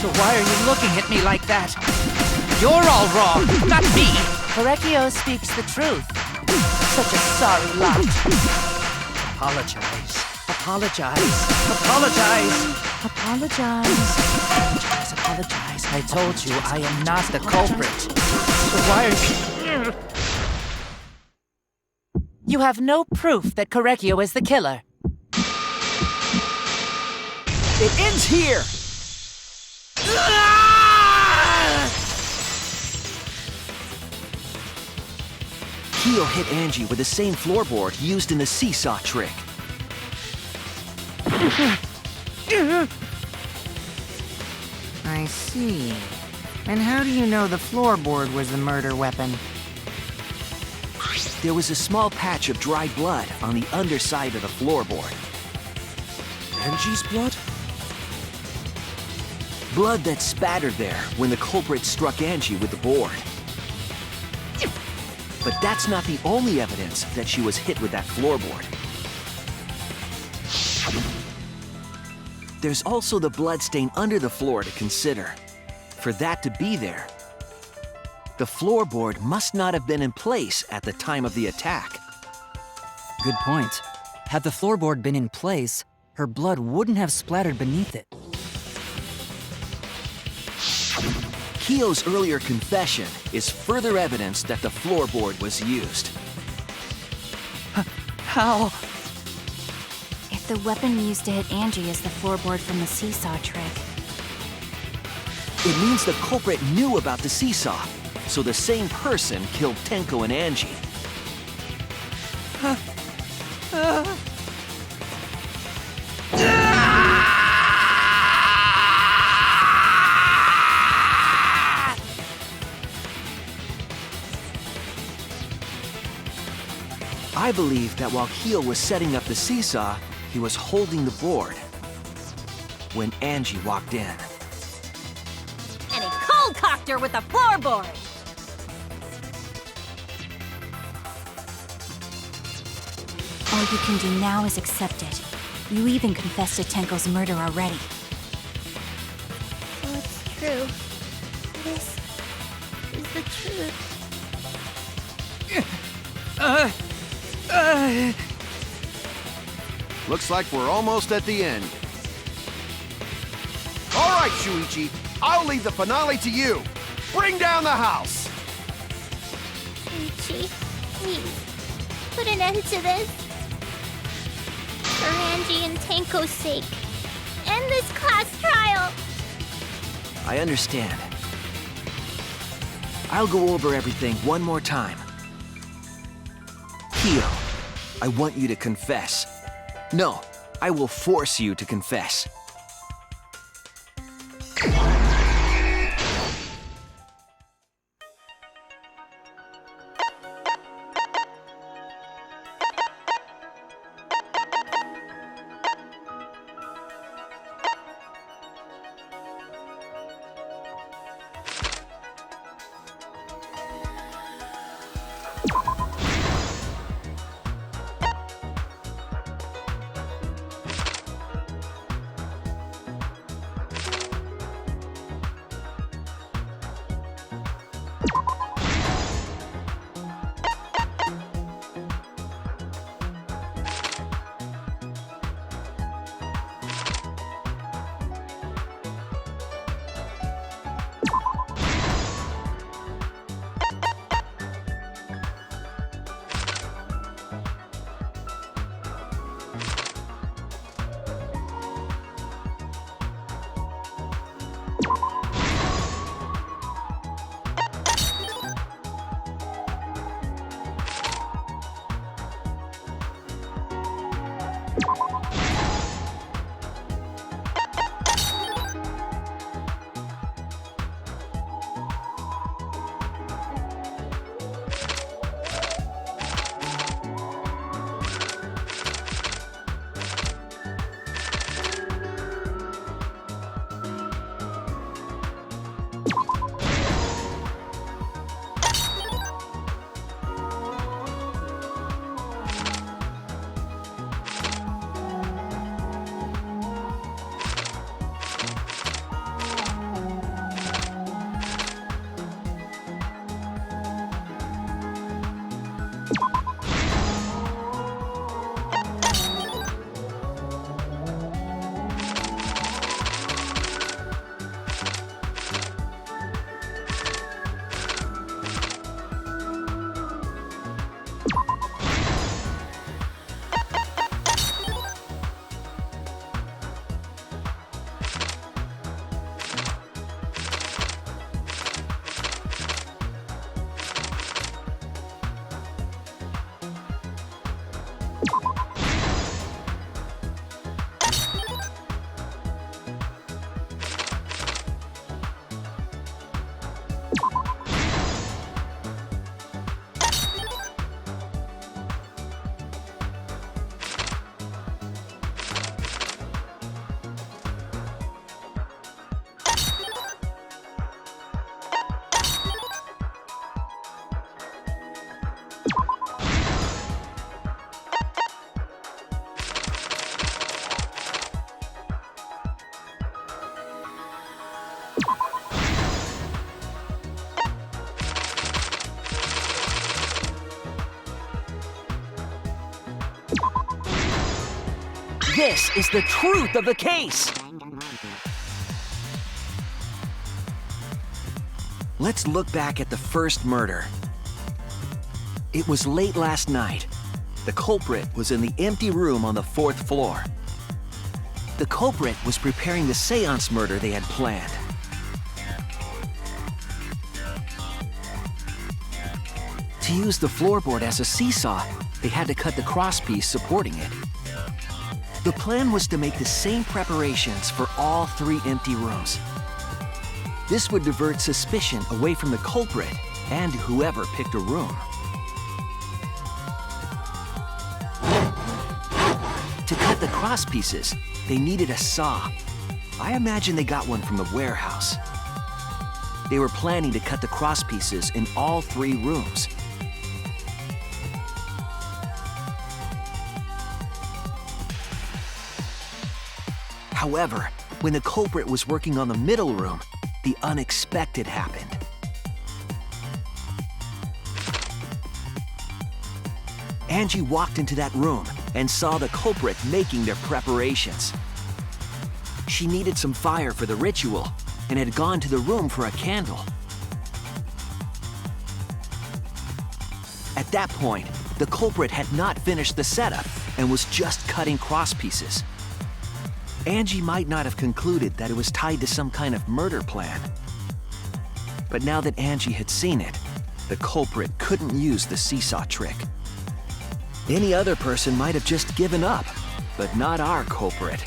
So why are you looking at me like that? You're all wrong, not me! Correcchio speaks the truth. Such a sorry lot. Apologize. Apologize. Apologize. Apologize. Apologize. Apologize. I told you I am not the culprit. But why are you... You have no proof that Correcchio is the killer. It ends here! Kyo hit Angie with the same floorboard used in the seesaw trick. I see. And how do you know the floorboard was the murder weapon? There was a small patch of dry blood on the underside of the floorboard. Angie's blood? Blood that spattered there when the culprit struck Angie with the board. But that's not the only evidence that she was hit with that floorboard. There's also the bloodstain under the floor to consider. For that to be there, the floorboard must not have been in place at the time of the attack. Good point. Had the floorboard been in place, her blood wouldn't have splattered beneath it. Kyo's earlier confession is further evidence that the floorboard was used. How? If the weapon used to hit Angie is the floorboard from the seesaw trick, It means the culprit knew about the seesaw, so the same person killed Tenko and Angie. I believe that while Kyo was setting up the seesaw, he was holding the board when Angie walked in. And he cold-cocked her with the floorboard! all you can do now is accept it. You even confessed to Tenko's murder already. So it's true. This is the truth. Looks like we're almost at the end. All right, Shuichi, I'll leave the finale to you. Bring down the house. Ichi, please, put an end to this. For Angie and Tenko's sake. End this class trial. I understand. I'll go over everything one more time. Kyo, I want you to confess. No, I will force you to confess. This is the truth of the case! Let's look back at the first murder. It was late last night. The culprit was in the empty room on the 4th floor. The culprit was preparing the seance murder they had planned. To use the floorboard as a seesaw, they had to cut the crosspiece supporting it. The plan was to make the same preparations for all 3 empty rooms. This would divert suspicion away from the culprit and whoever picked a room. To cut the crosspieces, they needed a saw. I imagine they got one from the warehouse. They were planning to cut the crosspieces in all 3 rooms. However, when the culprit was working on the middle room, the unexpected happened. Angie walked into that room and saw the culprit making their preparations. She needed some fire for the ritual and had gone to the room for a candle. At that point, the culprit had not finished the setup and was just cutting crosspieces. Angie might not have concluded that it was tied to some kind of murder plan. But now that Angie had seen it, the culprit couldn't use the seesaw trick. Any other person might have just given up, but not our culprit.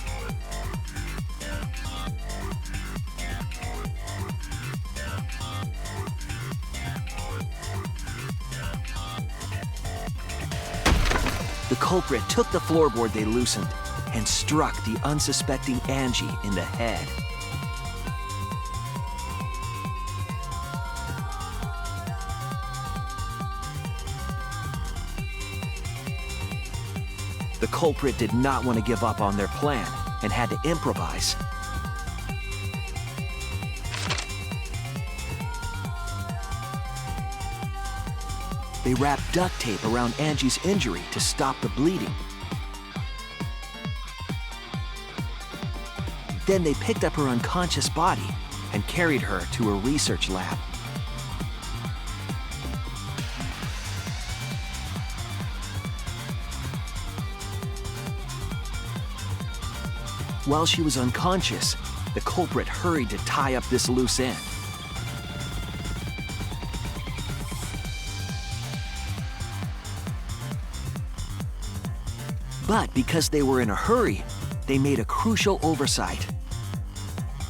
The culprit took the floorboard they loosened and struck the unsuspecting Angie in the head. The culprit did not want to give up on their plan and had to improvise. They wrapped duct tape around Angie's injury to stop the bleeding. Then they picked up her unconscious body and carried her to a research lab. While she was unconscious, the culprit hurried to tie up this loose end. But because they were in a hurry, they made a crucial oversight.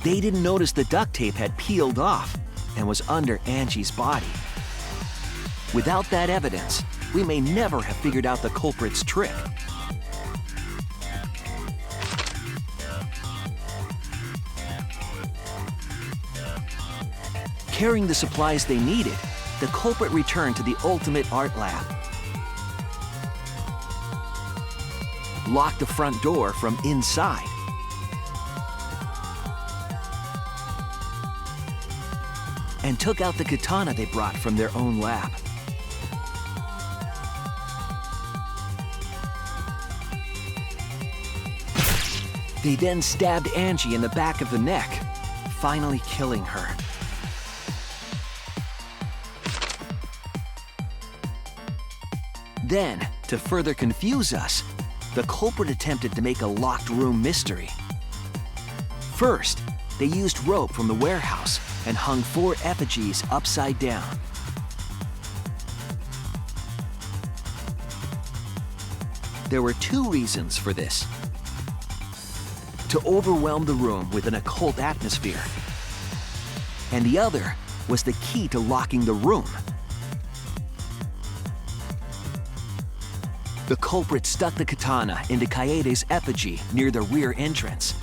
They didn't notice the duct tape had peeled off and was under Angie's body. Without that evidence, we may never have figured out the culprit's trick. Carrying the supplies they needed, the culprit returned to the ultimate art lab. Locked the front door from inside. And took out the katana they brought from their own lab. They then stabbed Angie in the back of the neck, finally killing her. Then, to further confuse us, the culprit attempted to make a locked room mystery. First, they used rope from the warehouse and hung 4 effigies upside down. There were 2 reasons for this. To overwhelm the room with an occult atmosphere. And the other was the key to locking the room. The culprit stuck the katana into Kaede's effigy near the rear entrance.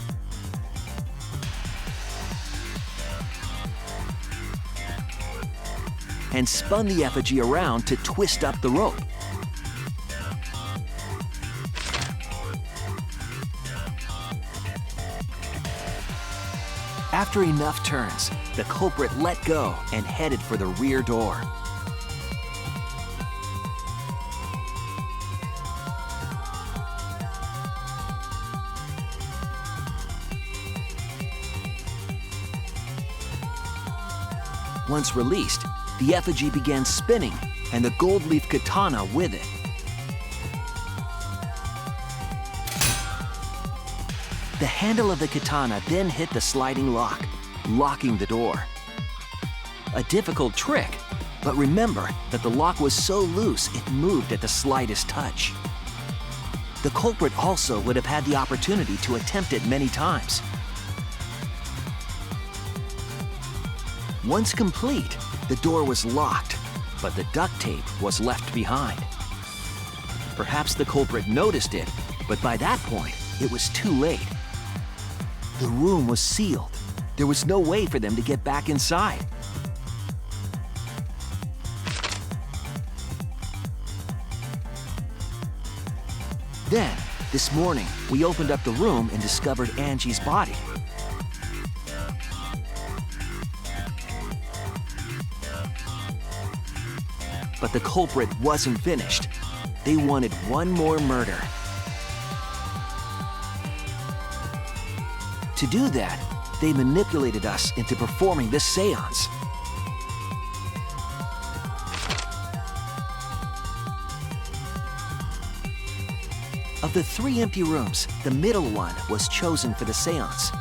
And spun the effigy around to twist up the rope. After enough turns, the culprit let go and headed for the rear door. Once released, the effigy began spinning, and the gold leaf katana with it. The handle of the katana then hit the sliding lock, locking the door. A difficult trick, but remember that the lock was so loose it moved at the slightest touch. The culprit also would have had the opportunity to attempt it many times. Once complete, the door was locked, but the duct tape was left behind. Perhaps the culprit noticed it, but by that point, it was too late. The room was sealed. There was no way for them to get back inside. Then, this morning, we opened up the room and discovered Angie's body. But the culprit wasn't finished. They wanted one more murder. To do that, they manipulated us into performing this seance. Of the 3 empty rooms, the middle one was chosen for the seance.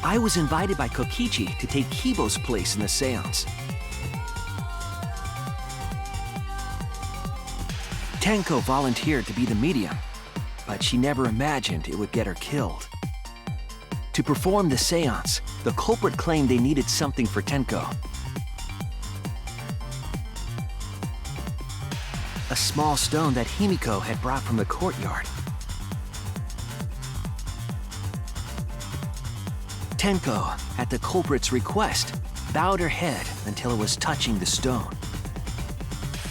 I was invited by Kokichi to take Kibo's place in the seance. Tenko volunteered to be the medium, but she never imagined it would get her killed. To perform the seance, the culprit claimed they needed something for Tenko. A small stone that Himiko had brought from the courtyard. Tenko, at the culprit's request, bowed her head until it was touching the stone.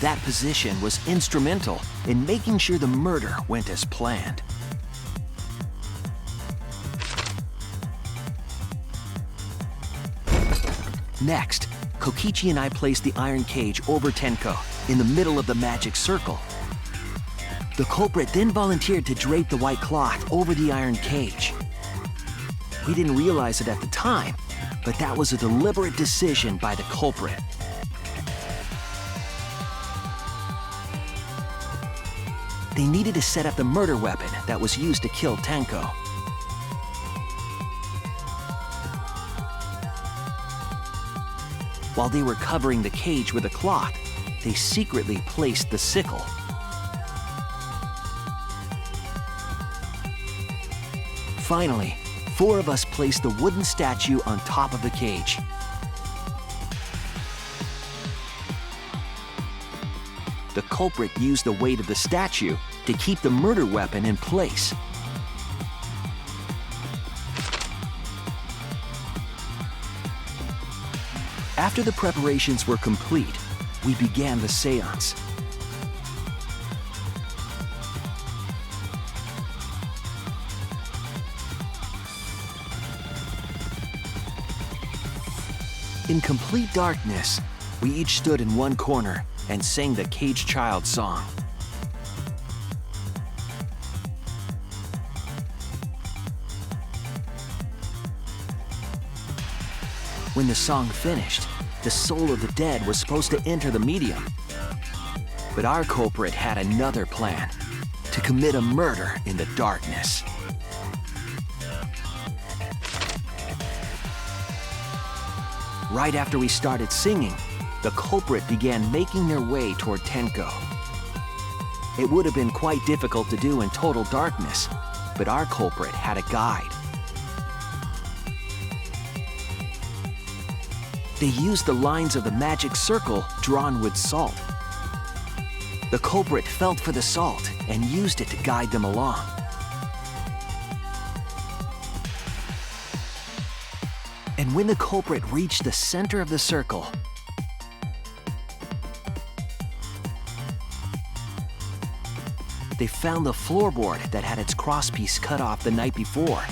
That position was instrumental in making sure the murder went as planned. Next, Kokichi and I placed the iron cage over Tenko in the middle of the magic circle. The culprit then volunteered to drape the white cloth over the iron cage. We didn't realize it at the time, but that was a deliberate decision by the culprit. They needed to set up the murder weapon that was used to kill Tenko. While they were covering the cage with a cloth, they secretly placed the sickle. Finally, 4 of us placed the wooden statue on top of the cage. The culprit used the weight of the statue to keep the murder weapon in place. After the preparations were complete, we began the seance. In complete darkness, we each stood in one corner and sang the Caged Child song. When the song finished, the soul of the dead was supposed to enter the medium. But our culprit had another plan, to commit a murder in the darkness. Right after we started singing, the culprit began making their way toward Tenko. It would have been quite difficult to do in total darkness, but our culprit had a guide. They used the lines of the magic circle drawn with salt. The culprit felt for the salt and used it to guide them along. And when the culprit reached the center of the circle, they found the floorboard that had its crosspiece cut off the night before.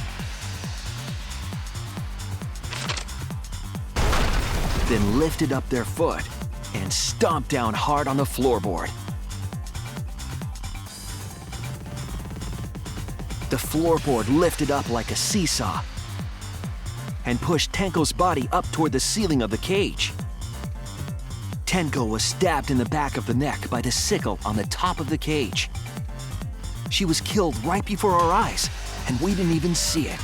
Then lifted up their foot and stomped down hard on the floorboard. The floorboard lifted up like a seesaw. and pushed Tenko's body up toward the ceiling of the cage. Tenko was stabbed in the back of the neck by the sickle on the top of the cage. She was killed right before our eyes, and we didn't even see it.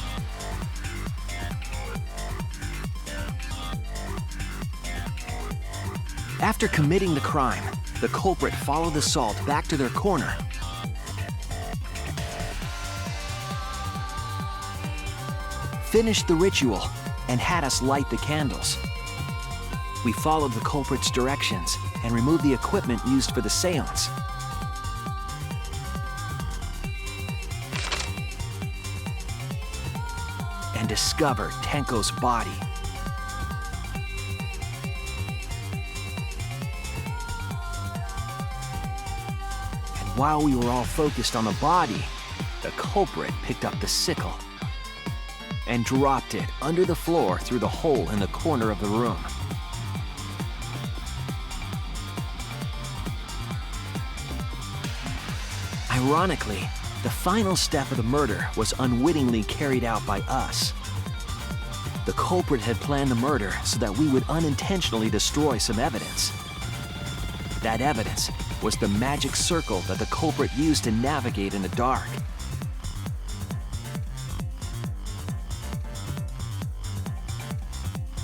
After committing the crime, the culprit followed the salt back to their corner. Finished the ritual and had us light the candles. We followed the culprit's directions and removed the equipment used for the seance. And discovered Tenko's body. And while we were all focused on the body, the culprit picked up the sickle and dropped it under the floor through the hole in the corner of the room. Ironically, the final step of the murder was unwittingly carried out by us. The culprit had planned the murder so that we would unintentionally destroy some evidence. That evidence was the magic circle that the culprit used to navigate in the dark.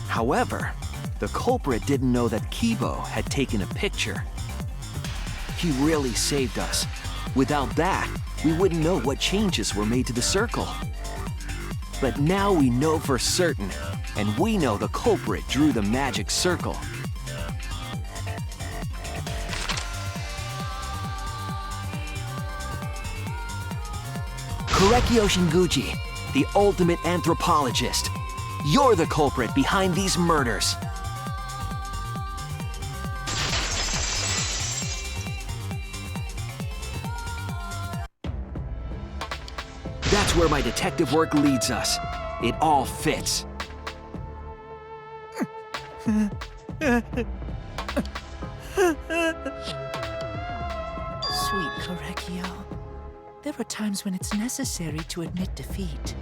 However, the culprit didn't know that Kibo had taken a picture. He really saved us. Without that, we wouldn't know what changes were made to the circle. But now we know for certain, and we know the culprit drew the magic circle. Korekio Shinguchi, the ultimate anthropologist. You're the culprit behind these murders. That's where my detective work leads us. It all fits. Sweet Korekio, there are times when it's necessary to admit defeat.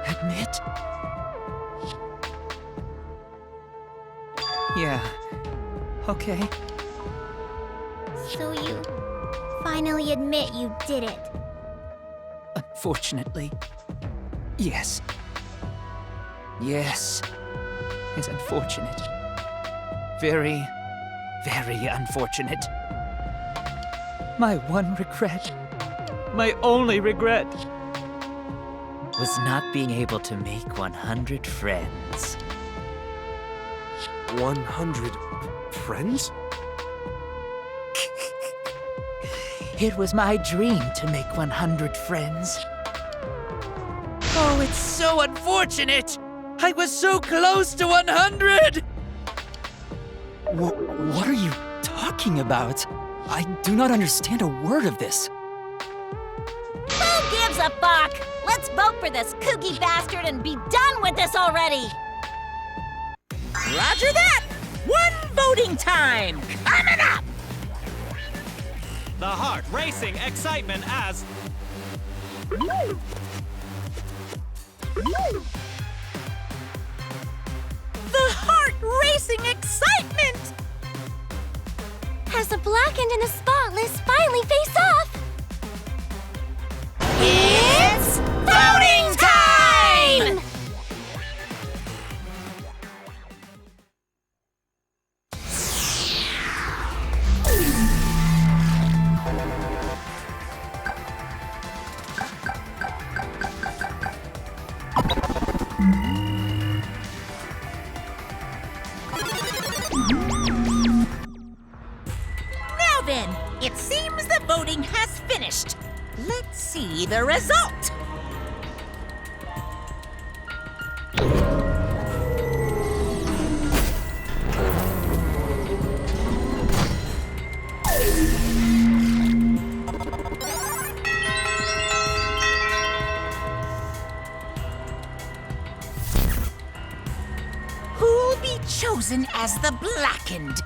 Admit? Yeah, okay. So you finally admit you did it. Unfortunately, yes. Yes, it's unfortunate. Very, very unfortunate. My one regret, my only regret, was not being able to make 100 friends. 100 friends? It was my dream to make 100 friends. Oh, it's so unfortunate! I was so close to 100! What are you talking about? I do not understand a word of this. Who gives a fuck? Let's vote for this kooky bastard and be done with this already! Roger that! One voting time coming up! The heart racing excitement as... The heart racing excitement! As the blackened and the spotless finally face off! It's voting time! Now then, it seems the voting has finished. Let's see the result. Who'll be chosen as the blackened?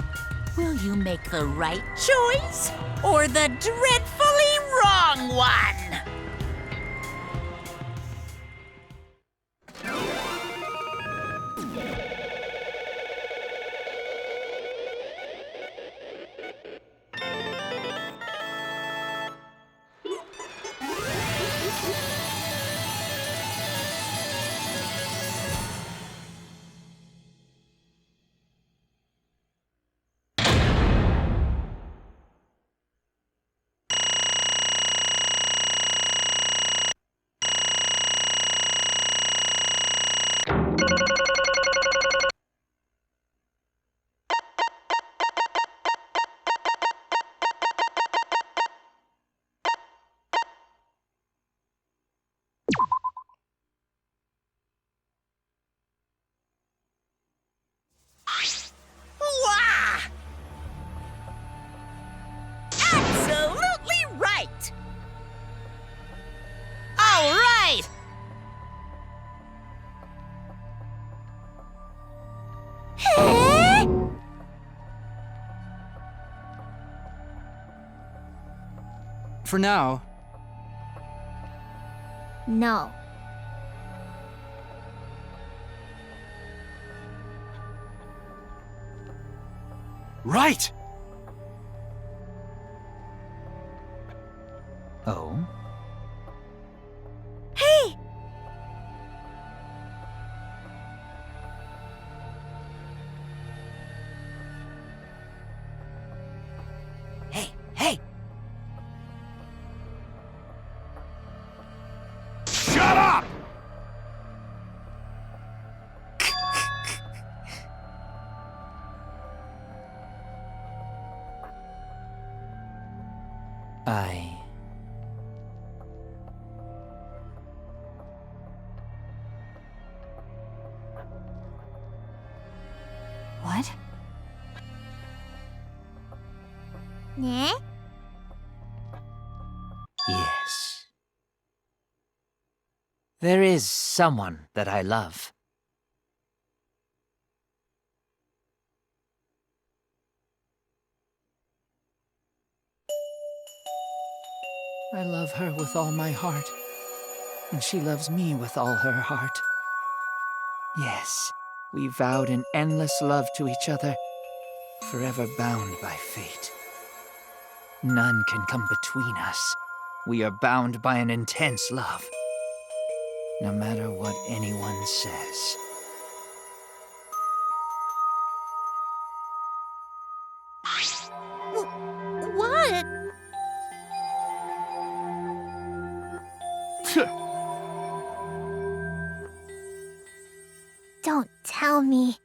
Will you make the right choice or the dreadfully wrong one? For now. No. Right! Oh? Hey! Hey! Shut up! What? 네? Yes. There is someone that I love. I love her with all my heart, and she loves me with all her heart. Yes, we vowed an endless love to each other, forever bound by fate. None can come between us. We are bound by an intense love, no matter what anyone says. What? Don't tell me.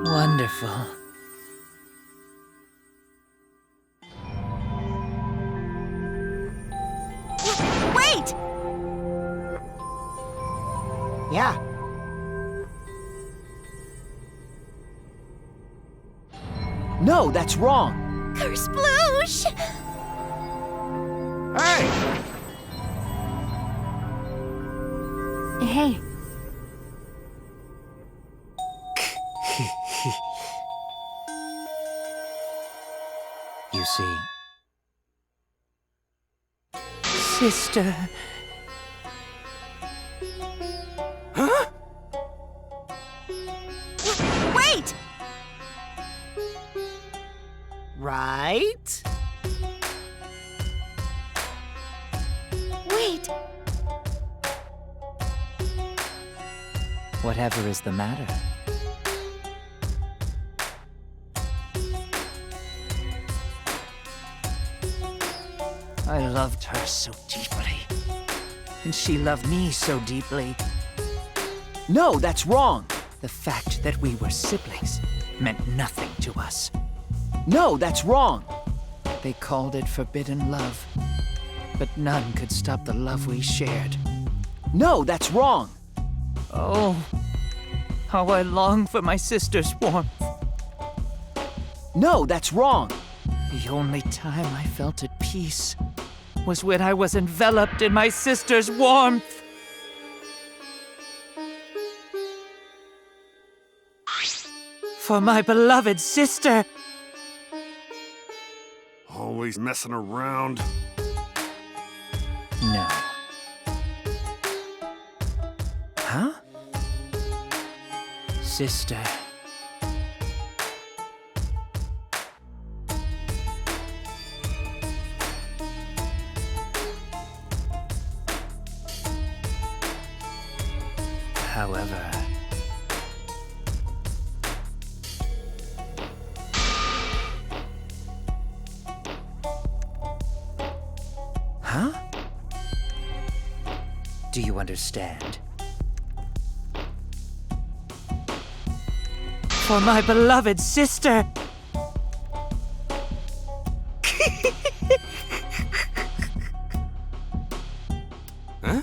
Wonderful. Wait! Yeah. No, that's wrong. Curse Sploosh! Hey! Hey, You see, sister. Huh? Wait! Right? Wait! Whatever is the matter? I loved her so deeply, and she loved me so deeply. No, that's wrong. The fact that we were siblings meant nothing to us. No, that's wrong. They called it forbidden love, but none could stop the love we shared. No, that's wrong. Oh, how I long for my sister's warmth. No, that's wrong. The only time I felt at peace was when I was enveloped in my sister's warmth. For my beloved sister. Always messing around. No. Huh? Sister. However, huh? Do you understand? For my beloved sister. Huh?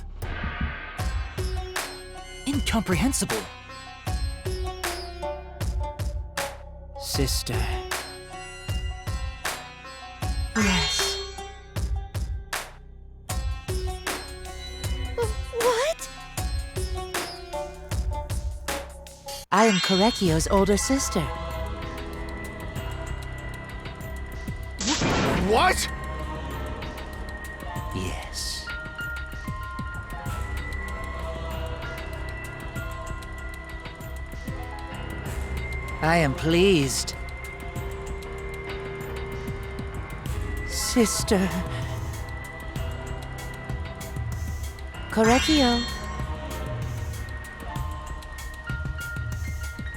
Incomprehensible. Sister. Yes. What? am Korekio's older sister. What? Yes. I am pleased. Sister. Korekio.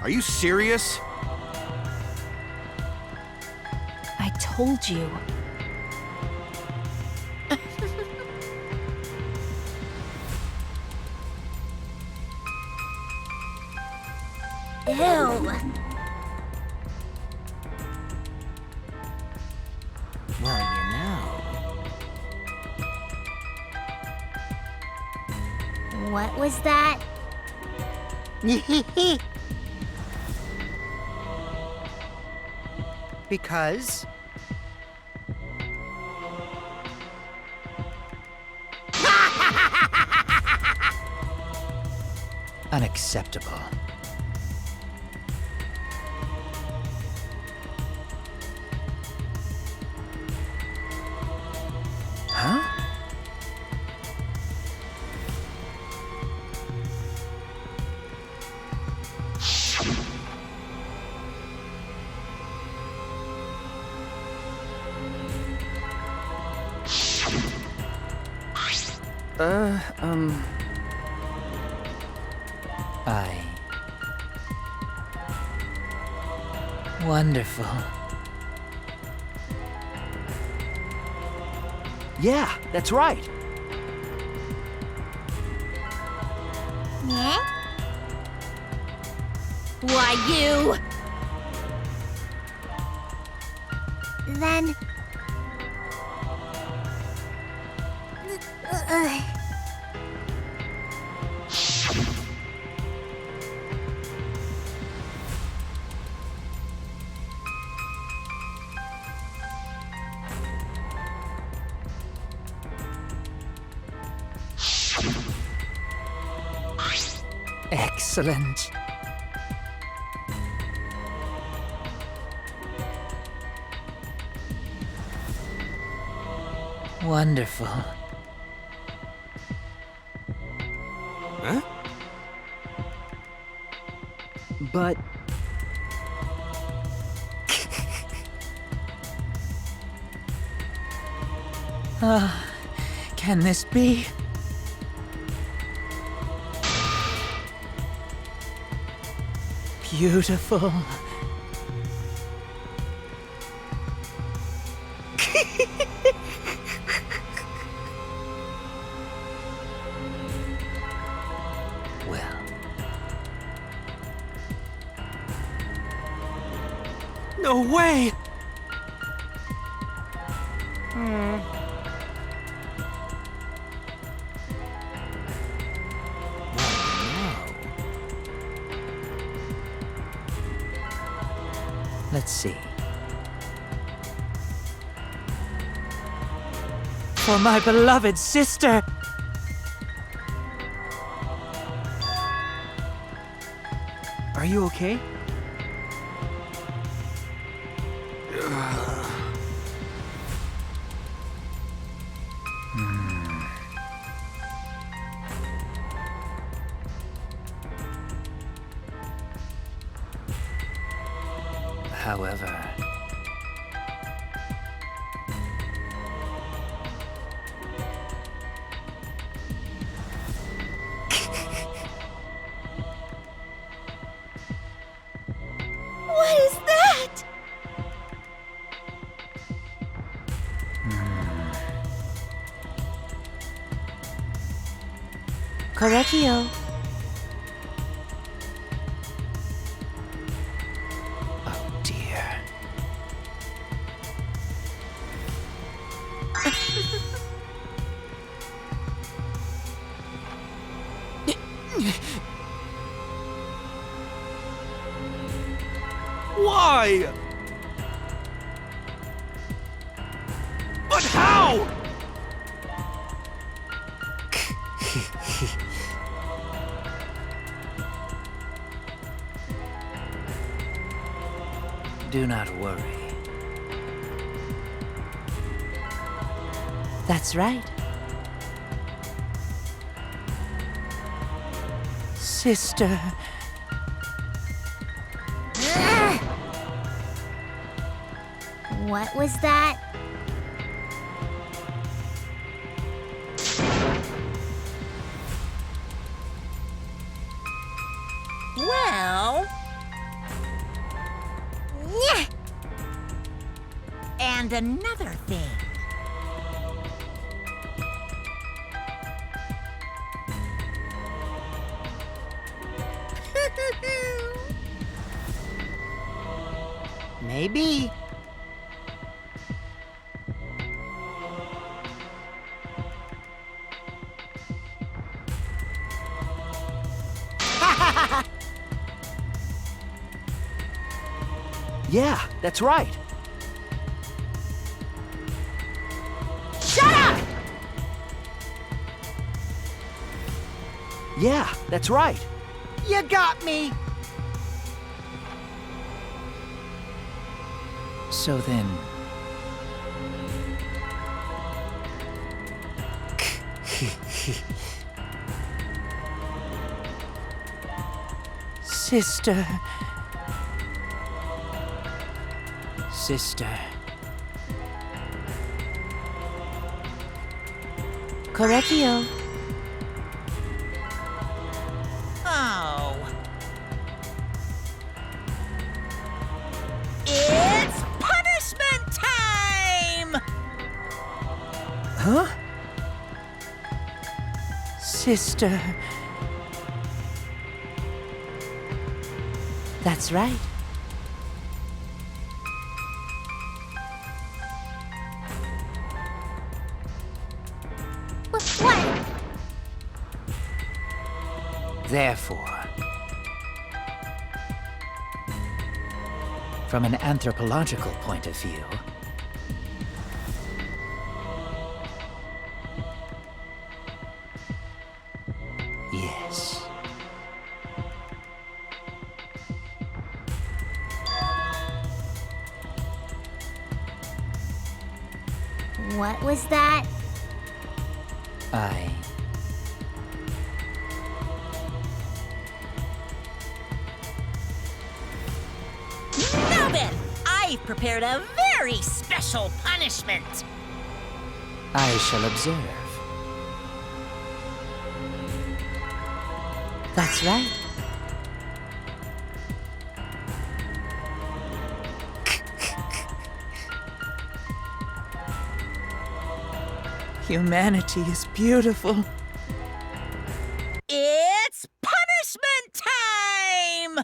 Are you serious? I told you. Ew. Well, you know. What was that? Because Unacceptable. Huh? Wonderful. Yeah, that's right. Yeah? Why, you? Then... Excellent. Wonderful. Huh? But Can this be? Beautiful. Well. No way! Let's see. For my beloved sister! are you okay? However... What is that? Korekio. Oh dear. Why? But how? Do not worry. That's right. Sister. What was that? Well... Nyeh! And another thing. Maybe. Yeah, that's right. Shut up! Yeah, that's right. You got me! So then... Sister... Sister... Correctio. Oh. It's punishment time! Huh? Sister... That's right. What? Therefore, from an anthropological point of view, yes. What was that? Now then, I've prepared a very special punishment. I shall observe. That's right. Humanity is beautiful. It's punishment time!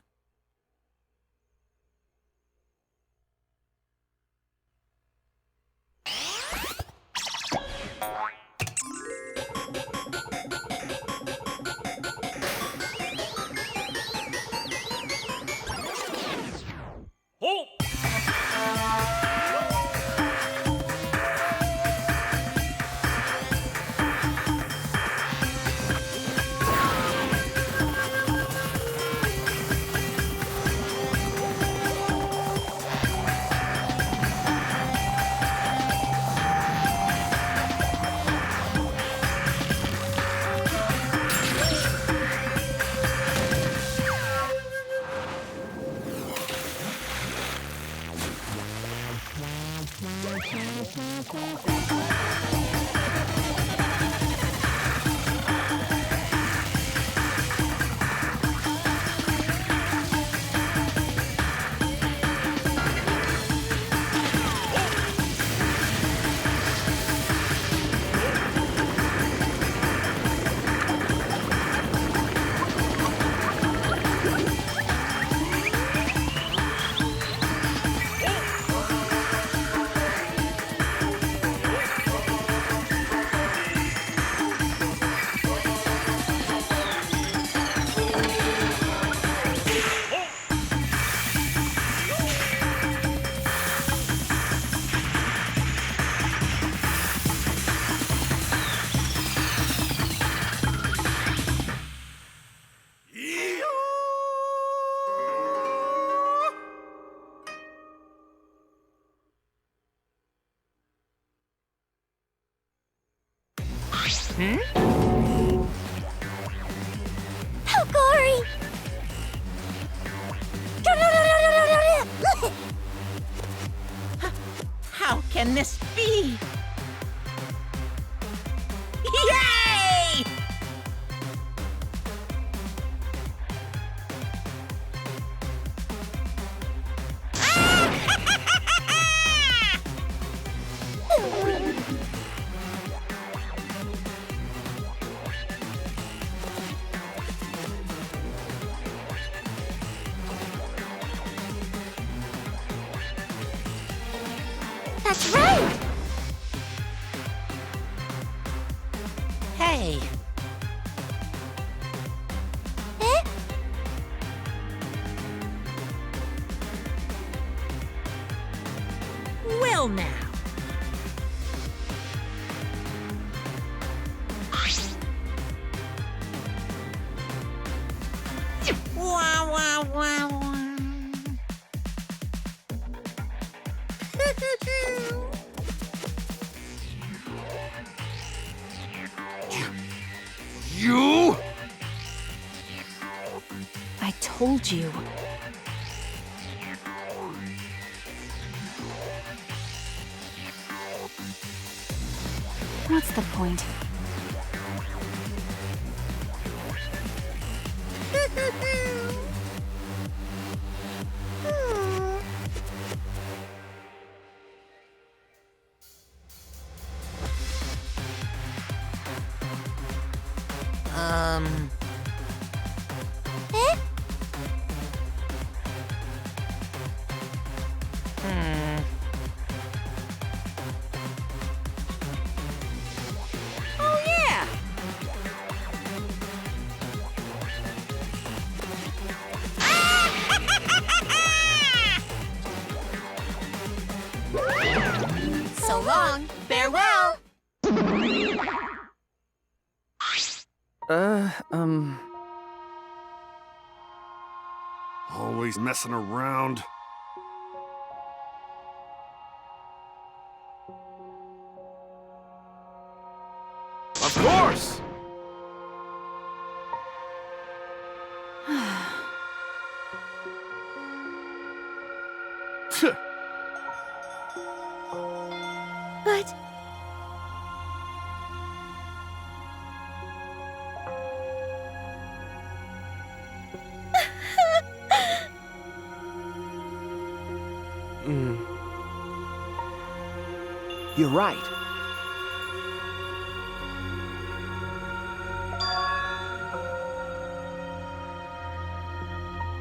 How gory! How can this be? Yay! That's right! Hey, Eh? well now. Wah, wah, wah, wah. You? I told you. What's the point? Eh? Oh, yeah. So long. Farewell. Always messing around. Of course! Tch. But... You're right.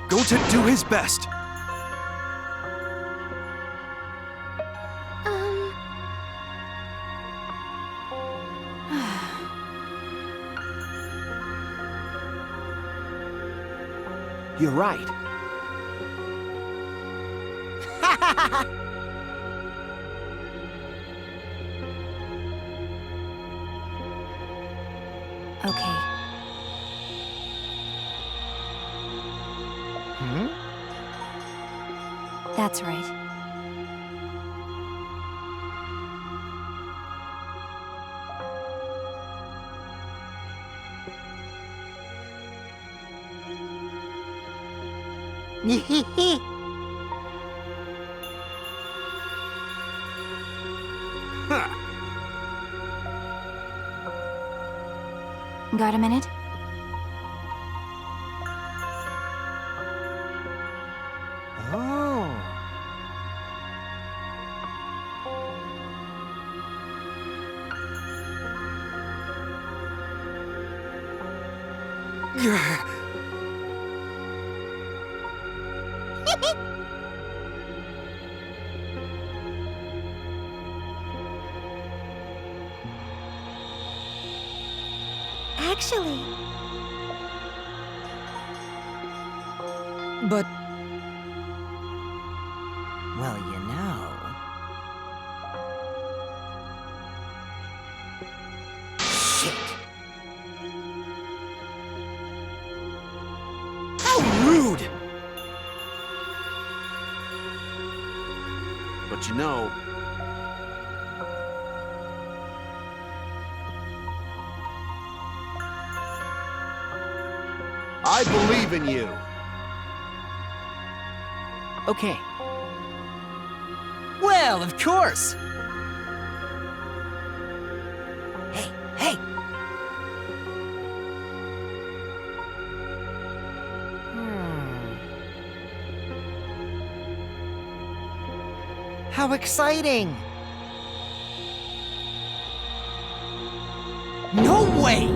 Goten do his best. You're right. Okay. That's right. Got a minute? Oh. Actually... But... Well, you know... Shit. How rude! But you know... I believe in you. Okay. Well, of course. Hey, hey! How exciting! No way!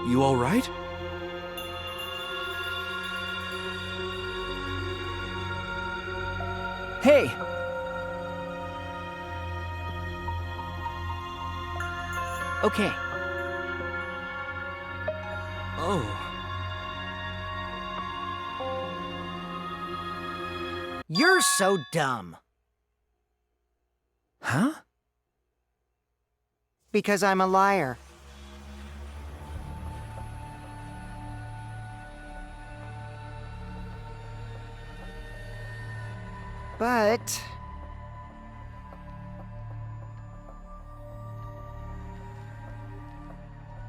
You all right? Hey! Okay. Oh. You're so dumb. Huh? Because I'm a liar. But...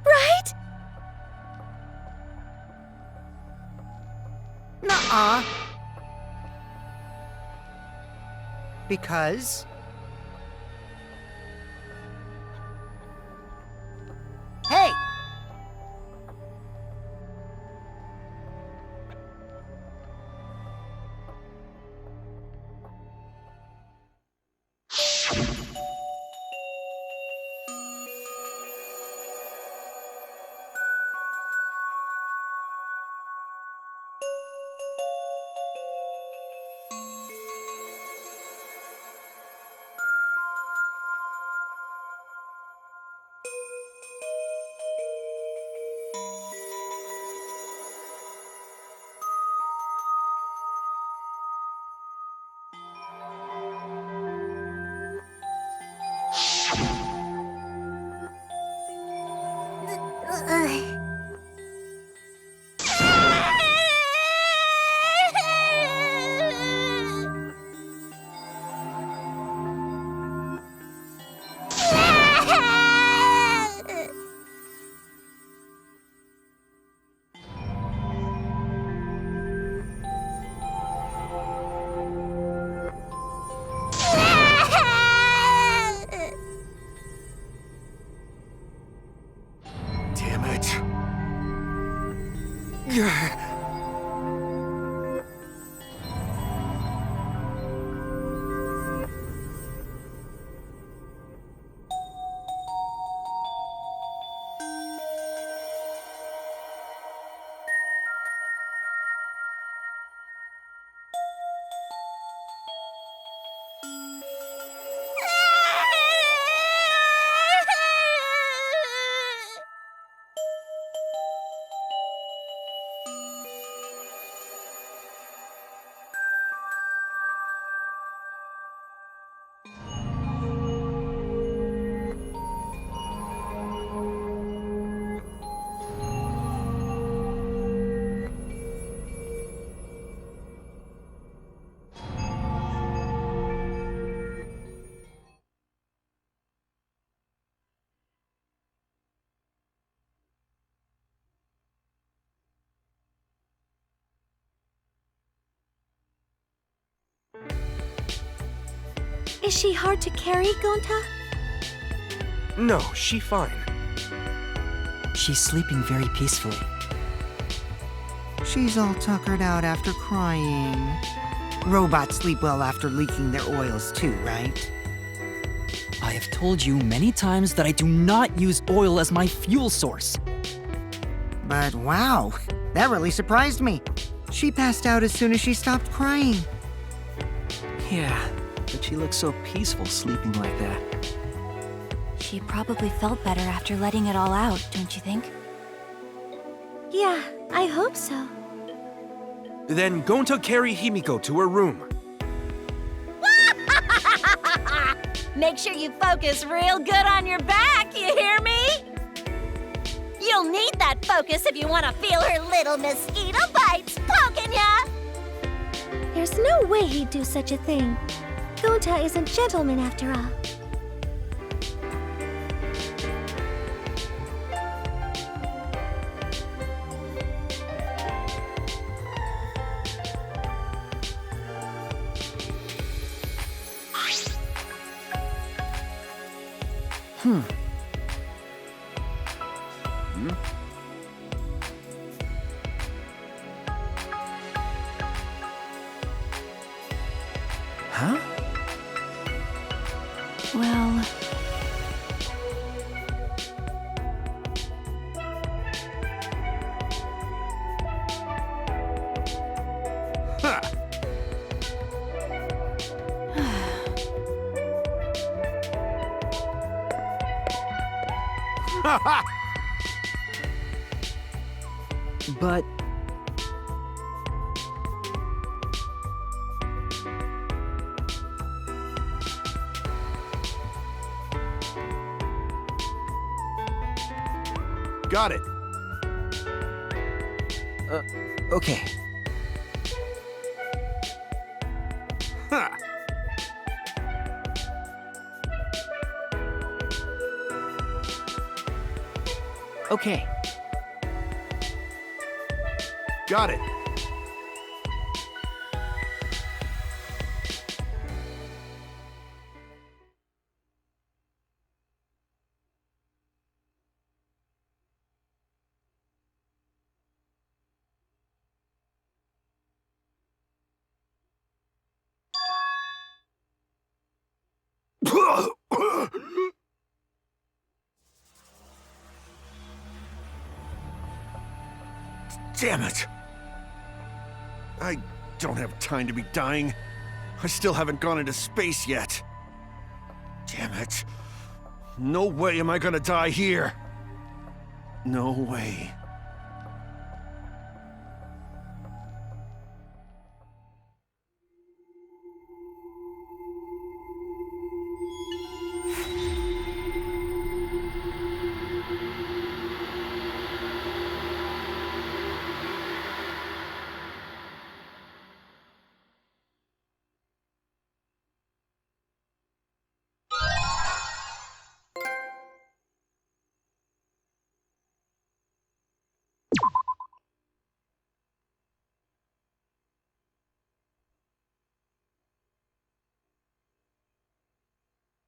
Right? Nuh-uh. Because... Hey! Damn it. Is she hard to carry, Gonta? No, she fine. She's sleeping very peacefully. She's all tuckered out after crying. Robots sleep well after leaking their oils too, right? I have told you many times that I do not use oil as my fuel source. But wow, that really surprised me. She passed out as soon as she stopped crying. Yeah, but she looks so peaceful sleeping like that. She probably felt better after letting it all out, don't you think? Yeah, I hope so. Then Gonta carry Himiko to her room. Make sure you focus real good on your back, you hear me? You'll You'll need that focus if you want to feel her little mosquito bites poking ya! There's no way he'd do such a thing. Gota is a gentleman after all. Huh? Well... But... Got it. Okay. Ha! Okay. Got it. Damn it! I don't have time to be dying. I still haven't gone into space yet. Damn it. No way am I gonna die here. No way.